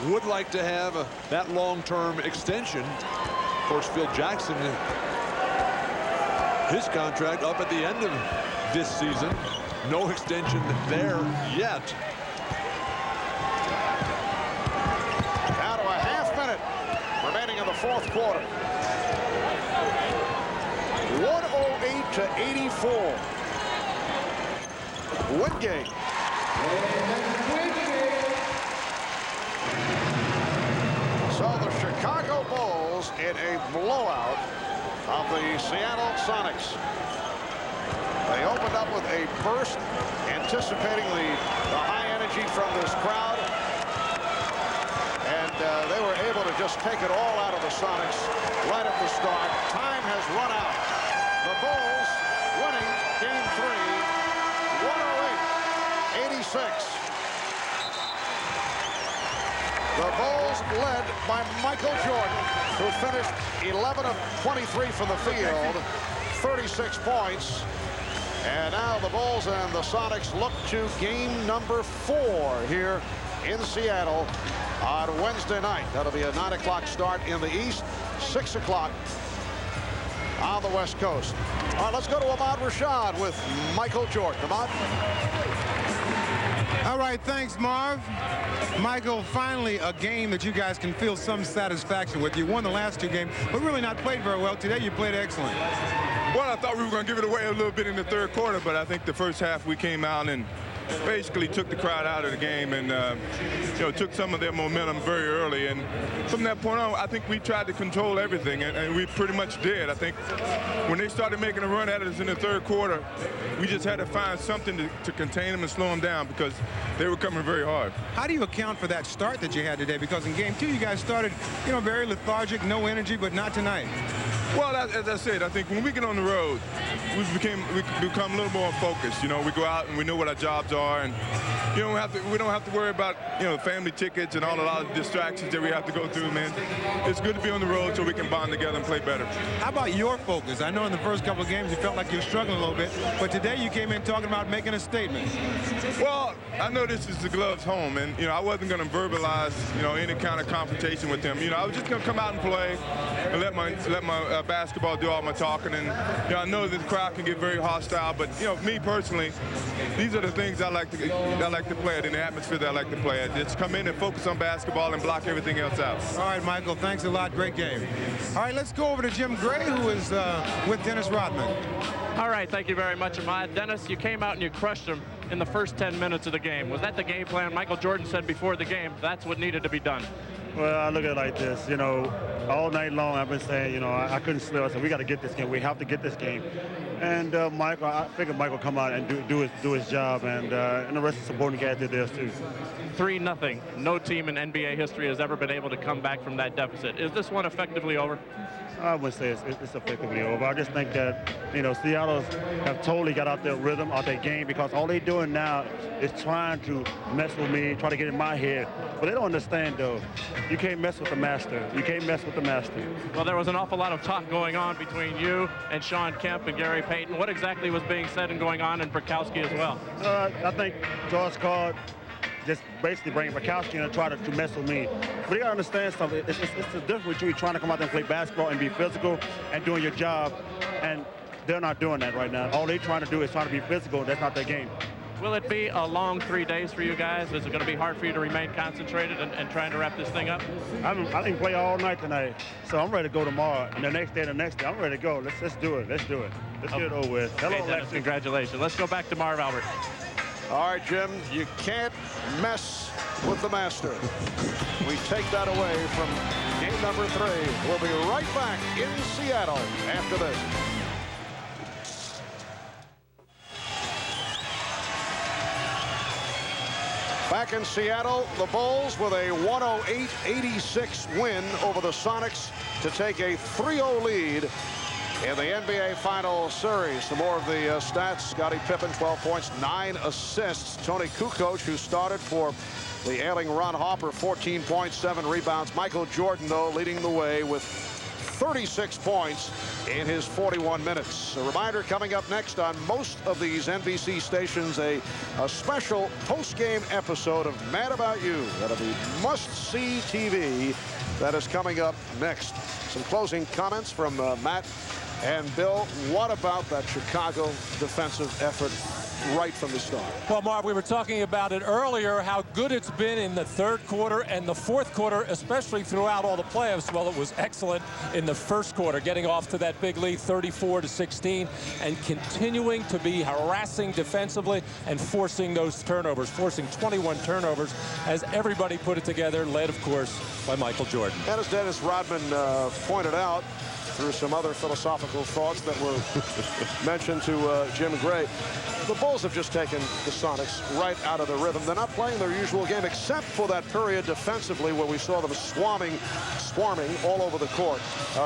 Would like to have that long-term extension. Of course, Phil Jackson, his contract up at the end of this season. No extension there yet. Down to a half minute remaining in the fourth quarter. 108-84. Wingate. So the Chicago Bulls in a blowout of the Seattle Sonics. They opened up with a burst, anticipating the high energy from this crowd. And they were able to just take it all out of the Sonics right at the start. Time has run out. The Bulls winning game 3, 108-86. The Bulls led by Michael Jordan, who finished 11 of 23 from the field, 36 points. And now the Bulls and the Sonics look to game number 4 here in Seattle on Wednesday night. That'll be a 9 o'clock start in the East, 6 o'clock on the West Coast. All right, let's go to Ahmad Rashad with Michael Jordan. Ahmad. All right, thanks, Marv. Michael, finally a game that you guys can feel some satisfaction with. You won the last 2 games, but really not played very well. Today you played excellent. Well, I thought we were going to give it away a little bit in the third quarter, but I think the first half we came out and basically took the crowd out of the game and took some of their momentum very early. And from that point on, I think we tried to control everything, and we pretty much did. I think when they started making a run at us in the third quarter, we just had to find something to contain them and slow them down because they were coming very hard. How do you account for that start that you had today? Because in game 2, you guys started, very lethargic, no energy, but not tonight. Well, as I said, I think when we get on the road, we become a little more focused. We go out and we know what our jobs are, and we don't have to worry about family tickets and a lot of distractions that we have to go through, man. It's good to be on the road so we can bond together and play better. How about your focus? I know in the first couple of games you felt like you were struggling a little bit, but today you came in talking about making a statement. Well, I know this is the Gloves home, and I wasn't going to verbalize any kind of confrontation with them. I was just going to come out and play and let my basketball do all my talking. And I know that the crowd can get very hostile, but me personally, these are the things I like to play at, in the atmosphere that I like to play at. Just come in and focus on basketball and block everything else out. All right, Michael, thanks a lot. Great game. All right, let's go over to Jim Gray, who is with Dennis Rodman. All right, thank you very much, Ahmad. Dennis, you came out and you crushed him in the first 10 minutes of the game. Was that the game plan? Michael Jordan said before the game that's what needed to be done. Well, I look at it like this, you know, all night long I've been saying, you know, I couldn't sleep. I said, we got to get this game. We have to get this game. And Michael, I figured Michael come out and do his job, and the rest of the supporting guys did theirs too. 3-0. No team in NBA history has ever been able to come back from that deficit. Is this one effectively over? I wouldn't say it's effectively over. I just think that, you know, Seattle have totally got out their rhythm, out their game, because all they're doing now is trying to mess with me, try to get in my head. But they don't understand, though. You can't mess with the master. You can't mess with the master. Well, there was an awful lot of talk going on between you and Sean Kemp and Gary Payton. What exactly was being said and going on in Bukowski as well? I think George called just basically bringing Bukowski in and try to mess with me. But you got to understand something. It's the difference between trying to come out there and play basketball and be physical and doing your job, and they're not doing that right now. All they're trying to do is trying to be physical. That's not their game. Will it be a long 3 days for you guys? Is it going to be hard for you to remain concentrated and trying to wrap this thing up? I didn't play all night tonight, so I'm ready to go tomorrow. And the next day, I'm ready to go. Let's do it. Let's do it. Let's get it over with. Hello, Dennis, congratulations. Let's go back to Marv Albert. All right, Jim, you can't mess with the master. We take that away from game number 3. We'll be right back in Seattle after this. Back in Seattle, the Bulls with a 108-86 win over the Sonics to take a 3-0 lead in the NBA Final Series. Some more of the stats. Scottie Pippen, 12 points, 9 assists. Tony Kukoc, who started for the ailing Ron Harper, 14 points, 7 rebounds. Michael Jordan, though, leading the way with 36 points in his 41 minutes. A reminder, coming up next on most of these NBC stations, a special post-game episode of Mad About You. That'll be must-see TV. That is coming up next. Some closing comments from Matt and Bill. What about that Chicago defensive effort right from the start? Well, Marv, we were talking about it earlier, how good it's been in the third quarter and the fourth quarter, especially throughout all the playoffs. Well, it was excellent in the first quarter, getting off to that big lead, 34-16, and continuing to be harassing defensively and forcing those turnovers, forcing 21 turnovers, as everybody put it together, led, of course, by Michael Jordan. And as Dennis Rodman pointed out, through some other philosophical thoughts that were mentioned to Jim Gray, the Bulls have just taken the Sonics right out of the rhythm. They're not playing their usual game, except for that period defensively where we saw them swarming all over the court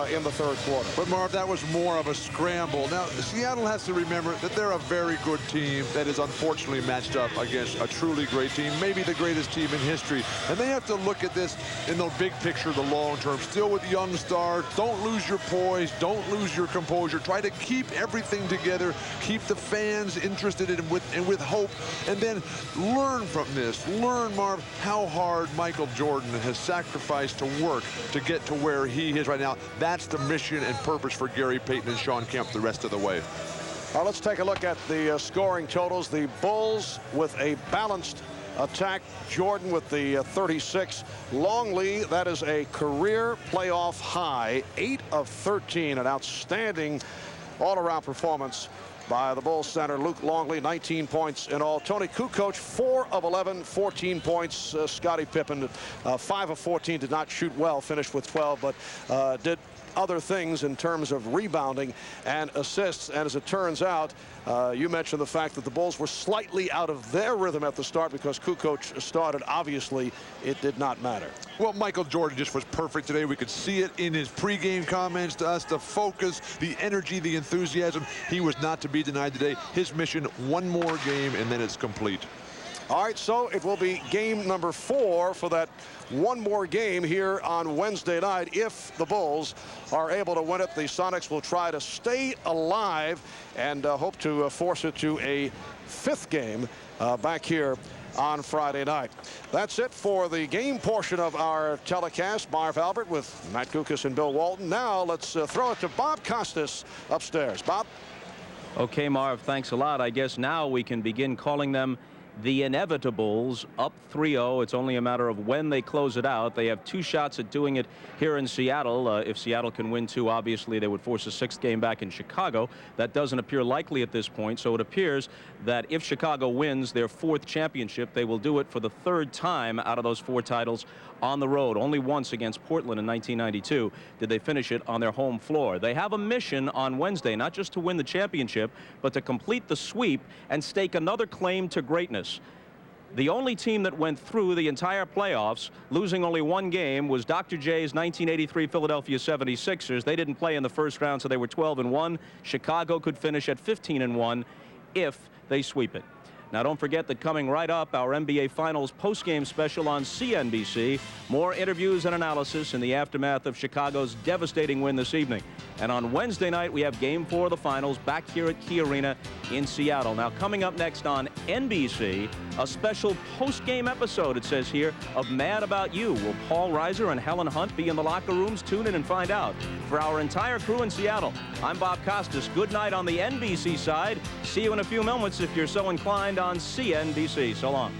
in the third quarter. But, Marv, that was more of a scramble. Now, Seattle has to remember that they're a very good team that is unfortunately matched up against a truly great team, maybe the greatest team in history. And they have to look at this in the big picture, the long term. Still with young stars, don't lose your poise, don't lose your composure. Try to keep everything together, keep the fans interested and with hope, and then learn from this. Learn, Marv, how hard Michael Jordan has sacrificed to work to get to where he is right now. That's the mission and purpose for Gary Payton and Sean Kemp the rest of the way. Let's take a look at the scoring totals. The Bulls with a balanced attack. Jordan with the 36. Longley, that is a career playoff high, 8 of 13, an outstanding all-around performance by the Bulls center Luke Longley, 19 points in all. Tony Kukoc, 4 of 11, 14 points. Scottie Pippen, 5 of 14, did not shoot well, finished with 12, but did other things in terms of rebounding and assists. And as it turns out, you mentioned the fact that the Bulls were slightly out of their rhythm at the start because Kukoc started. Obviously, it did not matter. Well, Michael Jordan just was perfect today. We could see it in his pregame comments to us, the focus, the energy, the enthusiasm. He was not to be denied today. His mission, one more game, and then it's complete. All right, so it will be game number 4 for that one more game here on Wednesday night. If the Bulls are able to win it, the Sonics will try to stay alive and hope to force it to a 5th game back here on Friday night. That's it for the game portion of our telecast. Marv Albert with Matt Gukas and Bill Walton. Now let's throw it to Bob Costas upstairs. Bob? Okay, Marv, thanks a lot. I guess now we can begin calling them the Inevitables, up 3-0. It's only a matter of when they close it out. They have 2 shots at doing it here in Seattle. If Seattle can win 2, obviously they would force a 6th game back in Chicago. That doesn't appear likely at this point, so it appears that if Chicago wins their 4th championship, they will do it for the 3rd time out of those 4 titles on the road. Only once against Portland in 1992 did they finish it on their home floor. They have a mission on Wednesday, not just to win the championship, but to complete the sweep and stake another claim to greatness. The only team that went through the entire playoffs, losing only one game, was Dr. J's 1983 Philadelphia 76ers. They didn't play in the first round, so they were 12-1. Chicago could finish at 15-1 if they sweep it. Now, don't forget that coming right up, our NBA Finals postgame special on CNBC. More interviews and analysis in the aftermath of Chicago's devastating win this evening. And on Wednesday night, we have Game 4 of the Finals back here at Key Arena in Seattle. Now, coming up next on NBC, a special postgame episode, it says here, of Mad About You. Will Paul Reiser and Helen Hunt be in the locker rooms? Tune in and find out. For our entire crew in Seattle, I'm Bob Costas. Good night on the NBC side. See you in a few moments if you're so inclined on CNBC. So long.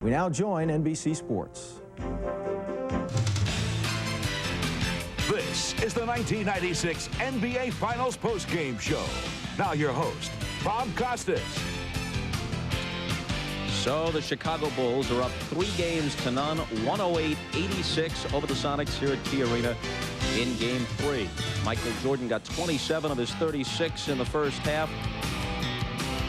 We now join NBC Sports. This is the 1996 NBA Finals postgame show. Now your host, Bob Costas. So the Chicago Bulls are up 3-0, 108-86 over the Sonics here at Key Arena in Game 3. Michael Jordan got 27 of his 36 in the first half.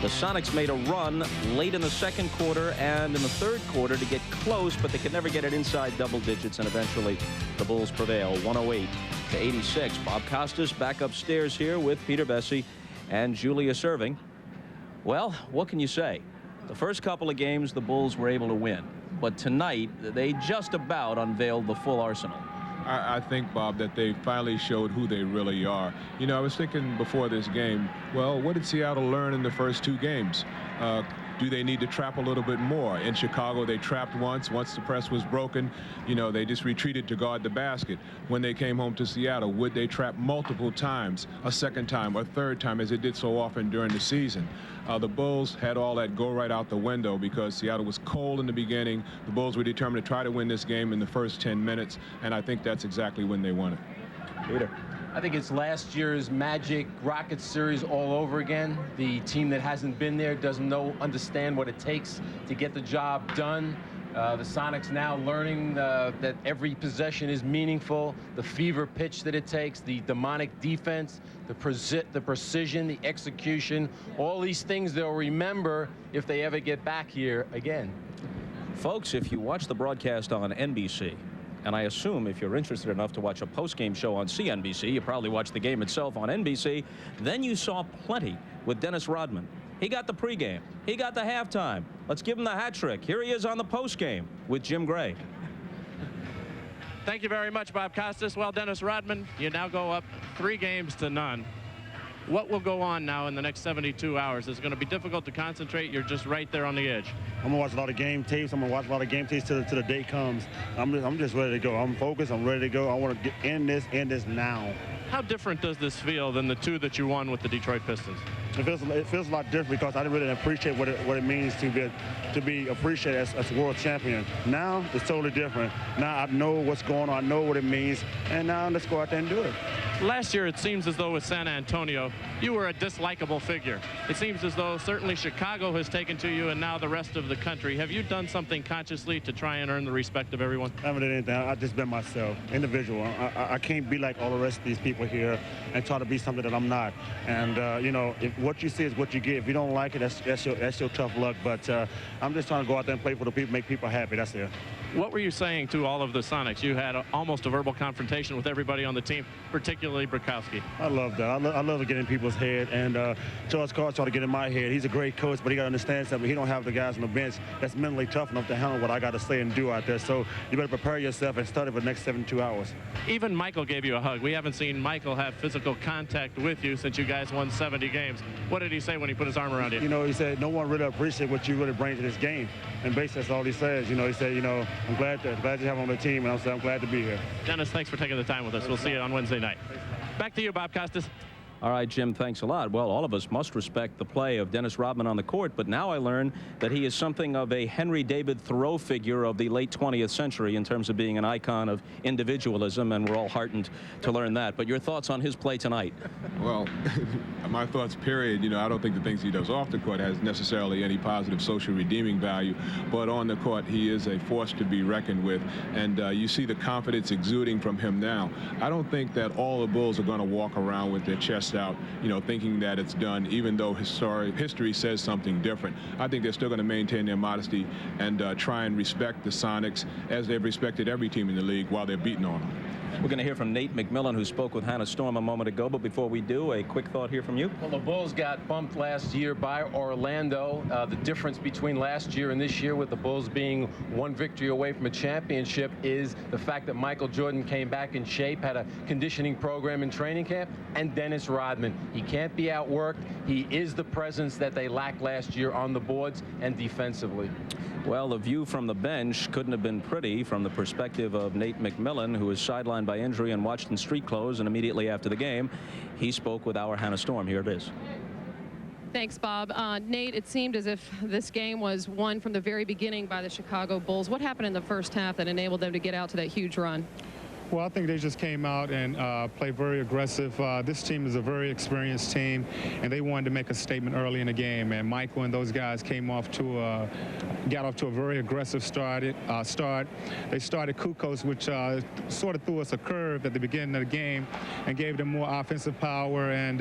The Sonics made a run late in the second quarter and in the third quarter to get close, but they could never get it inside double digits, and eventually the Bulls prevail 108-86. Bob Costas back upstairs here with Peter Bessie and Julia Serving. Well, what can you say? The first couple of games the Bulls were able to win, but tonight they just about unveiled the full arsenal. I think, Bob, that they finally showed who they really are. You know, I was thinking before this game, well, what did Seattle learn in the first two games? Do they need to trap a little bit more? In Chicago, they trapped once the press was broken. You know, they just retreated to guard the basket. When they came home to Seattle, would they trap multiple times, a second time, a third time, as they did so often during the season? The Bulls had all that go right out the window because Seattle was cold in the beginning. The Bulls were determined to try to win this game in the first 10 minutes, and I think that's exactly when they won it. Peter. I think it's last year's Magic Rockets series all over again. The team that hasn't been there doesn't understand what it takes to get the job done. The Sonics now learning that every possession is meaningful, the fever pitch that it takes, the demonic defense, the precision, the execution, all these things they'll remember if they ever get back here again. Folks, if you watch the broadcast on NBC, and I assume if you're interested enough to watch a post-game show on CNBC, you probably watched the game itself on NBC, then you saw plenty with Dennis Rodman. He got the pregame. He got the halftime. Let's give him the hat trick. Here he is on the postgame with Jim Gray. Thank you very much, Bob Costas. Well, Dennis Rodman, you now go up 3-0. What will go on now in the next 72 hours? It's going to be difficult to concentrate. You're just right there on the edge. I'm going to watch a lot of game tapes. I'm going to watch a lot of game tapes till the day comes. I'm just ready to go. I'm focused. I'm ready to go. I want to end this now. How different does this feel than the two that you won with the Detroit Pistons? It feels a lot different because I didn't really appreciate what it means to be appreciated as world champion. Now it's totally different. Now I know what's going on. I know what it means. And now let's go out there and do it. Last year, it seems as though with San Antonio, you were a dislikable figure. It seems as though certainly Chicago has taken to you and now the rest of the country. Have you done something consciously to try and earn the respect of everyone? I haven't done anything. I've just been myself, individual. I can't be like all the rest of these people here and try to be something that I'm not. And, you know, if what you see is what you get. If you don't like it, that's your tough luck. But I'm just trying to go out there and play for the people, make people happy. That's it. What were you saying to all of the Sonics? You had almost a verbal confrontation with everybody on the team, particularly Bukowski. I love that. I love getting people Michael's head, and George Carr tried to get in my head. He's a great coach, but he got to understand something. He don't have the guys on the bench that's mentally tough enough to handle what I got to say and do out there. So you better prepare yourself and study for the next 72 hours. Even Michael gave you a hug. We haven't seen Michael have physical contact with you since you guys won 70 games. What did he say when he put his arm around you? You know, he said, no one really appreciates what you really bring to this game. And basically, that's all he says. You know, he said, you know, I'm glad you have him on the team, and I'm glad to be here. Dennis, thanks for taking the time with us. We'll see you on Wednesday night. Back to you, Bob Costas. All right, Jim, thanks a lot. Well, all of us must respect the play of Dennis Rodman on the court, but now I learn that he is something of a Henry David Thoreau figure of the late 20th century in terms of being an icon of individualism, and we're all heartened to learn that. But your thoughts on his play tonight? Well, my thoughts, period. You know, I don't think the things he does off the court has necessarily any positive social redeeming value, but on the court, he is a force to be reckoned with, and you see the confidence exuding from him now. I don't think that all the Bulls are going to walk around with their chest out, you know, thinking that it's done, even though history says something different. I think they're still going to maintain their modesty and try and respect the Sonics as they've respected every team in the league while they're beating on them. We're going to hear from Nate McMillan, who spoke with Hannah Storm a moment ago. But before we do, a quick thought here from you. Well, the Bulls got bumped last year by Orlando. The difference between last year and this year, with the Bulls being one victory away from a championship, is the fact that Michael Jordan came back in shape, had a conditioning program in training camp, and Dennis Rodman. He can't be outworked. He is the presence that they lacked last year on the boards and defensively. Well, the view from the bench couldn't have been pretty from the perspective of Nate McMillan, who was sidelined by injury and watched in street clothes, and immediately after the game, he spoke with our Hannah Storm. Here it is. Thanks, Bob. Nate, it seemed as if this game was won from the very beginning by the Chicago Bulls. What happened in the first half that enabled them to get out to that huge run? Well, I think they just came out and played very aggressive. This team is a very experienced team, and they wanted to make a statement early in the game. And Michael and those guys got off to a very aggressive start. They started Kukos, which sort of threw us a curve at the beginning of the game and gave them more offensive power. And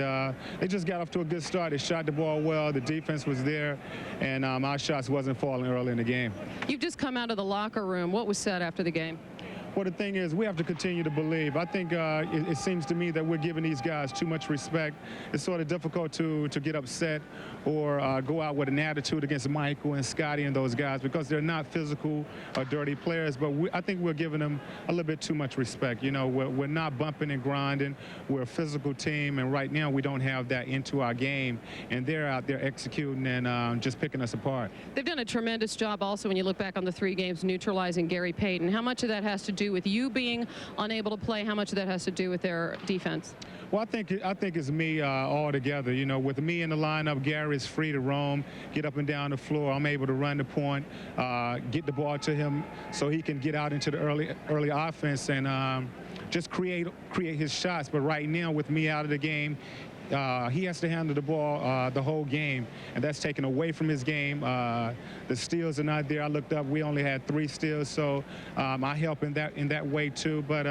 they just got off to a good start. They shot the ball well. The defense was there, and our shots wasn't falling early in the game. You've just come out of the locker room. What was said after the game? Well, the thing is, we have to continue to believe. I think it seems to me that we're giving these guys too much respect. It's sort of difficult to get upset or go out with an attitude against Michael and Scotty and those guys because they're not physical or dirty players. But I think we're giving them a little bit too much respect. You know, we're not bumping and grinding. We're a physical team, and right now we don't have that into our game. And they're out there executing and just picking us apart. They've done a tremendous job also when you look back on the 3 games neutralizing Gary Payton. How much of that has to do with you being unable to play? How much of that has to do with their defense? Well, I think it's me all together. You know, with me in the lineup, Gary's free to roam, get up and down the floor. I'm able to run the point, get the ball to him so he can get out into the early offense and just create his shots. But right now, with me out of the game, he has to handle the ball the whole game, and that's taken away from his game. The steals are not there. I looked up, we only had 3 steals, so I help in that way too. But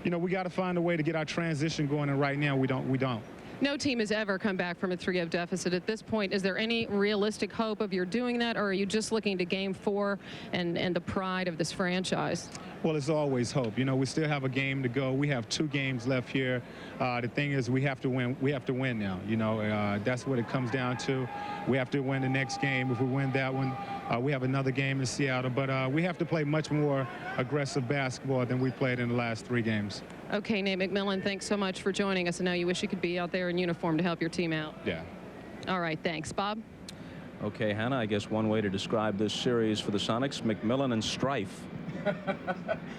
you know, we got to find a way to get our transition going, and right now we don't. No team has ever come back from a 3-0 deficit. At this point, is there any realistic hope of you doing that, or are you just looking to Game 4 and the pride of this franchise? Well, it's always hope. You know, we still have a game to go. We have 2 games left here. The thing is, we have to win. We have to win now. You know, that's what it comes down to. We have to win the next game. If we win that one, we have another game in Seattle. But we have to play much more aggressive basketball than we played in the last 3 games. Okay, Nate McMillan, thanks so much for joining us. And now you wish you could be out there in uniform to help your team out. Yeah. All right, thanks. Bob? Okay, Hannah, I guess one way to describe this series for the Sonics, McMillan and strife.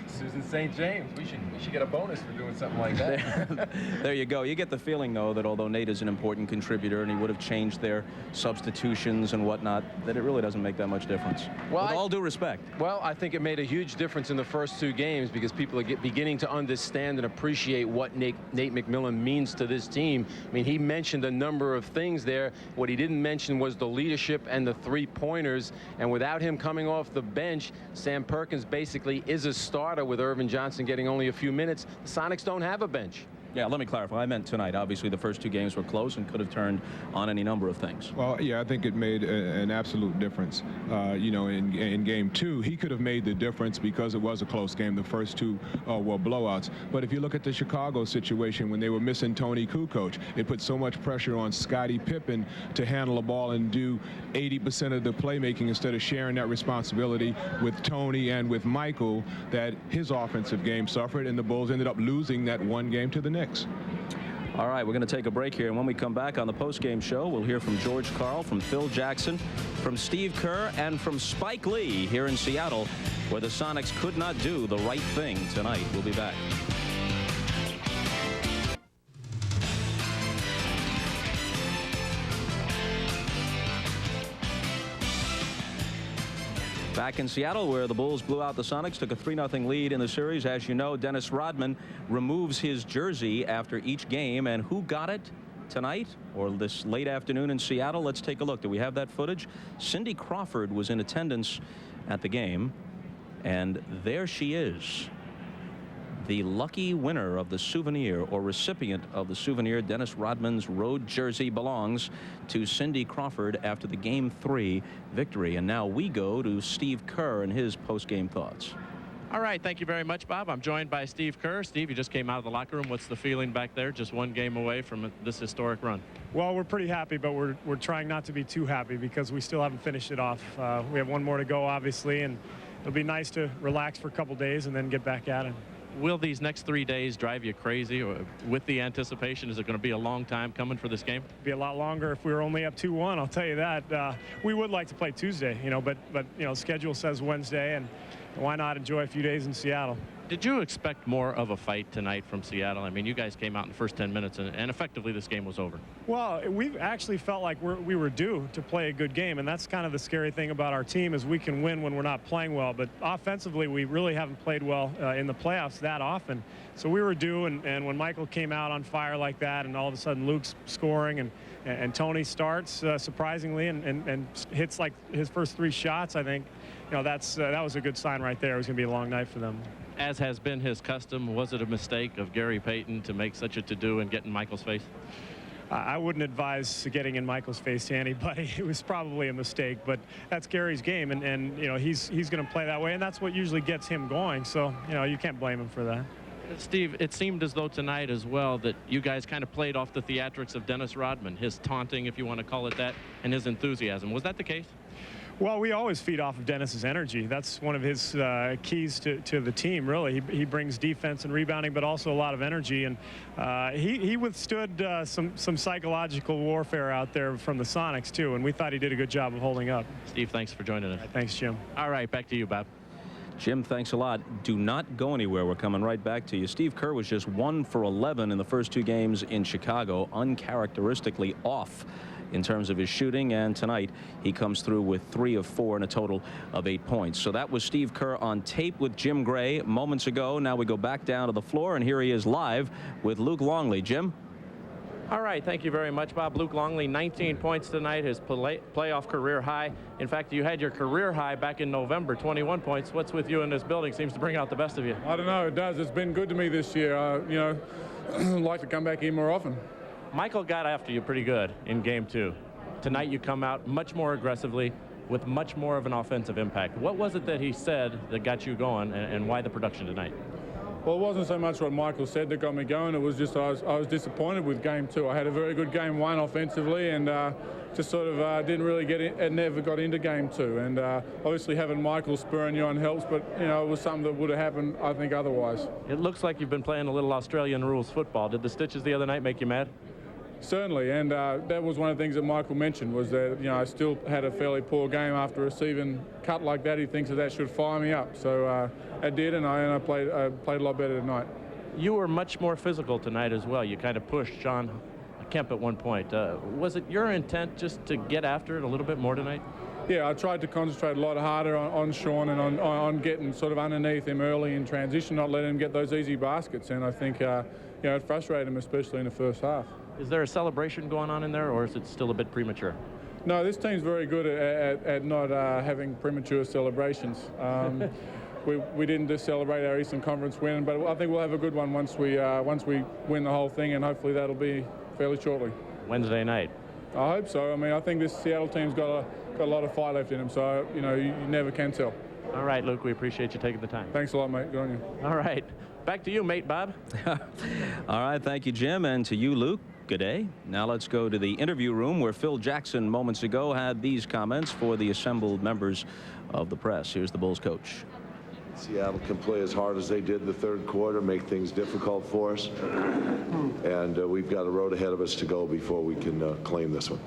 Susan St. James. We should get a bonus for doing something like that. There you go. You get the feeling, though, that although Nate is an important contributor and he would have changed their substitutions and whatnot, that it really doesn't make that much difference. Well, with all due respect. Well, I think it made a huge difference in the first 2 games because people are beginning to understand and appreciate what Nate McMillan means to this team. I mean, he mentioned a number of things there. What he didn't mention was the leadership and the 3-pointers. And without him coming off the bench, Sam Perkins basically is a starter with Irvin Johnson getting only a few minutes. The Sonics don't have a bench. Yeah, let me clarify. I meant tonight. Obviously, the first 2 games were close and could have turned on any number of things. Well, yeah, I think it made an absolute difference. You know, in game 2, he could have made the difference because it was a close game. The first 2 were blowouts. But if you look at the Chicago situation, when they were missing Tony Kukoc, it put so much pressure on Scottie Pippen to handle the ball and do 80% of the playmaking instead of sharing that responsibility with Tony and with Michael, that his offensive game suffered, and the Bulls ended up losing that 1 game to the Knicks. All right, we're going to take a break here, and when we come back on the post-game show, we'll hear from George Karl, from Phil Jackson, from Steve Kerr, and from Spike Lee here in Seattle, where the Sonics could not do the right thing tonight. We'll be back. Back in Seattle, where the Bulls blew out the Sonics, took a 3-0 lead in the series. As you know, Dennis Rodman removes his jersey after each game. And who got it tonight or this late afternoon in Seattle? Let's take a look. Do we have that footage? Cindy Crawford was in attendance at the game. And there she is. The lucky winner of the souvenir, or recipient of the souvenir. Dennis Rodman's road jersey belongs to Cindy Crawford after the Game 3 victory. And now we go to Steve Kerr and his post-game thoughts. All right, thank you very much, Bob. I'm joined by Steve Kerr. Steve, you just came out of the locker room. What's the feeling back there, just 1 game away from this historic run? Well, we're pretty happy, but we're trying not to be too happy because we still haven't finished it off. We have 1 more to go, obviously, and it'll be nice to relax for a couple days and then get back at it. Will these next 3 days drive you crazy, or with the anticipation? Is it going to be a long time coming for this game? Be a lot longer if we were only up 2-1. I'll tell you that. We would like to play Tuesday, you know, but you know, schedule says Wednesday, and why not enjoy a few days in Seattle? Did you expect more of a fight tonight from Seattle? I mean, you guys came out in the first 10 minutes, and effectively this game was over. Well, we've actually felt like we were due to play a good game, and that's kind of the scary thing about our team, is we can win when we're not playing well. But offensively, we really haven't played well in the playoffs that often. So we were due, and when Michael came out on fire like that, and all of a sudden Luke's scoring, and Tony starts surprisingly and hits like his first 3 shots, I think, you know, that was a good sign right there. It was going to be a long night for them. As has been his custom, was it a mistake of Gary Payton to make such a to-do and get in Michael's face? I wouldn't advise getting in Michael's face to anybody. It was probably a mistake, but that's Gary's game, and you know, he's going to play that way, and that's what usually gets him going. So, you know, you can't blame him for that. Steve, it seemed as though tonight as well that you guys kind of played off the theatrics of Dennis Rodman, his taunting, if you want to call it that, and his enthusiasm. Was that the case? Well, we always feed off of Dennis's energy. That's one of his keys to the team, really. He brings defense and rebounding, but also a lot of energy. And he withstood some psychological warfare out there from the Sonics, too. And we thought he did a good job of holding up. Steve, thanks for joining us. Thanks, Jim. All right, back to you, Bob. Jim, thanks a lot. Do not go anywhere. We're coming right back to you. Steve Kerr was just 1 for 11 in the first 2 games in Chicago, uncharacteristically off in terms of his shooting, and tonight he comes through with 3 of 4 and a total of 8 points. So that was Steve Kerr on tape with Jim Gray moments ago. Now we go back down to the floor, and here he is live with Luke Longley. Jim? All right, thank you very much, Bob. Luke Longley, 19 points tonight, his playoff career high. In fact, you had your career high back in November, 21 points. What's with you in this building? Seems to bring out the best of you. I don't know, it does. It's been good to me this year. You know, I'd like to come back here more often. Michael got after you pretty good in Game 2. Tonight you come out much more aggressively with much more of an offensive impact. What was it that he said that got you going, and why the production tonight? Well, it wasn't so much what Michael said that got me going. It was just I was disappointed with Game 2. I had a very good Game 1 offensively, and just sort of didn't really get in, and never got into Game 2. And obviously having Michael spurring you on helps, but you know, it was something that would have happened, I think, otherwise. It looks like you've been playing a little Australian rules football. Did the stitches the other night make you mad? Certainly, and that was one of the things that Michael mentioned, was that, you know, I still had a fairly poor game after receiving cut like that. He thinks that should fire me up, so I did, and I played a lot better tonight. You were much more physical tonight as well. You kind of pushed Sean Kemp at one point. Was it your intent just to get after it a little bit more tonight? Yeah, I tried to concentrate a lot harder on Sean and on getting sort of underneath him early in transition, not letting him get those easy baskets, and I think you know, it frustrated him, especially in the first half. Is there a celebration going on in there, or is it still a bit premature? No, this team's very good at not having premature celebrations. we didn't just celebrate our Eastern Conference win, but I think we'll have a good one once we win the whole thing, and hopefully that'll be fairly shortly. Wednesday night. I hope so. I mean, I think this Seattle team's got a lot of fight left in them, so you know you never can tell. All right, Luke, we appreciate you taking the time. Thanks a lot, mate. Good on you. All right. Back to you, mate Bob. All right, thank you, Jim, and to you, Luke. Good day. Now let's go to the interview room where Phil Jackson moments ago had these comments for the assembled members of the press. Here's the Bulls coach. Seattle can play as hard as they did in the third quarter, make things difficult for us, and we've got a road ahead of us to go before we can claim this one.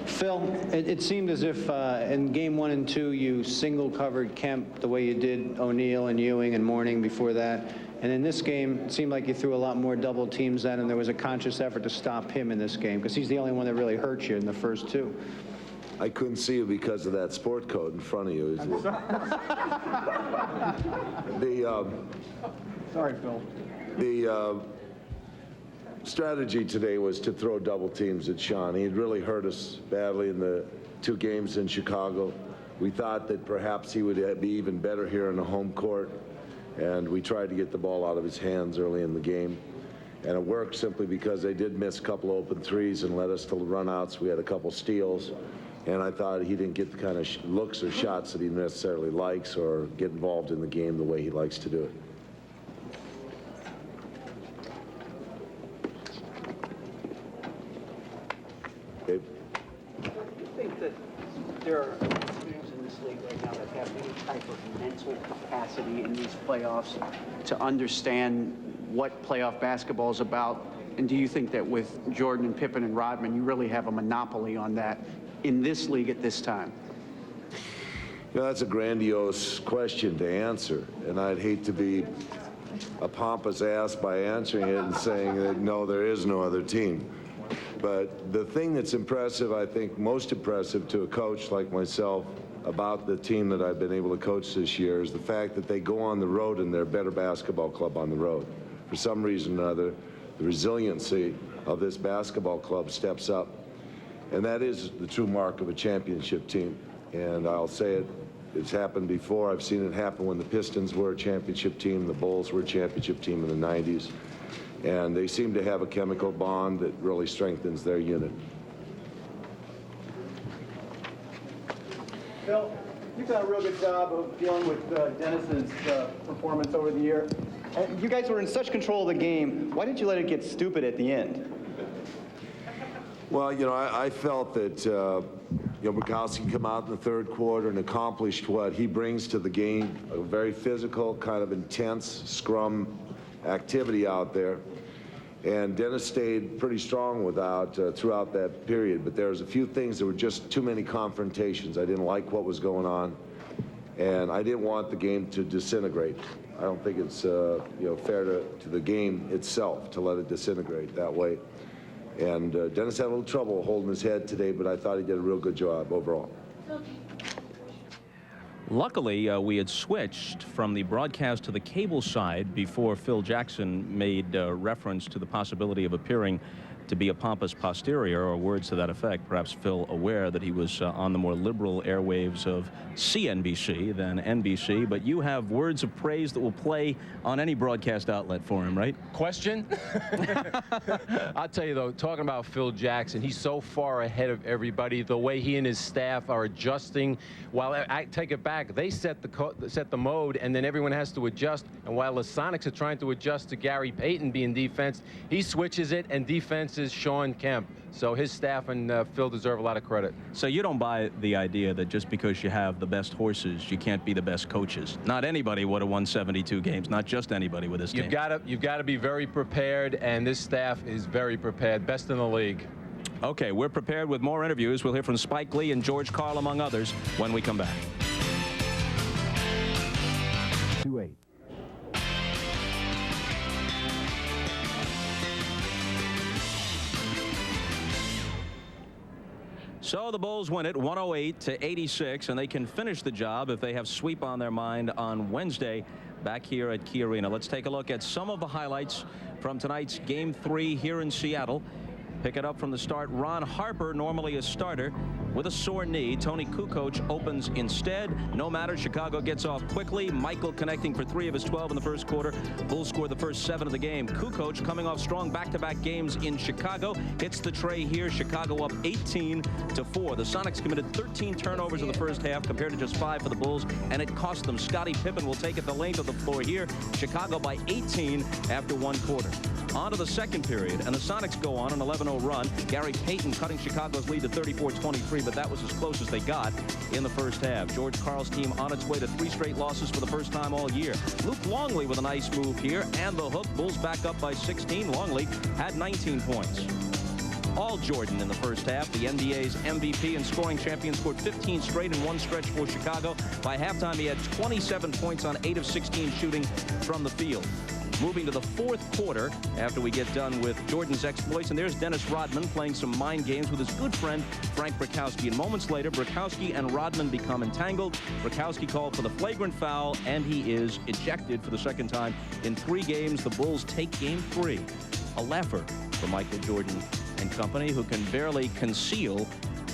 Phil, it seemed as if in game 1 and 2 you single covered Kemp the way you did O'Neal and Ewing and Mourning before that. And in this game, it seemed like you threw a lot more double teams then, and there was a conscious effort to stop him in this game because he's the only one that really hurt you in the first 2. I couldn't see you because of that sport coat in front of you. Sorry, Phil. The strategy today was to throw double teams at Sean. He had really hurt us badly in the 2 games in Chicago. We thought that perhaps he would be even better here in the home court, and we tried to get the ball out of his hands early in the game. And it worked simply because they did miss a couple of open threes and led us to runouts. We had a couple steals, and I thought he didn't get the kind of looks or shots that he necessarily likes or get involved in the game the way he likes to do it. Do you think that there are teams in this league right now that have any type of mental capacity in these playoffs to understand what playoff basketball is about? And do you think that with Jordan and Pippen and Rodman, you really have a monopoly on that in this league at this time? You know, that's a grandiose question to answer, and I'd hate to be a pompous ass by answering it and saying that, no, there is no other team. But the thing that's impressive, I think most impressive to a coach like myself about the team that I've been able to coach this year is the fact that they go on the road and they're a better basketball club on the road. For some reason or other, the resiliency of this basketball club steps up. And that is the true mark of a championship team. And I'll say it, it's happened before. I've seen it happen when the Pistons were a championship team, the Bulls were a championship team in the 90s. And they seem to have a chemical bond that really strengthens their unit. Phil, you've done a real good job of dealing with Dennis's performance over the year. And you guys were in such control of the game. Why didn't you let it get stupid at the end? Well, you know, I felt that Bukowski come out in the third quarter and accomplished what he brings to the game, a very physical, kind of intense scrum activity out there. And Dennis stayed pretty strong throughout that period, but there was a few things that were just too many confrontations. I didn't like what was going on, and I didn't want the game to disintegrate. I don't think it's fair to the game itself to let it disintegrate that way. And Dennis had a little trouble holding his head today, but I thought he did a real good job overall. Luckily, we had switched from the broadcast to the cable side before Phil Jackson made reference to the possibility of appearing to be a pompous posterior, or words to that effect. Perhaps Phil aware that he was on the more liberal airwaves of CNBC than NBC, but you have words of praise that will play on any broadcast outlet for him, right? Question? I'll tell you, though, talking about Phil Jackson, he's so far ahead of everybody. The way he and his staff are adjusting. While I take it back, they set the mode, and then everyone has to adjust. And while the Sonics are trying to adjust to Gary Payton being defense, he switches it, and defense is Sean Kemp. So his staff and Phil deserve a lot of credit. So you don't buy the idea that just because you have the best horses, you can't be the best coaches. Not anybody would have won 72 games, not just anybody with this team. You've got to be very prepared, and this staff is very prepared, best in the league. Okay, we're prepared with more interviews. We'll hear from Spike Lee and George Karl, among others, when we come back. 2-8. So the Bulls win it 108-86, and they can finish the job if they have sweep on their mind on Wednesday back here at Key Arena. Let's take a look at some of the highlights from tonight's Game 3 here in Seattle. Pick it up from the start. Ron Harper, normally a starter, with a sore knee. Tony Kukoc opens instead. No matter, Chicago gets off quickly. Michael connecting for 3 of his 12 in the first quarter. Bulls score the first 7 of the game. Kukoc coming off strong back-to-back games in Chicago. Hits the tray here. Chicago up 18-4. The Sonics committed 13 turnovers in the first half compared to just 5 for the Bulls, and it cost them. Scottie Pippen will take it the length of the floor here. Chicago by 18 after 1 quarter. On to the second period, and the Sonics go on an 11-0 run. Gary Payton cutting Chicago's lead to 34-23, but that was as close as they got in the first half. George Karl's team on its way to 3 straight losses for the first time all year. Luke Longley with a nice move here, and the hook. Bulls back up by 16. Longley had 19 points. All Jordan in the first half. The NBA's MVP and scoring champion scored 15 straight in one stretch for Chicago. By halftime, he had 27 points on 8 of 16 shooting from the field. Moving to the fourth quarter after we get done with Jordan's exploits. And there's Dennis Rodman playing some mind games with his good friend Frank Brickowski. And moments later, Brickowski and Rodman become entangled. Brickowski called for the flagrant foul, and he is ejected for the second time in 3 games. The Bulls take game 3. A laugher for Michael Jordan and company, who can barely conceal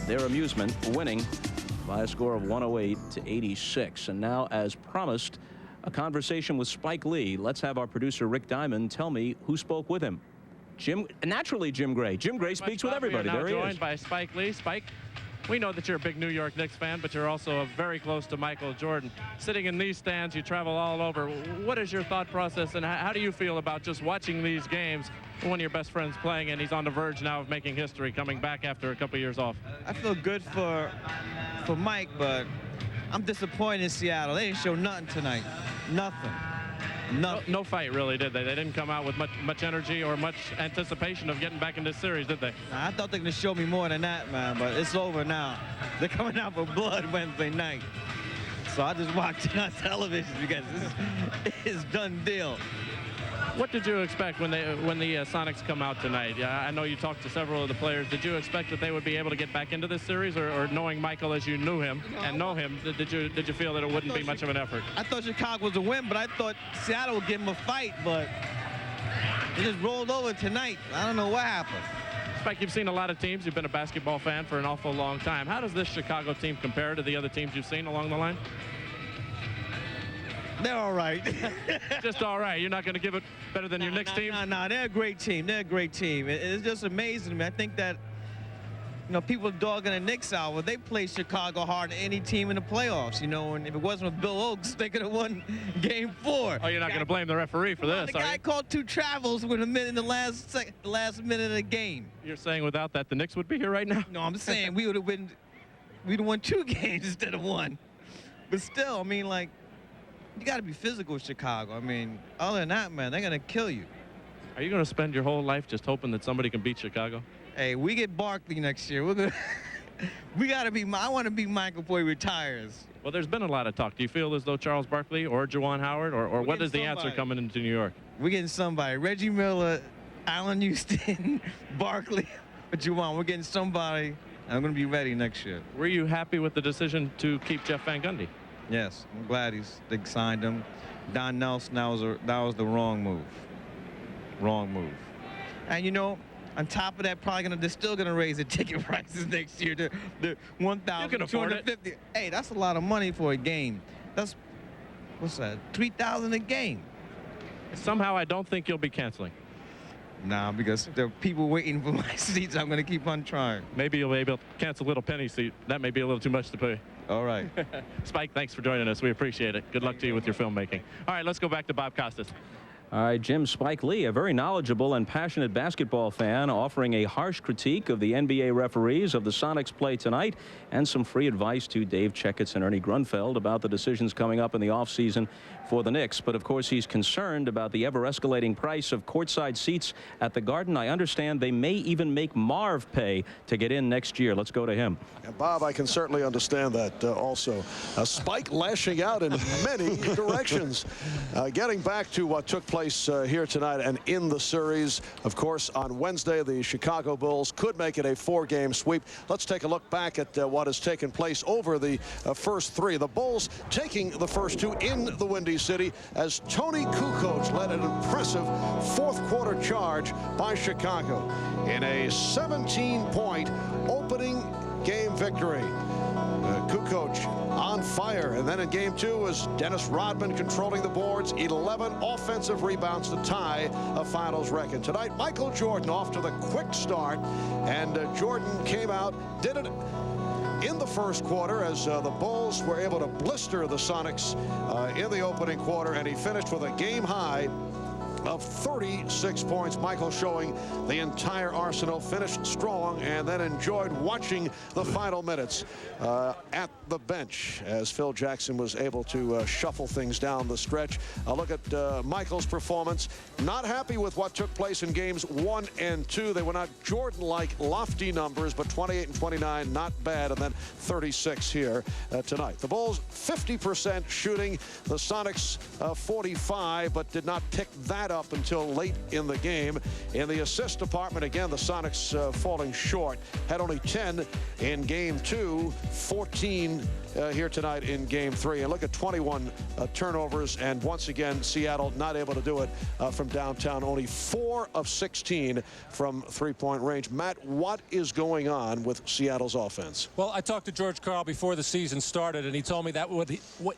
their amusement, winning by a score of 108-86. And now, as promised, a conversation with Spike Lee. Let's have our producer Rick Diamond tell me who spoke with him. Naturally, Jim Gray. Jim Gray speaks with everybody. There he is. Joined by Spike Lee. Spike, we know that you're a big New York Knicks fan, but you're also very close to Michael Jordan. Sitting in these stands, you travel all over. What is your thought process, and how do you feel about just watching these games? One of your best friends playing, and he's on the verge now of making history, coming back after a couple years off. I feel good for Mike, but I'm disappointed in Seattle. They didn't show nothing tonight. Nothing. No fight, really, did they? They didn't come out with much energy or much anticipation of getting back in this series, did they? I thought they were going to show me more than that, man, but it's over now. They're coming out for blood Wednesday night. So I just watched it on television because it's done deal. What did you expect when the Sonics come out tonight? I know you talked to several of the players. Did you expect that they would be able to get back into this series, or knowing Michael as you knew him and know him, did you feel that it wouldn't be much of an effort? I thought Chicago was a win, but I thought Seattle would give him a fight, but they just rolled over tonight. I don't know what happened. Spike, you've seen a lot of teams. You've been a basketball fan for an awful long time. How does this Chicago team compare to the other teams you've seen along the line? They're all right. Just all right. You're not going to give it better than your Knicks team? No, they're a great team. They're a great team. It's just amazing to me. I think that, people dogging the Knicks out. Well, they play Chicago hard than any team in the playoffs, and if it wasn't with Bill Oakes, they could have won Game 4. Oh, you're not going to blame the referee for this, The guy called 2 travels with a minute in the last minute of the game. You're saying without that, the Knicks would be here right now? No, I'm saying we'd have won 2 games instead of 1. But still, you got to be physical with Chicago. Other than that, man, they're going to kill you. Are you going to spend your whole life just hoping that somebody can beat Chicago? Hey, we get Barkley next year. We got to be. I want to be Michael before he retires. Well, there's been a lot of talk. Do you feel as though Charles Barkley or Juwan Howard, or what is the answer coming into New York? We're getting somebody. Reggie Miller, Allen Houston, Barkley, or Juwan. We're getting somebody. I'm going to be ready next year. Were you happy with the decision to keep Jeff Van Gundy? Yes, I'm glad they signed him. Don Nelson, that was the wrong move. Wrong move. And on top of that, they're still gonna raise the ticket prices next year to $1,250. Hey, that's a lot of money for a game. That's what's that? $3,000 a game. Somehow, I don't think you'll be canceling. Nah, because there are people waiting for my seats. I'm gonna keep on trying. Maybe you'll be able to cancel a little penny seat. That may be a little too much to pay. All right. Spike, thanks for joining us. We appreciate it. Good luck to you with your filmmaking. All right, let's go back to Bob Costas. All right, Jim, Spike Lee, a very knowledgeable and passionate basketball fan, offering a harsh critique of the NBA referees of the Sonics play tonight, and some free advice to Dave Checketts and Ernie Grunfeld about the decisions coming up in the offseason for the Knicks. But of course, he's concerned about the ever-escalating price of courtside seats at the Garden. I understand they may even make Marv pay to get in next year. Let's go to him. And Bob, I can certainly understand that also. Spike lashing out in many directions. Getting back to what took place place here tonight and in the series. Of course, on Wednesday, the Chicago Bulls could make it a 4-game sweep. Let's take a look back at what has taken place over the first 3. The Bulls taking the first 2 in the Windy City as Tony Kukoc led an impressive fourth-quarter charge by Chicago in a 17-point opening game victory. Kukoc on fire, and then in game 2 was Dennis Rodman controlling the boards, 11 offensive rebounds to tie a finals record. Tonight, Michael Jordan off to the quick start, and Jordan came out, did it in the first quarter as the Bulls were able to blister the Sonics in the opening quarter, and he finished with a game high of 36 points. Michael showing the entire arsenal, finished strong, and then enjoyed watching the final minutes at the bench as Phil Jackson was able to shuffle things down the stretch. A look at Michael's performance. Not happy with what took place in games 1 and 2. They were not Jordan-like lofty numbers, but 28 and 29, not bad, and then 36 here tonight. The Bulls 50% shooting, the Sonics 45, but did not pick that up until late in the game. In the assist department, again, the Sonics falling short. Had only 10 in game 2, 14 here tonight in game 3. And look at 21 turnovers, and once again, Seattle not able to do it from downtown. Only 4 of 16 from three-point range. Matt, what is going on with Seattle's offense? Well, I talked to George Karl before the season started, and he told me that what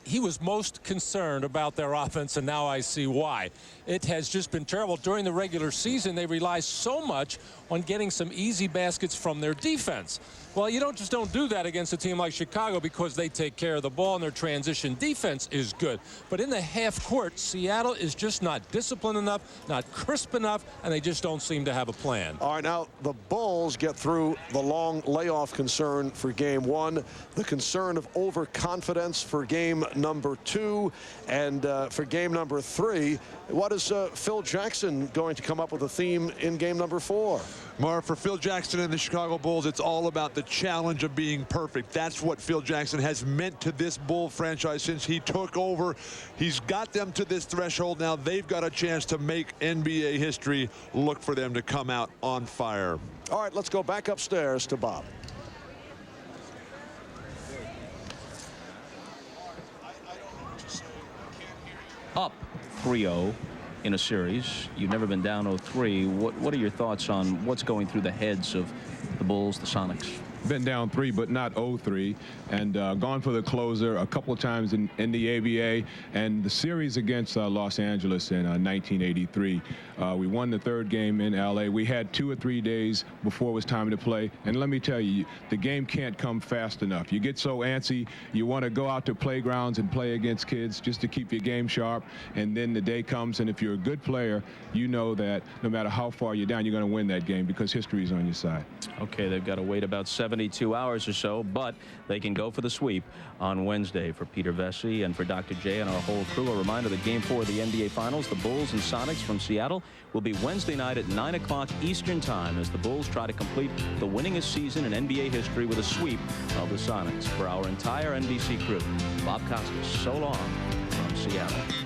he was most concerned about their offense, and now I see why. It has just been terrible. During the regular season, they rely so much on getting some easy baskets from their defense. Well, you don't do that against a team like Chicago because they take care of the ball and their transition defense is good. But in the half court, Seattle is just not disciplined enough, not crisp enough, and they just don't seem to have a plan. All right, now the Bulls get through the long layoff concern for game 1, the concern of overconfidence for game number 2, and for game number 3. What is Phil Jackson going to come up with a theme in game number 4? Marv, for Phil Jackson and the Chicago Bulls, it's all about the challenge of being perfect. That's what Phil Jackson has meant to this Bull franchise since he took over. He's got them to this threshold. Now they've got a chance to make NBA history. Look for them to come out on fire. All right, let's go back upstairs to Bob. Up 3-0 in a series. You've never been down 0-3. What are your thoughts on what's going through the heads of the Bulls, the Sonics? Been down 3, but not 0-3, and gone for the closer a couple of times in the ABA, and the series against Los Angeles in 1983. We won the 3rd game in LA. We had 2 or 3 days before it was time to play, and let me tell you, the game can't come fast enough. You get so antsy, you want to go out to playgrounds and play against kids just to keep your game sharp, and then the day comes, and if you're a good player, you know that no matter how far you're down, you're going to win that game because history is on your side. Okay, they've got to wait about 72 hours or so, but they can go for the sweep on Wednesday. For Peter Vesey and for Dr. J and our whole crew, a reminder that game 4 of the NBA Finals, the Bulls and Sonics from Seattle, will be Wednesday night at 9 o'clock Eastern Time as the Bulls try to complete the winningest season in NBA history with a sweep of the Sonics. For our entire NBC crew, Bob Costas, so long from Seattle.